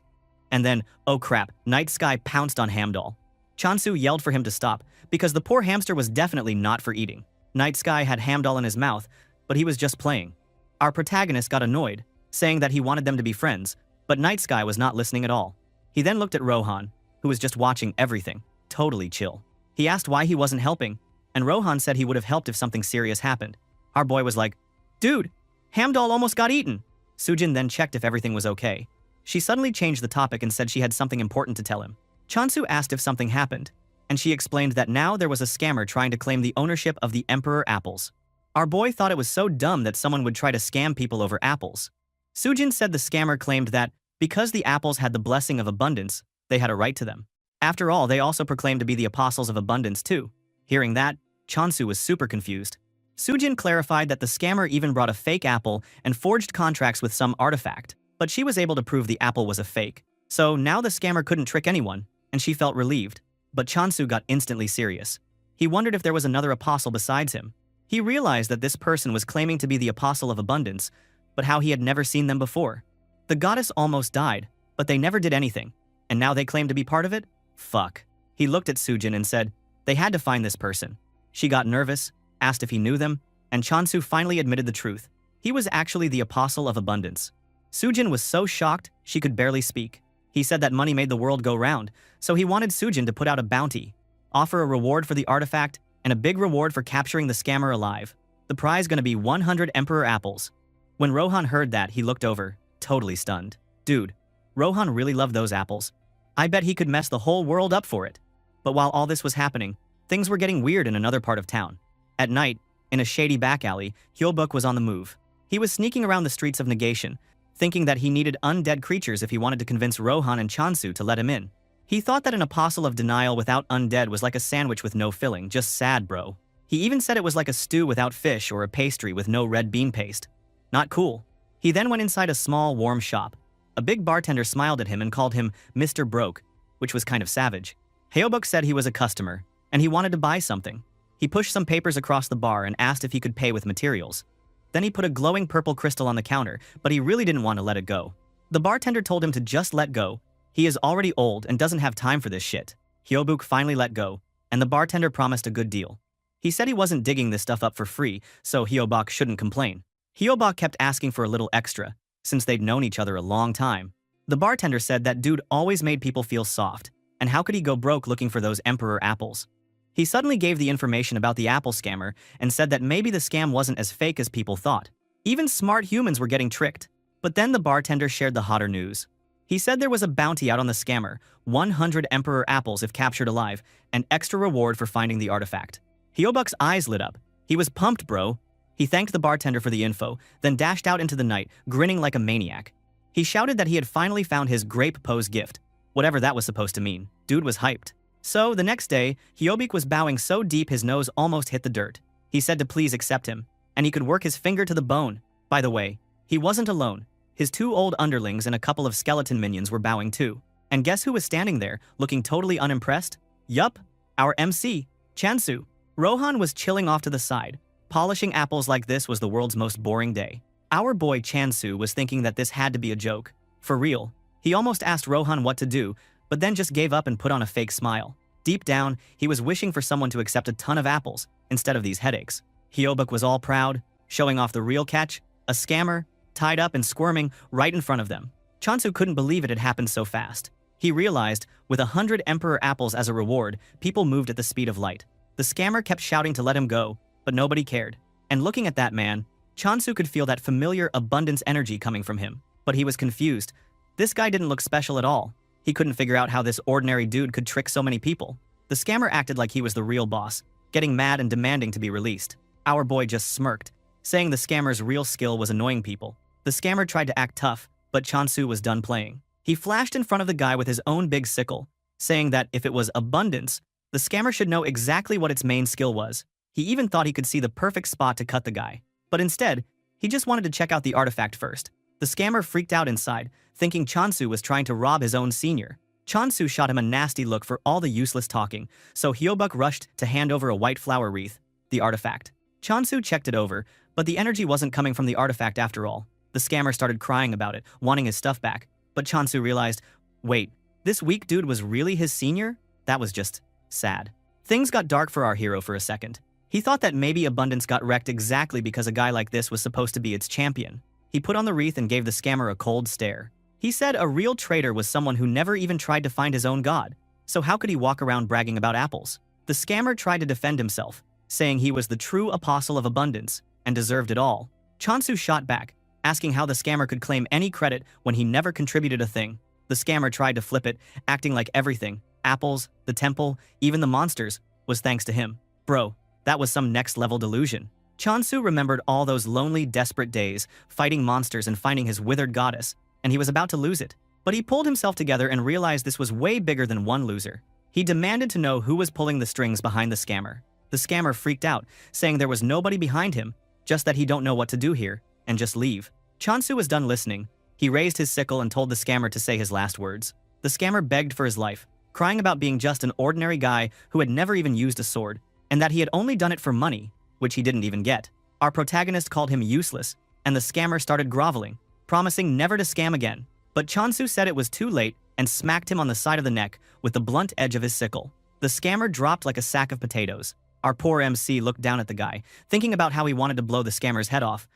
And then, oh crap, Night Sky pounced on Hamdall. Chansu yelled for him to stop, because the poor hamster was definitely not for eating. Night Sky had Hamdall in his mouth, but he was just playing. Our protagonist got annoyed, saying that he wanted them to be friends, but Night Sky was not listening at all. He then looked at Rohan, who was just watching everything, totally chill. He asked why he wasn't helping, and Rohan said he would have helped if something serious happened. Our boy was like, "Dude, Hamdall almost got eaten." Sujin then checked if everything was okay. She suddenly changed the topic and said she had something important to tell him. Chansu asked if something happened, and she explained that now there was a scammer trying to claim the ownership of the Emperor apples. Our boy thought it was so dumb that someone would try to scam people over apples. Sujin said the scammer claimed that, because the apples had the blessing of abundance, they had a right to them. After all, they also proclaimed to be the apostles of abundance too. Hearing that, Chansu was super confused. Sujin clarified that the scammer even brought a fake apple and forged contracts with some artifact, but she was able to prove the apple was a fake. So now the scammer couldn't trick anyone, and she felt relieved. But Chansu got instantly serious. He wondered if there was another apostle besides him. He realized that this person was claiming to be the apostle of abundance, but how he had never seen them before. The goddess almost died, but they never did anything, and now they claim to be part of it? Fuck. He looked at Sujin and said, they had to find this person. She got nervous, asked if he knew them, and Chansu finally admitted the truth. He was actually the apostle of abundance. Sujin was so shocked she could barely speak. He said that money made the world go round, so he wanted Sujin to put out a bounty, offer a reward for the artifact, and a big reward for capturing the scammer alive. The prize gonna be 100 Emperor apples. When Rohan heard that, he looked over, totally stunned. Dude, Rohan really loved those apples. I bet he could mess the whole world up for it. But while all this was happening, things were getting weird in another part of town. At night, in a shady back alley, Hyobuk was on the move. He was sneaking around the streets of Negation, thinking that he needed undead creatures if he wanted to convince Rohan and Chansu to let him in. He thought that an apostle of denial without undead was like a sandwich with no filling, just sad, bro. He even said it was like a stew without fish or a pastry with no red bean paste. Not cool. He then went inside a small, warm shop. A big bartender smiled at him and called him Mr. Broke, which was kind of savage. Hyobuk said he was a customer, and he wanted to buy something. He pushed some papers across the bar and asked if he could pay with materials. Then he put a glowing purple crystal on the counter, but he really didn't want to let it go. The bartender told him to just let go. He is already old and doesn't have time for this shit. Hyobuk finally let go, and the bartender promised a good deal. He said he wasn't digging this stuff up for free, so Hyobuk shouldn't complain. Hyobuk kept asking for a little extra, since they'd known each other a long time. The bartender said that dude always made people feel soft, and how could he go broke looking for those Emperor apples? He suddenly gave the information about the apple scammer and said that maybe the scam wasn't as fake as people thought. Even smart humans were getting tricked. But then the bartender shared the hotter news. He said there was a bounty out on the scammer, 100 Emperor apples if captured alive, and extra reward for finding the artifact. Hyobuk's eyes lit up. He was pumped, bro. He thanked the bartender for the info, then dashed out into the night, grinning like a maniac. He shouted that he had finally found his grape pose gift, whatever that was supposed to mean. Dude was hyped. So, the next day, Hyobuk was bowing so deep his nose almost hit the dirt. He said to please accept him, and he could work his finger to the bone. By the way, he wasn't alone. His 2 old underlings and a couple of skeleton minions were bowing too. And guess who was standing there, looking totally unimpressed? Yup, our MC, Chansu. Rohan was chilling off to the side. Polishing apples like this was the world's most boring day. Our boy Chansu was thinking that this had to be a joke. For real. He almost asked Rohan what to do, but then just gave up and put on a fake smile. Deep down, he was wishing for someone to accept a ton of apples, instead of these headaches. Hyobuk was all proud, showing off the real catch, a scammer, tied up and squirming right in front of them. Chansu couldn't believe it had happened so fast. He realized, with 100 Emperor apples as a reward, people moved at the speed of light. The scammer kept shouting to let him go, but nobody cared. And looking at that man, Chansu could feel that familiar abundance energy coming from him. But he was confused. This guy didn't look special at all. He couldn't figure out how this ordinary dude could trick so many people. The scammer acted like he was the real boss, getting mad and demanding to be released. Our boy just smirked, saying the scammer's real skill was annoying people. The scammer tried to act tough, but Chansu was done playing. He flashed in front of the guy with his own big sickle, saying that if it was abundance, the scammer should know exactly what its main skill was. He even thought he could see the perfect spot to cut the guy. But instead, he just wanted to check out the artifact first. The scammer freaked out inside, thinking Chansu was trying to rob his own senior. Chansu shot him a nasty look for all the useless talking, so Hyobuk rushed to hand over a white flower wreath, the artifact. Chansu checked it over, but the energy wasn't coming from the artifact after all. The scammer started crying about it, wanting his stuff back, but Chansu realized, wait, this weak dude was really his senior? That was just sad. Things got dark for our hero for a second. He thought that maybe Abundance got wrecked exactly because a guy like this was supposed to be its champion. He put on the wreath and gave the scammer a cold stare. He said a real traitor was someone who never even tried to find his own god, so how could he walk around bragging about apples? The scammer tried to defend himself, saying he was the true apostle of abundance and deserved it all. Chansu shot back, asking how the scammer could claim any credit when he never contributed a thing. The scammer tried to flip it, acting like everything, apples, the temple, even the monsters, was thanks to him. Bro, that was some next-level delusion. Chansu remembered all those lonely, desperate days, fighting monsters and finding his withered goddess, and he was about to lose it. But he pulled himself together and realized this was way bigger than one loser. He demanded to know who was pulling the strings behind the scammer. The scammer freaked out, saying there was nobody behind him, just that he don't know what to do here, and just leave. Chansu was done listening. He raised his sickle and told the scammer to say his last words. The scammer begged for his life, crying about being just an ordinary guy who had never even used a sword, and that he had only done it for money, which he didn't even get. Our protagonist called him useless, and the scammer started groveling, promising never to scam again. But Chansu said it was too late and smacked him on the side of the neck with the blunt edge of his sickle. The scammer dropped like a sack of potatoes. Our poor MC looked down at the guy, thinking about how he wanted to blow the scammer's head off.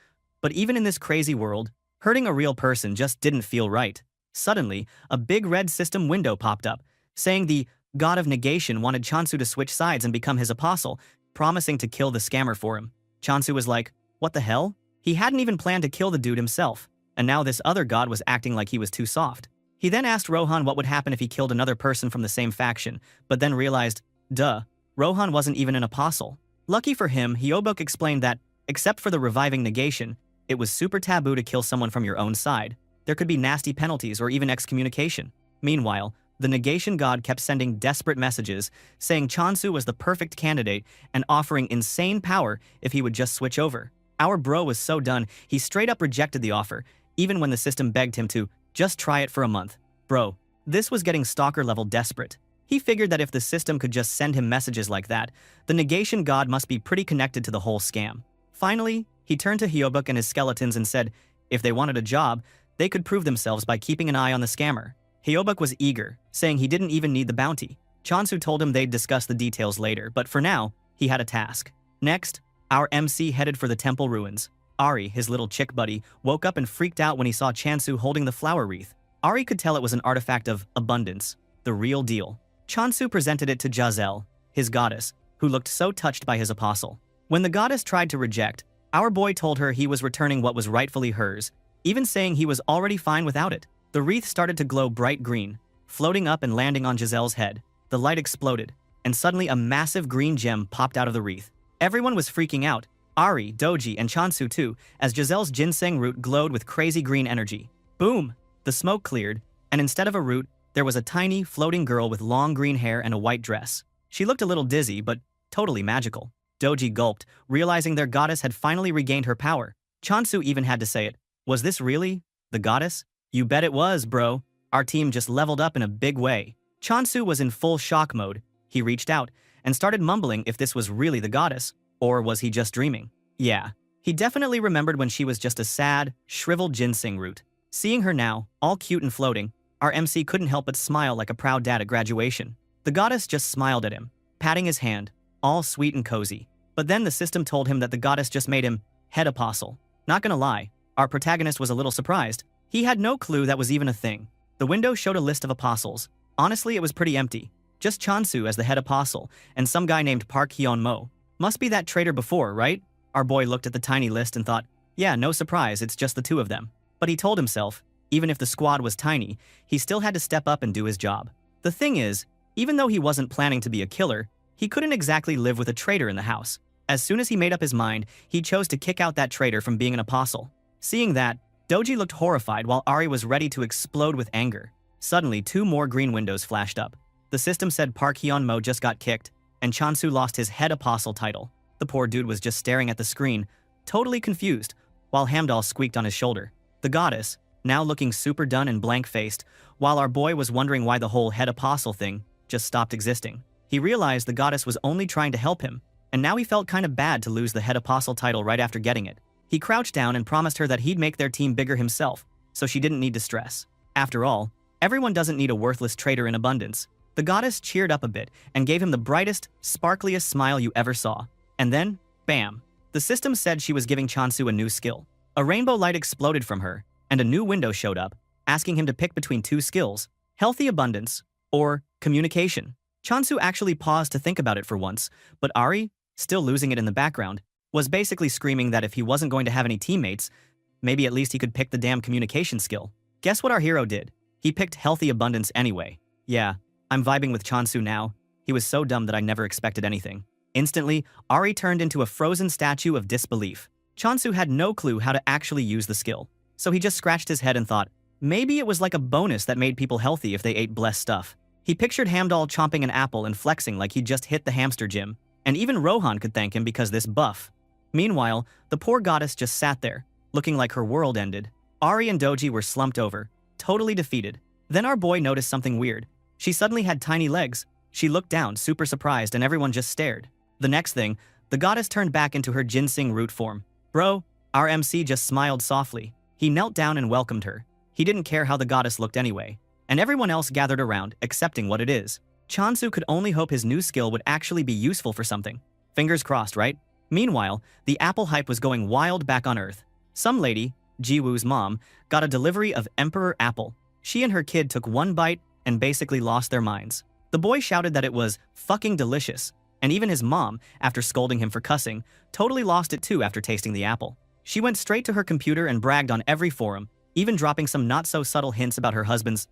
But even in this crazy world, hurting a real person just didn't feel right. Suddenly, a big red system window popped up, saying the God of Negation wanted Chansu to switch sides and become his apostle, promising to kill the scammer for him. Chansu was like, what the hell? He hadn't even planned to kill the dude himself, and now this other god was acting like he was too soft. He then asked Rohan what would happen if he killed another person from the same faction, but then realized, duh, Rohan wasn't even an apostle. Lucky for him, Hyobuk explained that, except for the reviving negation, it was super taboo to kill someone from your own side. There could be nasty penalties or even excommunication. Meanwhile, the negation god kept sending desperate messages, saying Chansu was the perfect candidate and offering insane power if he would just switch over. Our bro was so done, he straight up rejected the offer, even when the system begged him to just try it for a month. Bro, this was getting stalker-level desperate. He figured that if the system could just send him messages like that, the negation god must be pretty connected to the whole scam. Finally, he turned to Hyobuk and his skeletons and said, if they wanted a job, they could prove themselves by keeping an eye on the scammer. Hyobuk was eager, saying he didn't even need the bounty. Chansu told him they'd discuss the details later, but for now, he had a task. Next, our MC headed for the temple ruins. Ari, his little chick buddy, woke up and freaked out when he saw Chansu holding the flower wreath. Ari could tell it was an artifact of abundance, the real deal. Chansu presented it to Giselle, his goddess, who looked so touched by his apostle. When the goddess tried to reject, our boy told her he was returning what was rightfully hers, even saying he was already fine without it. The wreath started to glow bright green, floating up and landing on Giselle's head. The light exploded, and suddenly a massive green gem popped out of the wreath. Everyone was freaking out, Ari, Doji, and Chansu too, as Giselle's ginseng root glowed with crazy green energy. Boom! The smoke cleared, and instead of a root, there was a tiny, floating girl with long green hair and a white dress. She looked a little dizzy, but totally magical. Doji gulped, realizing their goddess had finally regained her power. Chansu even had to say it. Was this really the goddess? You bet it was, bro. Our team just leveled up in a big way. Chansu was in full shock mode. He reached out and started mumbling if this was really the goddess, or was he just dreaming? Yeah, he definitely remembered when she was just a sad, shriveled ginseng root. Seeing her now, all cute and floating, our MC couldn't help but smile like a proud dad at graduation. The goddess just smiled at him, patting his hand, all sweet and cozy. But then the system told him that the goddess just made him head apostle. Not gonna lie, our protagonist was a little surprised. He had no clue that was even a thing. The window showed a list of apostles. Honestly, it was pretty empty. Just Chansu as the head apostle, and some guy named Park Hyun-mo. Must be that traitor before, right? Our boy looked at the tiny list and thought, yeah, no surprise, it's just the two of them. But he told himself, even if the squad was tiny, he still had to step up and do his job. The thing is, even though he wasn't planning to be a killer, he couldn't exactly live with a traitor in the house. As soon as he made up his mind, he chose to kick out that traitor from being an apostle. Seeing that, Doji looked horrified while Ari was ready to explode with anger. Suddenly, two more green windows flashed up. The system said Park Hyun-mo just got kicked, and Chansu lost his head apostle title. The poor dude was just staring at the screen, totally confused, while Hamdall squeaked on his shoulder. The goddess, now looking super done and blank-faced, while our boy was wondering why the whole head apostle thing just stopped existing. He realized the goddess was only trying to help him, and now he felt kind of bad to lose the head apostle title right after getting it. He crouched down and promised her that he'd make their team bigger himself, so she didn't need to stress. After all, everyone doesn't need a worthless traitor in abundance. The goddess cheered up a bit and gave him the brightest, sparkliest smile you ever saw. And then, bam! The system said she was giving Chansu a new skill. A rainbow light exploded from her, and a new window showed up, asking him to pick between two skills, healthy abundance or communication. Chansu actually paused to think about it for once, but Ari, still losing it in the background, was basically screaming that if he wasn't going to have any teammates, maybe at least he could pick the damn communication skill. Guess what our hero did? He picked healthy abundance anyway. Yeah, I'm vibing with Chansu now. He was so dumb that I never expected anything. Instantly, Ari turned into a frozen statue of disbelief. Chansu had no clue how to actually use the skill, so he just scratched his head and thought, maybe it was like a bonus that made people healthy if they ate blessed stuff. He pictured Hamdall chomping an apple and flexing like he'd just hit the hamster gym, and even Rohan could thank him because this buff. Meanwhile, the poor goddess just sat there, looking like her world ended. Ari and Doji were slumped over, totally defeated. Then our boy noticed something weird. She suddenly had tiny legs. She looked down, super surprised, and everyone just stared. The next thing, the goddess turned back into her ginseng root form. Bro, our MC just smiled softly. He knelt down and welcomed her. He didn't care how the goddess looked anyway. And everyone else gathered around, accepting what it is. Chansu could only hope his new skill would actually be useful for something. Fingers crossed, right? Meanwhile, the Apple hype was going wild back on Earth. Some lady, Jiwoo's mom, got a delivery of Emperor Apple. She and her kid took one bite and basically lost their minds. The boy shouted that it was fucking delicious, and even his mom, after scolding him for cussing, totally lost it too after tasting the apple. She went straight to her computer and bragged on every forum, even dropping some not-so-subtle hints about her husband's,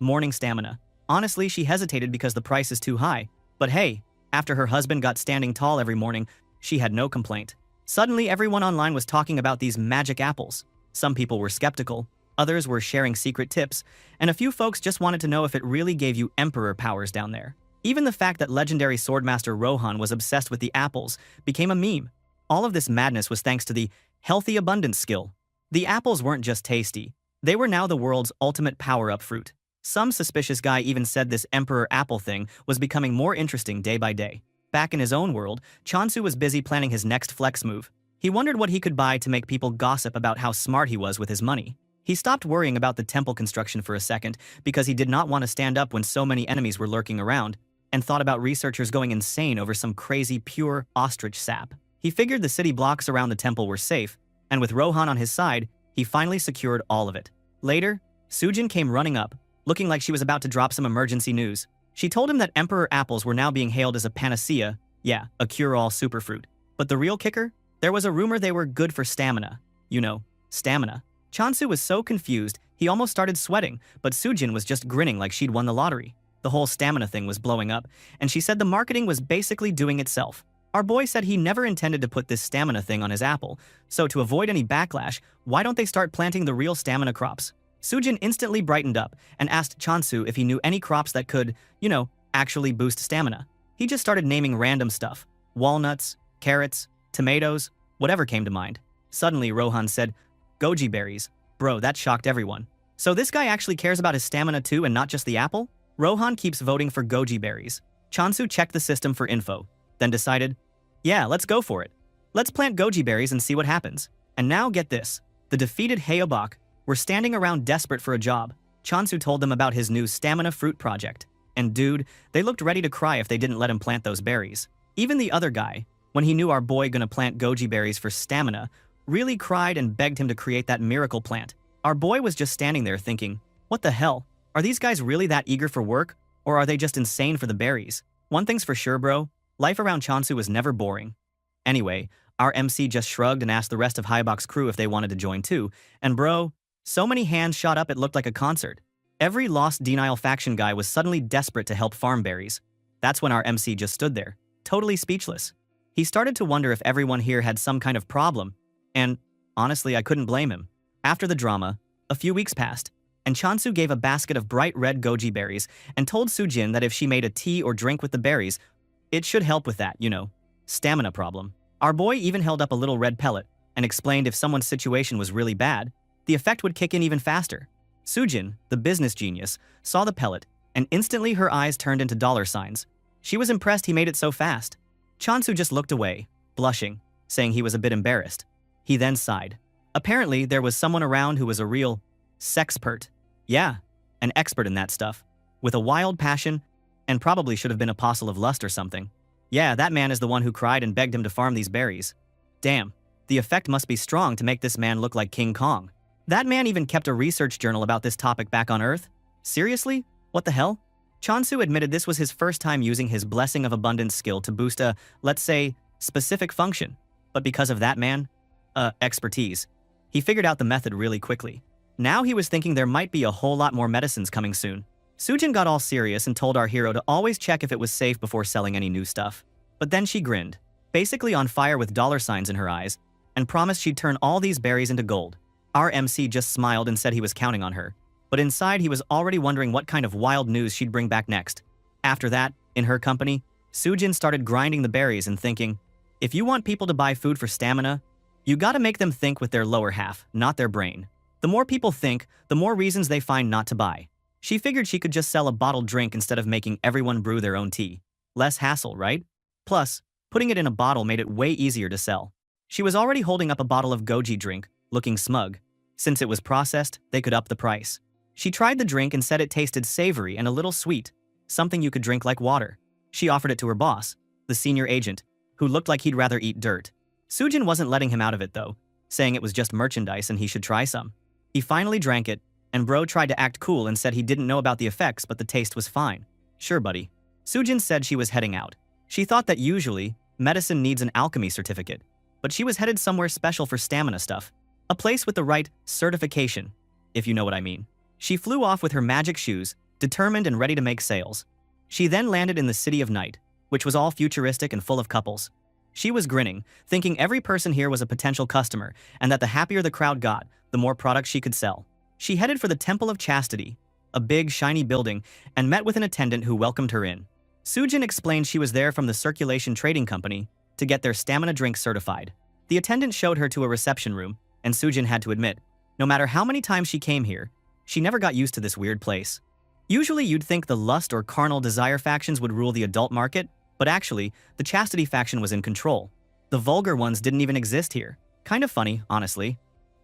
morning stamina. Honestly, she hesitated because the price is too high. But hey, after her husband got standing tall every morning, she had no complaint. Suddenly, everyone online was talking about these magic apples. Some people were skeptical, others were sharing secret tips, and a few folks just wanted to know if it really gave you emperor powers down there. Even the fact that legendary swordmaster Rohan was obsessed with the apples became a meme. All of this madness was thanks to the healthy abundance skill. The apples weren't just tasty, they were now the world's ultimate power-up fruit. Some suspicious guy even said this Emperor Apple thing was becoming more interesting day by day. Back in his own world, Chansu was busy planning his next flex move. He wondered what he could buy to make people gossip about how smart he was with his money. He stopped worrying about the temple construction for a second because he did not want to stand up when so many enemies were lurking around, and thought about researchers going insane over some crazy pure ostrich sap. He figured the city blocks around the temple were safe, and with Rohan on his side, he finally secured all of it. Later, Sujin came running up, looking like she was about to drop some emergency news. She told him that Emperor Apples were now being hailed as a panacea, yeah, a cure-all superfruit. But the real kicker? There was a rumor they were good for stamina. You know, stamina. Chansu was so confused, he almost started sweating, but Sujin was just grinning like she'd won the lottery. The whole stamina thing was blowing up, and she said the marketing was basically doing itself. Our boy said he never intended to put this stamina thing on his apple, so to avoid any backlash, why don't they start planting the real stamina crops? Sujin instantly brightened up and asked Chansu if he knew any crops that could, actually boost stamina. He just started naming random stuff. Walnuts, carrots, tomatoes, whatever came to mind. Suddenly, Rohan said, "Goji berries." Bro, that shocked everyone. So this guy actually cares about his stamina too and not just the apple? Rohan keeps voting for goji berries. Chansu checked the system for info, then decided, yeah, let's go for it. Let's plant goji berries and see what happens. And now get this. The defeated Heobak were standing around desperate for a job. Chansu told them about his new stamina fruit project. And dude, they looked ready to cry if they didn't let him plant those berries. Even the other guy, when he knew our boy gonna plant goji berries for stamina, really cried and begged him to create that miracle plant. Our boy was just standing there thinking, what the hell? Are these guys really that eager for work? Or are they just insane for the berries? One thing's for sure, bro. Life around Chansu was never boring. Anyway, our MC just shrugged and asked the rest of Hybox's crew if they wanted to join too. And bro, so many hands shot up it looked like a concert. Every Lost Denial faction guy was suddenly desperate to help farm berries. That's when our MC just stood there, totally speechless. He started to wonder if everyone here had some kind of problem. And honestly, I couldn't blame him. After the drama, a few weeks passed, and Chansu gave a basket of bright red goji berries and told Sujin that if she made a tea or drink with the berries, it should help with that, stamina problem. Our boy even held up a little red pellet and explained if someone's situation was really bad, the effect would kick in even faster. Sujin, the business genius, saw the pellet, and instantly her eyes turned into dollar signs. She was impressed he made it so fast. Chansu just looked away, blushing, saying he was a bit embarrassed. He then sighed. Apparently, there was someone around who was a real sexpert. Yeah, an expert in that stuff, with a wild passion, and probably should have been apostle of lust or something. Yeah, that man is the one who cried and begged him to farm these berries. Damn, the effect must be strong to make this man look like King Kong. That man even kept a research journal about this topic back on Earth? Seriously? What the hell? Chansu admitted this was his first time using his Blessing of Abundance skill to boost a, let's say, specific function. But because of that man, expertise, he figured out the method really quickly. Now he was thinking there might be a whole lot more medicines coming soon. Sujin got all serious and told our hero to always check if it was safe before selling any new stuff. But then she grinned, basically on fire with dollar signs in her eyes, and promised she'd turn all these berries into gold. Our MC just smiled and said he was counting on her. But inside he was already wondering what kind of wild news she'd bring back next. After that, in her company, Sujin started grinding the berries and thinking, if you want people to buy food for stamina, you gotta make them think with their lower half, not their brain. The more people think, the more reasons they find not to buy. She figured she could just sell a bottled drink instead of making everyone brew their own tea. Less hassle, right? Plus, putting it in a bottle made it way easier to sell. She was already holding up a bottle of goji drink, looking smug. Since it was processed, they could up the price. She tried the drink and said it tasted savory and a little sweet, something you could drink like water. She offered it to her boss, the senior agent, who looked like he'd rather eat dirt. Sujin wasn't letting him out of it though, saying it was just merchandise and he should try some. He finally drank it, and bro tried to act cool and said he didn't know about the effects but the taste was fine. Sure buddy. Sujin said she was heading out. She thought that usually, medicine needs an alchemy certificate, but she was headed somewhere special for stamina stuff. A place with the right certification, if you know what I mean. She flew off with her magic shoes, determined and ready to make sales. She then landed in the City of Night, which was all futuristic and full of couples. She was grinning, thinking every person here was a potential customer, and that the happier the crowd got, the more products she could sell. She headed for the Temple of Chastity, a big, shiny building, and met with an attendant who welcomed her in. Sujin explained she was there from the Circulation Trading Company to get their stamina drink certified. The attendant showed her to a reception room, and Sujin had to admit, no matter how many times she came here, she never got used to this weird place. Usually you'd think the lust or carnal desire factions would rule the adult market, but actually, the chastity faction was in control. The vulgar ones didn't even exist here. Kind of funny, honestly.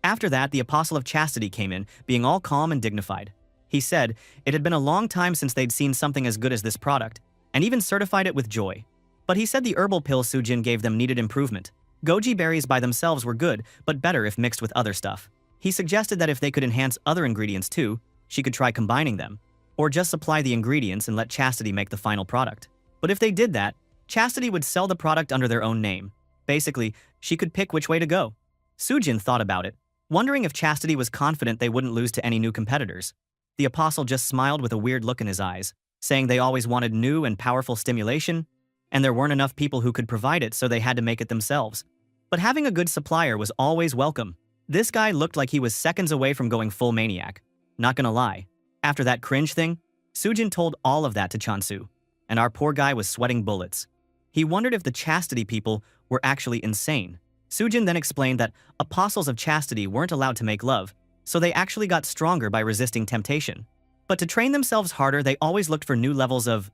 After that, the Apostle of Chastity came in, being all calm and dignified. He said it had been a long time since they'd seen something as good as this product, and even certified it with joy. But he said the herbal pill Sujin gave them needed improvement. Goji berries by themselves were good, but better if mixed with other stuff. He suggested that if they could enhance other ingredients too, she could try combining them, or just supply the ingredients and let Chastity make the final product. But if they did that, Chastity would sell the product under their own name. Basically, she could pick which way to go. Sujin thought about it, wondering if Chastity was confident they wouldn't lose to any new competitors. The apostle just smiled with a weird look in his eyes, saying they always wanted new and powerful stimulation, and there weren't enough people who could provide it, so they had to make it themselves. But having a good supplier was always welcome. This guy looked like he was seconds away from going full maniac. Not gonna lie. After that cringe thing, Sujin told all of that to Chansu, and our poor guy was sweating bullets. He wondered if the chastity people were actually insane. Sujin then explained that apostles of chastity weren't allowed to make love, so they actually got stronger by resisting temptation. But to train themselves harder, they always looked for new levels of,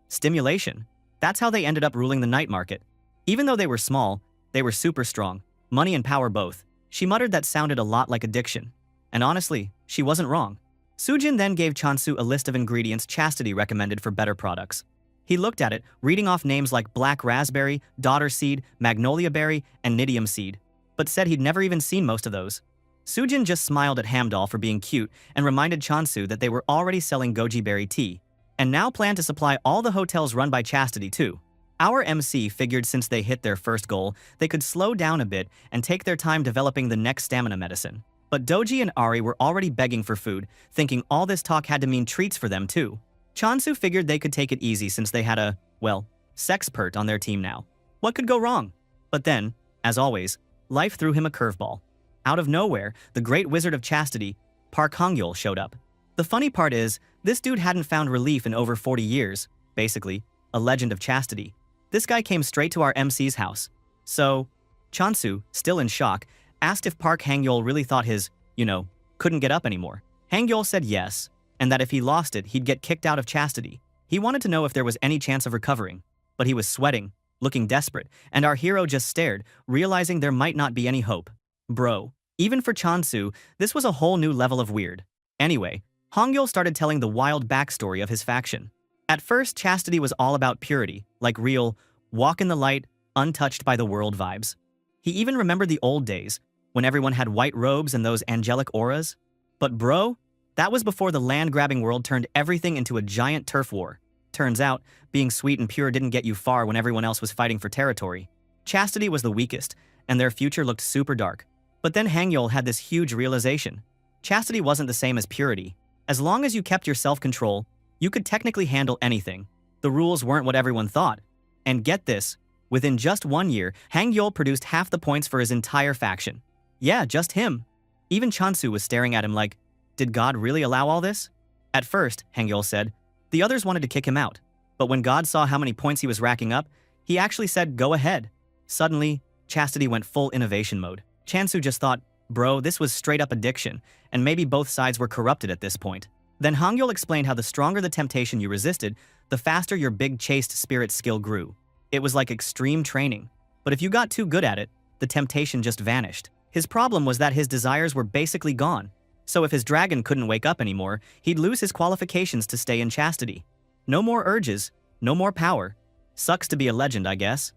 stimulation. That's how they ended up ruling the night market. Even though they were small, they were super strong, money and power both. She muttered that sounded a lot like addiction. And honestly, she wasn't wrong. Sujin then gave Chansu a list of ingredients Chastity recommended for better products. He looked at it, reading off names like black raspberry, daughter seed, magnolia berry, and nidium seed, but said he'd never even seen most of those. Sujin just smiled at Hamdal for being cute and reminded Chansu that they were already selling goji berry tea, and now planned to supply all the hotels run by Chastity too. Our MC figured since they hit their first goal, they could slow down a bit and take their time developing the next stamina medicine. But Doji and Ari were already begging for food, thinking all this talk had to mean treats for them too. Chansu figured they could take it easy since they had a, well, sexpert on their team now. What could go wrong? But then, as always, life threw him a curveball. Out of nowhere, the great wizard of chastity, Park Hong-yeol, showed up. The funny part is, this dude hadn't found relief in over 40 years, basically, a legend of chastity. This guy came straight to our MC's house. So, Chansu, still in shock, asked if Park Hang-yeol really thought his, couldn't get up anymore. Hang-yeol said yes, and that if he lost it, he'd get kicked out of chastity. He wanted to know if there was any chance of recovering, but he was sweating, looking desperate, and our hero just stared, realizing there might not be any hope. Bro, even for Chansu, this was a whole new level of weird. Anyway, Hong-yeol started telling the wild backstory of his faction. At first, chastity was all about purity, like real, walk in the light, untouched by the world vibes. He even remembered the old days, when everyone had white robes and those angelic auras. But bro, that was before the land-grabbing world turned everything into a giant turf war. Turns out, being sweet and pure didn't get you far when everyone else was fighting for territory. Chastity was the weakest, and their future looked super dark. But then Hang-yeol had this huge realization. Chastity wasn't the same as purity. As long as you kept your self-control, you could technically handle anything. The rules weren't what everyone thought. And get this, within just 1 year, Hang-yeol produced half the points for his entire faction. Yeah, just him. Even Chansu was staring at him like, did God really allow all this? At first, Hang-yeol said, the others wanted to kick him out. But when God saw how many points he was racking up, he actually said, go ahead. Suddenly, Chastity went full innovation mode. Chansu just thought, bro, this was straight up addiction, and maybe both sides were corrupted at this point. Then Hang-yeol explained how the stronger the temptation you resisted, the faster your big chaste spirit skill grew. It was like extreme training. But if you got too good at it, the temptation just vanished. His problem was that his desires were basically gone. So if his dragon couldn't wake up anymore, he'd lose his qualifications to stay in chastity. No more urges, no more power. Sucks to be a legend, I guess.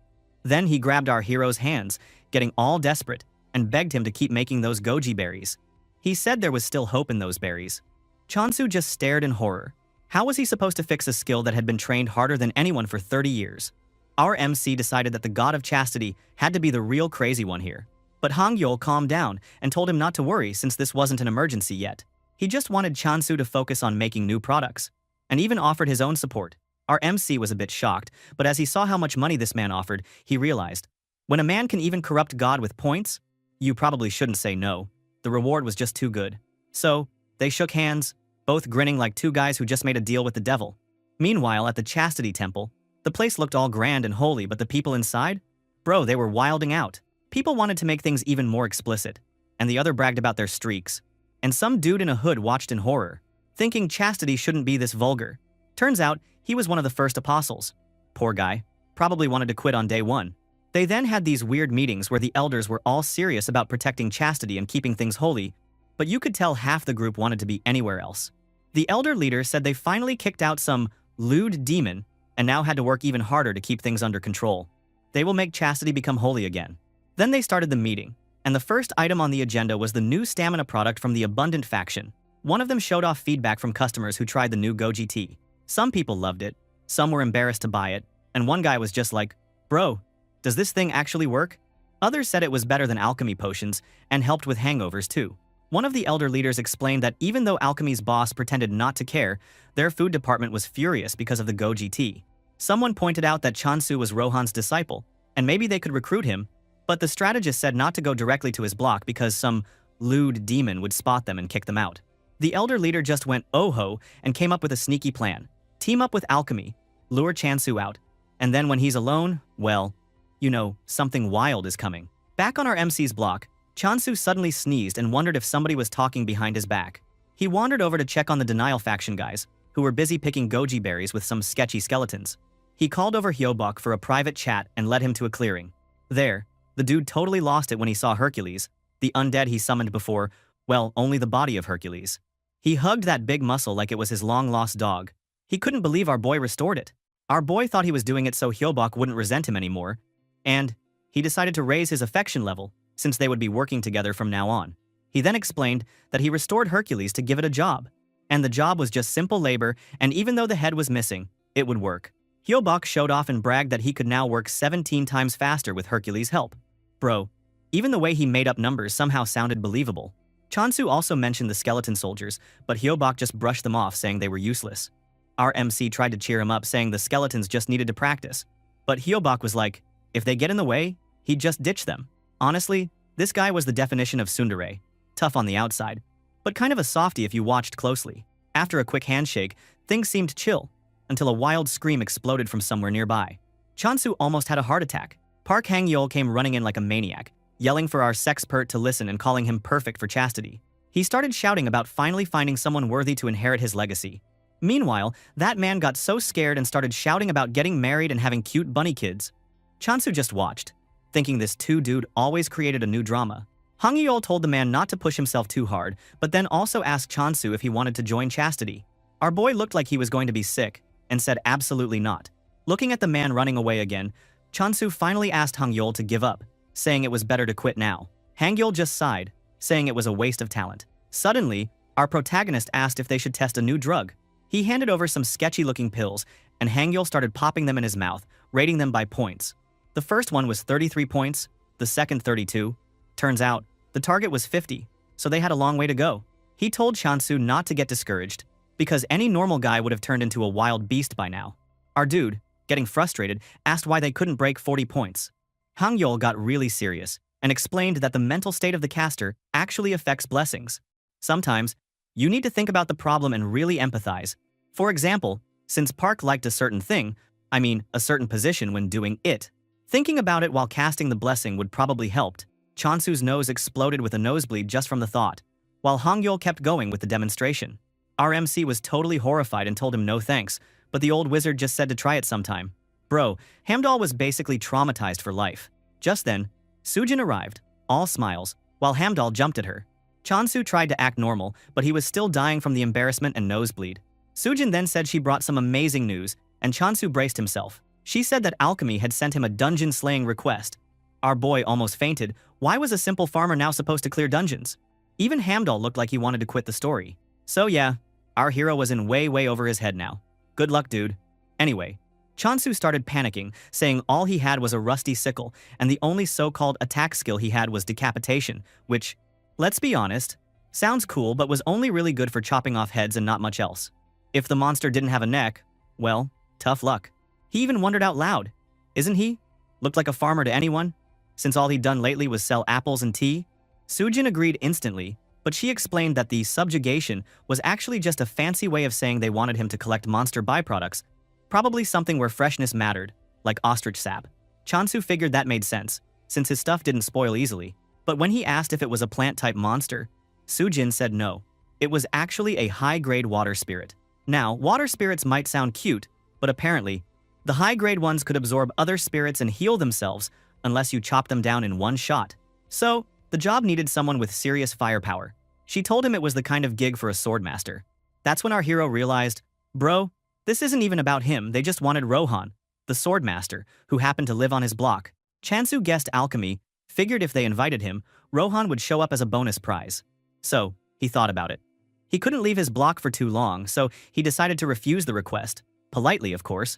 Then he grabbed our hero's hands, getting all desperate, and begged him to keep making those goji berries. He said there was still hope in those berries. Chansu just stared in horror. How was he supposed to fix a skill that had been trained harder than anyone for 30 years? Our MC decided that the god of chastity had to be the real crazy one here. But Hangyul calmed down and told him not to worry since this wasn't an emergency yet. He just wanted Chansu to focus on making new products, and even offered his own support. Our MC was a bit shocked, but as he saw how much money this man offered, he realized, when a man can even corrupt God with points, you probably shouldn't say no. The reward was just too good. So, they shook hands, both grinning like two guys who just made a deal with the devil. Meanwhile, at the Chastity Temple, the place looked all grand and holy, but the people inside? Bro, they were wilding out. People wanted to make things even more explicit, and the other bragged about their streaks. And some dude in a hood watched in horror, thinking chastity shouldn't be this vulgar. Turns out, he was one of the first apostles. Poor guy. Probably wanted to quit on day one. They then had these weird meetings where the elders were all serious about protecting chastity and keeping things holy, but you could tell half the group wanted to be anywhere else. The elder leader said they finally kicked out some lewd demon and now had to work even harder to keep things under control. They will make chastity become holy again. Then they started the meeting, and the first item on the agenda was the new stamina product from the Abundant faction. One of them showed off feedback from customers who tried the new goji tea. Some people loved it, some were embarrassed to buy it, and one guy was just like, "Bro, does this thing actually work?" Others said it was better than alchemy potions and helped with hangovers too. One of the elder leaders explained that even though alchemy's boss pretended not to care, their food department was furious because of the goji tea. Someone pointed out that Chansu was Rohan's disciple, and maybe they could recruit him, but the strategist said not to go directly to his block because some lewd demon would spot them and kick them out. The elder leader just went oh-ho and came up with a sneaky plan. Team up with alchemy, lure Chansu out, and then when he's alone, well, you know, something wild is coming. Back on our MC's block, Chansu suddenly sneezed and wondered if somebody was talking behind his back. He wandered over to check on the Denial faction guys, who were busy picking goji berries with some sketchy skeletons. He called over Hyobok for a private chat and led him to a clearing. There, the dude totally lost it when he saw Hercules, the undead he summoned before, well, only the body of Hercules. He hugged that big muscle like it was his long-lost dog. He couldn't believe our boy restored it. Our boy thought he was doing it so Hyobok wouldn't resent him anymore, and he decided to raise his affection level, since they would be working together from now on. He then explained that he restored Hercules to give it a job, and the job was just simple labor, and even though the head was missing, it would work. Hyobok showed off and bragged that he could now work 17 times faster with Hercules' help. Bro, even the way he made up numbers somehow sounded believable. Chansu also mentioned the skeleton soldiers, but Hyobok just brushed them off saying they were useless. Our MC tried to cheer him up saying the skeletons just needed to practice, but Hyobok was like, if they get in the way, he'd just ditch them. Honestly, this guy was the definition of tsundere. Tough on the outside, but kind of a softie if you watched closely. After a quick handshake, things seemed chill, until a wild scream exploded from somewhere nearby. Chansu almost had a heart attack. Park Hang-yeol came running in like a maniac, yelling for our sexpert to listen and calling him perfect for chastity. He started shouting about finally finding someone worthy to inherit his legacy. Meanwhile, that man got so scared and started shouting about getting married and having cute bunny kids. Chansu just watched, thinking this two-dude always created a new drama. Hang-yeol told the man not to push himself too hard, but then also asked Chansu if he wanted to join chastity. Our boy looked like he was going to be sick, and said absolutely not. Looking at the man running away again, Chansu finally asked Hang-yeol to give up, saying it was better to quit now. Hang-yeol just sighed, saying it was a waste of talent. Suddenly, our protagonist asked if they should test a new drug. He handed over some sketchy-looking pills, and Hang-yeol started popping them in his mouth, rating them by points. The first one was 33 points, the second 32. Turns out, the target was 50, so they had a long way to go. He told Chansu not to get discouraged, because any normal guy would have turned into a wild beast by now. Our dude, getting frustrated, asked why they couldn't break 40 points. Hang-yeol got really serious and explained that the mental state of the caster actually affects blessings. Sometimes, you need to think about the problem and really empathize. For example, since Park liked a certain thing, a certain position when doing it, thinking about it while casting the blessing would probably helped. Chansu's nose exploded with a nosebleed just from the thought, while Hang-yeol kept going with the demonstration. Our MC was totally horrified and told him no thanks, but the old wizard just said to try it sometime. Bro, Hamdal was basically traumatized for life. Just then, Sujin arrived, all smiles, while Hamdal jumped at her. Chansu tried to act normal, but he was still dying from the embarrassment and nosebleed. Sujin then said she brought some amazing news, and Chansu braced himself. She said that alchemy had sent him a dungeon-slaying request. Our boy almost fainted. Why was a simple farmer now supposed to clear dungeons? Even Hamdall looked like he wanted to quit the story. So yeah, our hero was in way over his head now. Good luck, dude. Anyway, Chansu started panicking, saying all he had was a rusty sickle, and the only so-called attack skill he had was decapitation, which, let's be honest, sounds cool but was only really good for chopping off heads and not much else. If the monster didn't have a neck, well, tough luck. He even wondered out loud, isn't he? Looked like a farmer to anyone? Since all he'd done lately was sell apples and tea? Sujin agreed instantly, but she explained that the subjugation was actually just a fancy way of saying they wanted him to collect monster byproducts, probably something where freshness mattered, like ostrich sap. Chansu figured that made sense, since his stuff didn't spoil easily. But when he asked if it was a plant-type monster, Sujin said no. It was actually a high-grade water spirit. Now, water spirits might sound cute, but apparently, the high-grade ones could absorb other spirits and heal themselves unless you chop them down in one shot. So, the job needed someone with serious firepower. She told him it was the kind of gig for a swordmaster. That's when our hero realized, bro, this isn't even about him, they just wanted Rohan, the swordmaster, who happened to live on his block. Chansu guessed alchemy, figured if they invited him, Rohan would show up as a bonus prize. So, he thought about it. He couldn't leave his block for too long, so he decided to refuse the request. Politely, of course.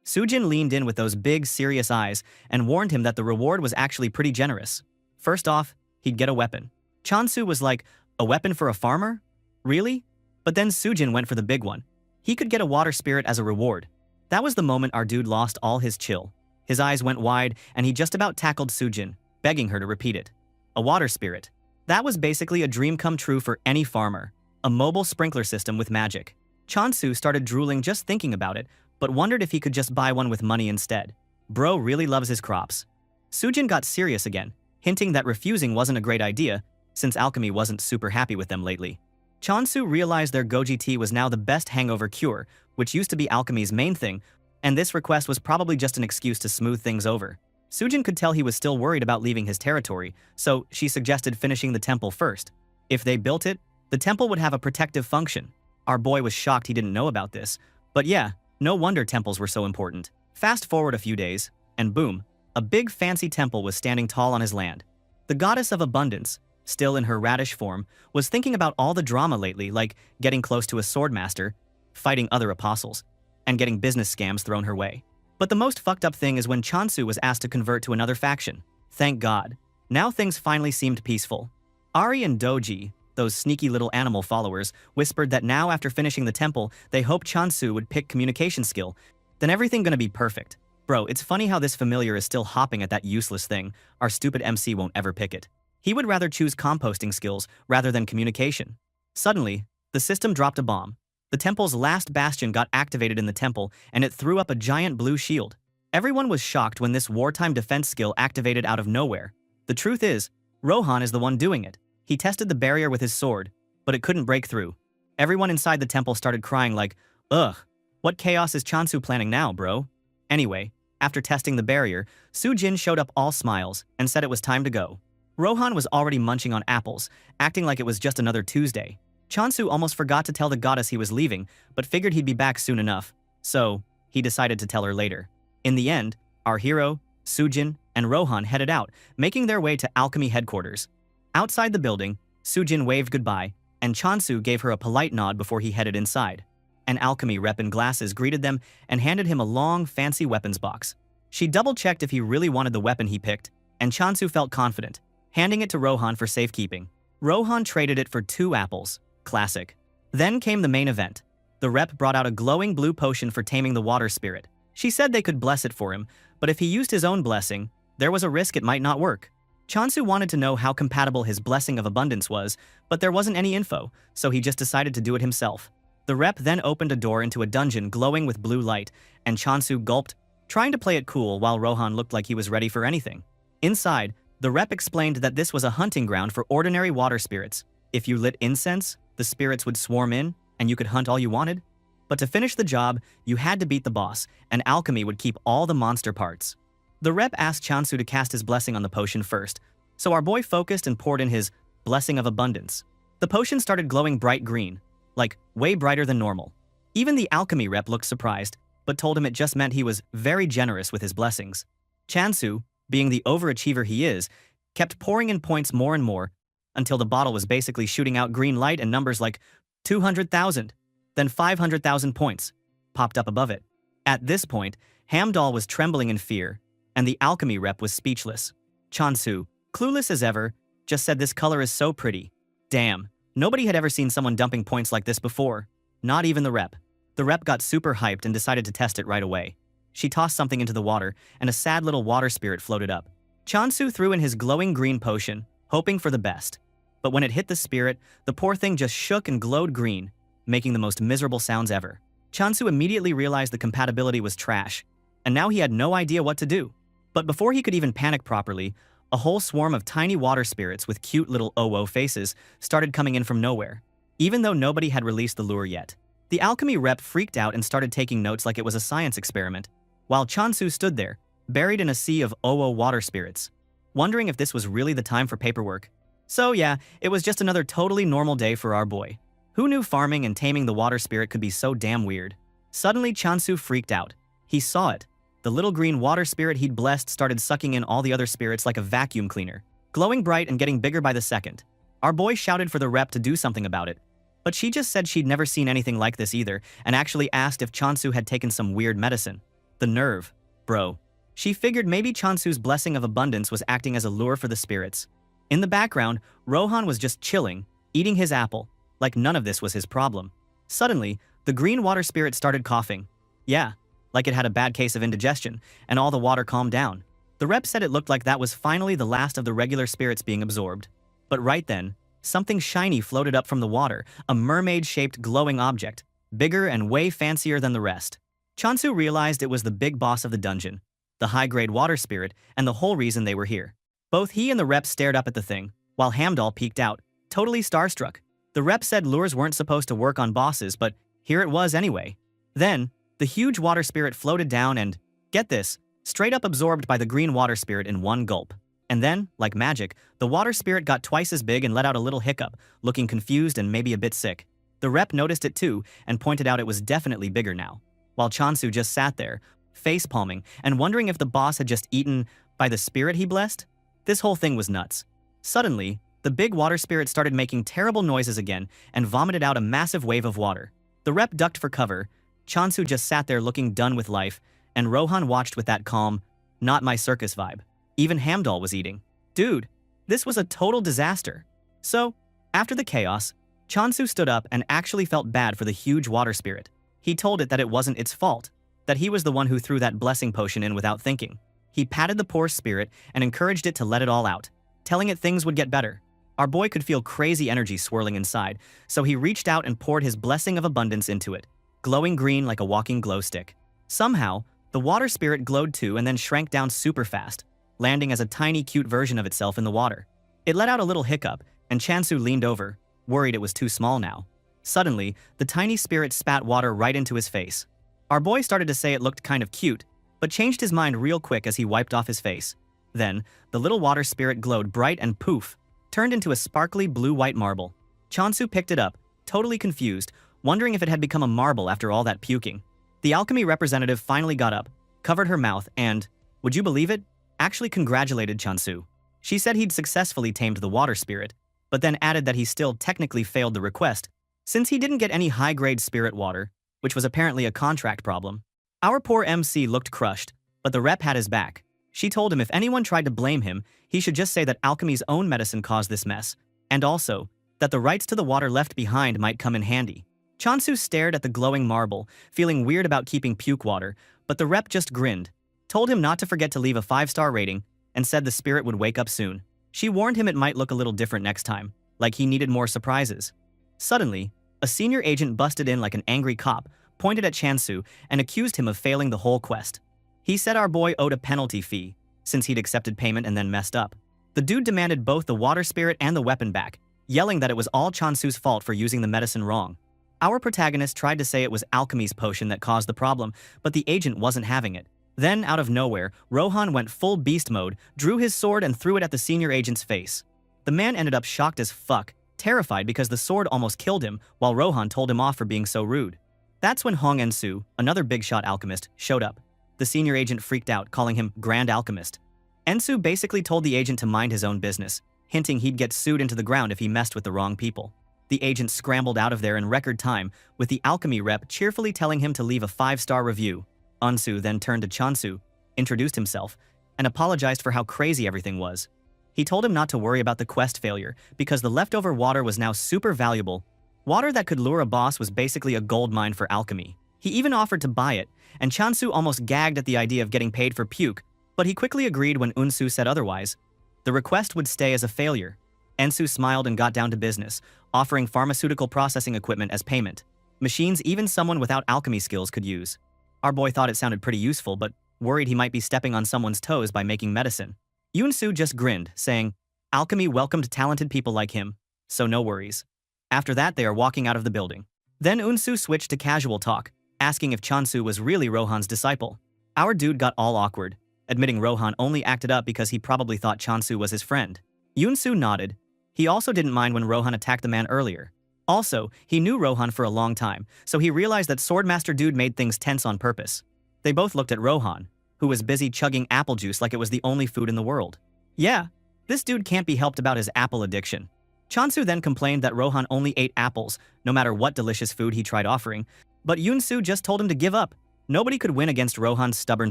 Sujin leaned in with those big, serious eyes and warned him that the reward was actually pretty generous. First off, he'd get a weapon. Chansu was like, a weapon for a farmer? Really? But then Sujin went for the big one. He could get a water spirit as a reward. That was the moment our dude lost all his chill. His eyes went wide and he just about tackled Sujin, begging her to repeat it. A water spirit. That was basically a dream come true for any farmer. A mobile sprinkler system with magic. Chansu started drooling just thinking about it, but wondered if he could just buy one with money instead. Bro really loves his crops. Sujin got serious again, hinting that refusing wasn't a great idea, since alchemy wasn't super happy with them lately. Chansu realized their goji tea was now the best hangover cure, which used to be alchemy's main thing, and this request was probably just an excuse to smooth things over. Sujin could tell he was still worried about leaving his territory, so she suggested finishing the temple first. If they built it, the temple would have a protective function. Our boy was shocked he didn't know about this, but yeah, no wonder temples were so important. Fast forward a few days, and boom, a big fancy temple was standing tall on his land. The goddess of abundance, still in her radish form, was thinking about all the drama lately, like getting close to a swordmaster, fighting other apostles, and getting business scams thrown her way. But the most fucked up thing is when Chansu was asked to convert to another faction. Thank God. Now things finally seemed peaceful. Ari and Doji, those sneaky little animal followers, whispered that now after finishing the temple, they hoped Chansu would pick communication skill. Then everything gonna be perfect. Bro, it's funny how this familiar is still hopping at that useless thing. Our stupid MC won't ever pick it. He would rather choose composting skills rather than communication. Suddenly, the system dropped a bomb. The temple's last bastion got activated in the temple, and it threw up a giant blue shield. Everyone was shocked when this wartime defense skill activated out of nowhere. The truth is, Rohan is the one doing it. He tested the barrier with his sword, but it couldn't break through. Everyone inside the temple started crying like, ugh, what chaos is Chansu planning now, bro? Anyway, after testing the barrier, Sujin showed up all smiles and said it was time to go. Rohan was already munching on apples, acting like it was just another Tuesday. Chansu almost forgot to tell the goddess he was leaving, but figured he'd be back soon enough, so he decided to tell her later. In the end, our hero, Sujin, and Rohan headed out, making their way to alchemy headquarters. Outside the building, Sujin waved goodbye, and Chansu gave her a polite nod before he headed inside. An alchemy rep in glasses greeted them and handed him a long, fancy weapons box. She double-checked if he really wanted the weapon he picked, and Chansu felt confident, handing it to Rohan for safekeeping. Rohan traded it for 2 apples. Classic. Then came the main event. The rep brought out a glowing blue potion for taming the water spirit. She said they could bless it for him, but if he used his own blessing, there was a risk it might not work. Chansu wanted to know how compatible his blessing of abundance was, but there wasn't any info, so he just decided to do it himself. The rep then opened a door into a dungeon glowing with blue light, and Chansu gulped, trying to play it cool while Rohan looked like he was ready for anything. Inside, the rep explained that this was a hunting ground for ordinary water spirits. If you lit incense, the spirits would swarm in, and you could hunt all you wanted. But to finish the job, you had to beat the boss, and alchemy would keep all the monster parts. The rep asked Chansu to cast his blessing on the potion first, so our boy focused and poured in his blessing of abundance. The potion started glowing bright green, like way brighter than normal. Even the alchemy rep looked surprised, but told him it just meant he was very generous with his blessings. Chansu, being the overachiever he is, kept pouring in points more and more, until the bottle was basically shooting out green light and numbers like 200,000, then 500,000 points popped up above it. At this point, Hamdall was trembling in fear, and the alchemy rep was speechless. Chansu, clueless as ever, just said this color is so pretty. Damn, nobody had ever seen someone dumping points like this before. Not even the rep. The rep got super hyped and decided to test it right away. She tossed something into the water, and a sad little water spirit floated up. Chansu threw in his glowing green potion, hoping for the best. But when it hit the spirit, the poor thing just shook and glowed green, making the most miserable sounds ever. Chansu immediately realized the compatibility was trash, and now he had no idea what to do. But before he could even panic properly, a whole swarm of tiny water spirits with cute little oh faces started coming in from nowhere, even though nobody had released the lure yet. The alchemy rep freaked out and started taking notes like it was a science experiment, while Chansu stood there, buried in a sea of water spirits, wondering if this was really the time for paperwork. So yeah, it was just another totally normal day for our boy. Who knew farming and taming the water spirit could be so damn weird? Suddenly Chansu freaked out. He saw it. The little green water spirit he'd blessed started sucking in all the other spirits like a vacuum cleaner, glowing bright and getting bigger by the second. Our boy shouted for the rep to do something about it, but she just said she'd never seen anything like this either and actually asked if Chansu had taken some weird medicine. The nerve, bro. She figured maybe Chansu's blessing of abundance was acting as a lure for the spirits. In the background, Rohan was just chilling, eating his apple, like none of this was his problem. Suddenly, the green water spirit started coughing. Yeah, like it had a bad case of indigestion, and all the water calmed down. The rep said it looked like that was finally the last of the regular spirits being absorbed. But right then, something shiny floated up from the water, a mermaid-shaped glowing object, bigger and way fancier than the rest. Chansu realized it was the big boss of the dungeon, the high-grade water spirit, and the whole reason they were here. Both he and the rep stared up at the thing, while Hamdall peeked out, totally starstruck. The rep said lures weren't supposed to work on bosses, but here it was anyway. Then, the huge water spirit floated down and, get this, straight up absorbed by the green water spirit in one gulp. And then, like magic, the water spirit got twice as big and let out a little hiccup, looking confused and maybe a bit sick. The rep noticed it too and pointed out it was definitely bigger now, while Chansu just sat there, face-palming and wondering if the boss had just eaten by the spirit he blessed. This whole thing was nuts. Suddenly, the big water spirit started making terrible noises again and vomited out a massive wave of water. The rep ducked for cover. Chansu just sat there looking done with life, and Rohan watched with that calm, not my circus vibe. Even Hamdall was eating. Dude, this was a total disaster. So, after the chaos, Chansu stood up and actually felt bad for the huge water spirit. He told it that it wasn't its fault, that he was the one who threw that blessing potion in without thinking. He patted the poor spirit and encouraged it to let it all out, telling it things would get better. Our boy could feel crazy energy swirling inside, so he reached out and poured his blessing of abundance into it, glowing green like a walking glow stick. Somehow, the water spirit glowed too and then shrank down super fast, landing as a tiny cute version of itself in the water. It let out a little hiccup, and Chansu leaned over, worried it was too small now. Suddenly, the tiny spirit spat water right into his face. Our boy started to say it looked kind of cute, but changed his mind real quick as he wiped off his face. Then, the little water spirit glowed bright and poof, turned into a sparkly blue-white marble. Chansu picked it up, totally confused, wondering if it had become a marble after all that puking. The alchemy representative finally got up, covered her mouth, and, would you believe it, actually congratulated Chansu. She said he'd successfully tamed the water spirit, but then added that he still technically failed the request, since he didn't get any high-grade spirit water, which was apparently a contract problem. Our poor MC looked crushed, but the rep had his back. She told him if anyone tried to blame him, he should just say that alchemy's own medicine caused this mess, and also, that the rights to the water left behind might come in handy. Chansu stared at the glowing marble, feeling weird about keeping puke water, but the rep just grinned, told him not to forget to leave a 5-star rating, and said the spirit would wake up soon. She warned him it might look a little different next time, like he needed more surprises. Suddenly, a senior agent busted in like an angry cop, pointed at Chansu, and accused him of failing the whole quest. He said our boy owed a penalty fee, since he'd accepted payment and then messed up. The dude demanded both the water spirit and the weapon back, yelling that it was all Chansu's fault for using the medicine wrong. Our protagonist tried to say it was alchemy's potion that caused the problem, but the agent wasn't having it. Then, out of nowhere, Rohan went full beast mode, drew his sword and threw it at the senior agent's face. The man ended up shocked as fuck, terrified because the sword almost killed him, while Rohan told him off for being so rude. That's when Hong En-soo, another big-shot alchemist, showed up. The senior agent freaked out, calling him Grand Alchemist. En-soo basically told the agent to mind his own business, hinting he'd get sued into the ground if he messed with the wrong people. The agent scrambled out of there in record time, with the alchemy rep cheerfully telling him to leave a 5-star review. En-soo then turned to Chon-soo, introduced himself, and apologized for how crazy everything was. He told him not to worry about the quest failure, because the leftover water was now super valuable. Water that could lure a boss was basically a gold mine for alchemy. He even offered to buy it, and Chon-soo almost gagged at the idea of getting paid for puke, but he quickly agreed when En-soo said otherwise. The request would stay as a failure. En-soo smiled and got down to business, offering pharmaceutical processing equipment as payment. Machines even someone without alchemy skills could use. Our boy thought it sounded pretty useful, but worried he might be stepping on someone's toes by making medicine. Yoon-soo just grinned, saying, "Alchemy welcomed talented people like him, so no worries." After that, they are walking out of the building. Then En-soo switched to casual talk, asking if Chon-soo was really Rohan's disciple. Our dude got all awkward, admitting Rohan only acted up because he probably thought Chon-soo was his friend. Yoon-soo nodded. He also didn't mind when Rohan attacked the man earlier. Also, he knew Rohan for a long time, so he realized that Swordmaster Dude made things tense on purpose. They both looked at Rohan, who was busy chugging apple juice like it was the only food in the world. Yeah, this dude can't be helped about his apple addiction. Chon-soo then complained that Rohan only ate apples, no matter what delicious food he tried offering, but Yoon-soo just told him to give up. Nobody could win against Rohan's stubborn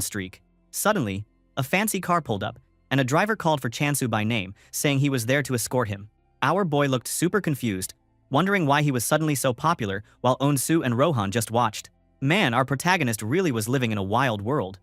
streak. Suddenly, a fancy car pulled up, and a driver called for Chon-soo by name, saying he was there to escort him. Our boy looked super confused, wondering why he was suddenly so popular while En-soo and Rohan just watched. Man, our protagonist really was living in a wild world.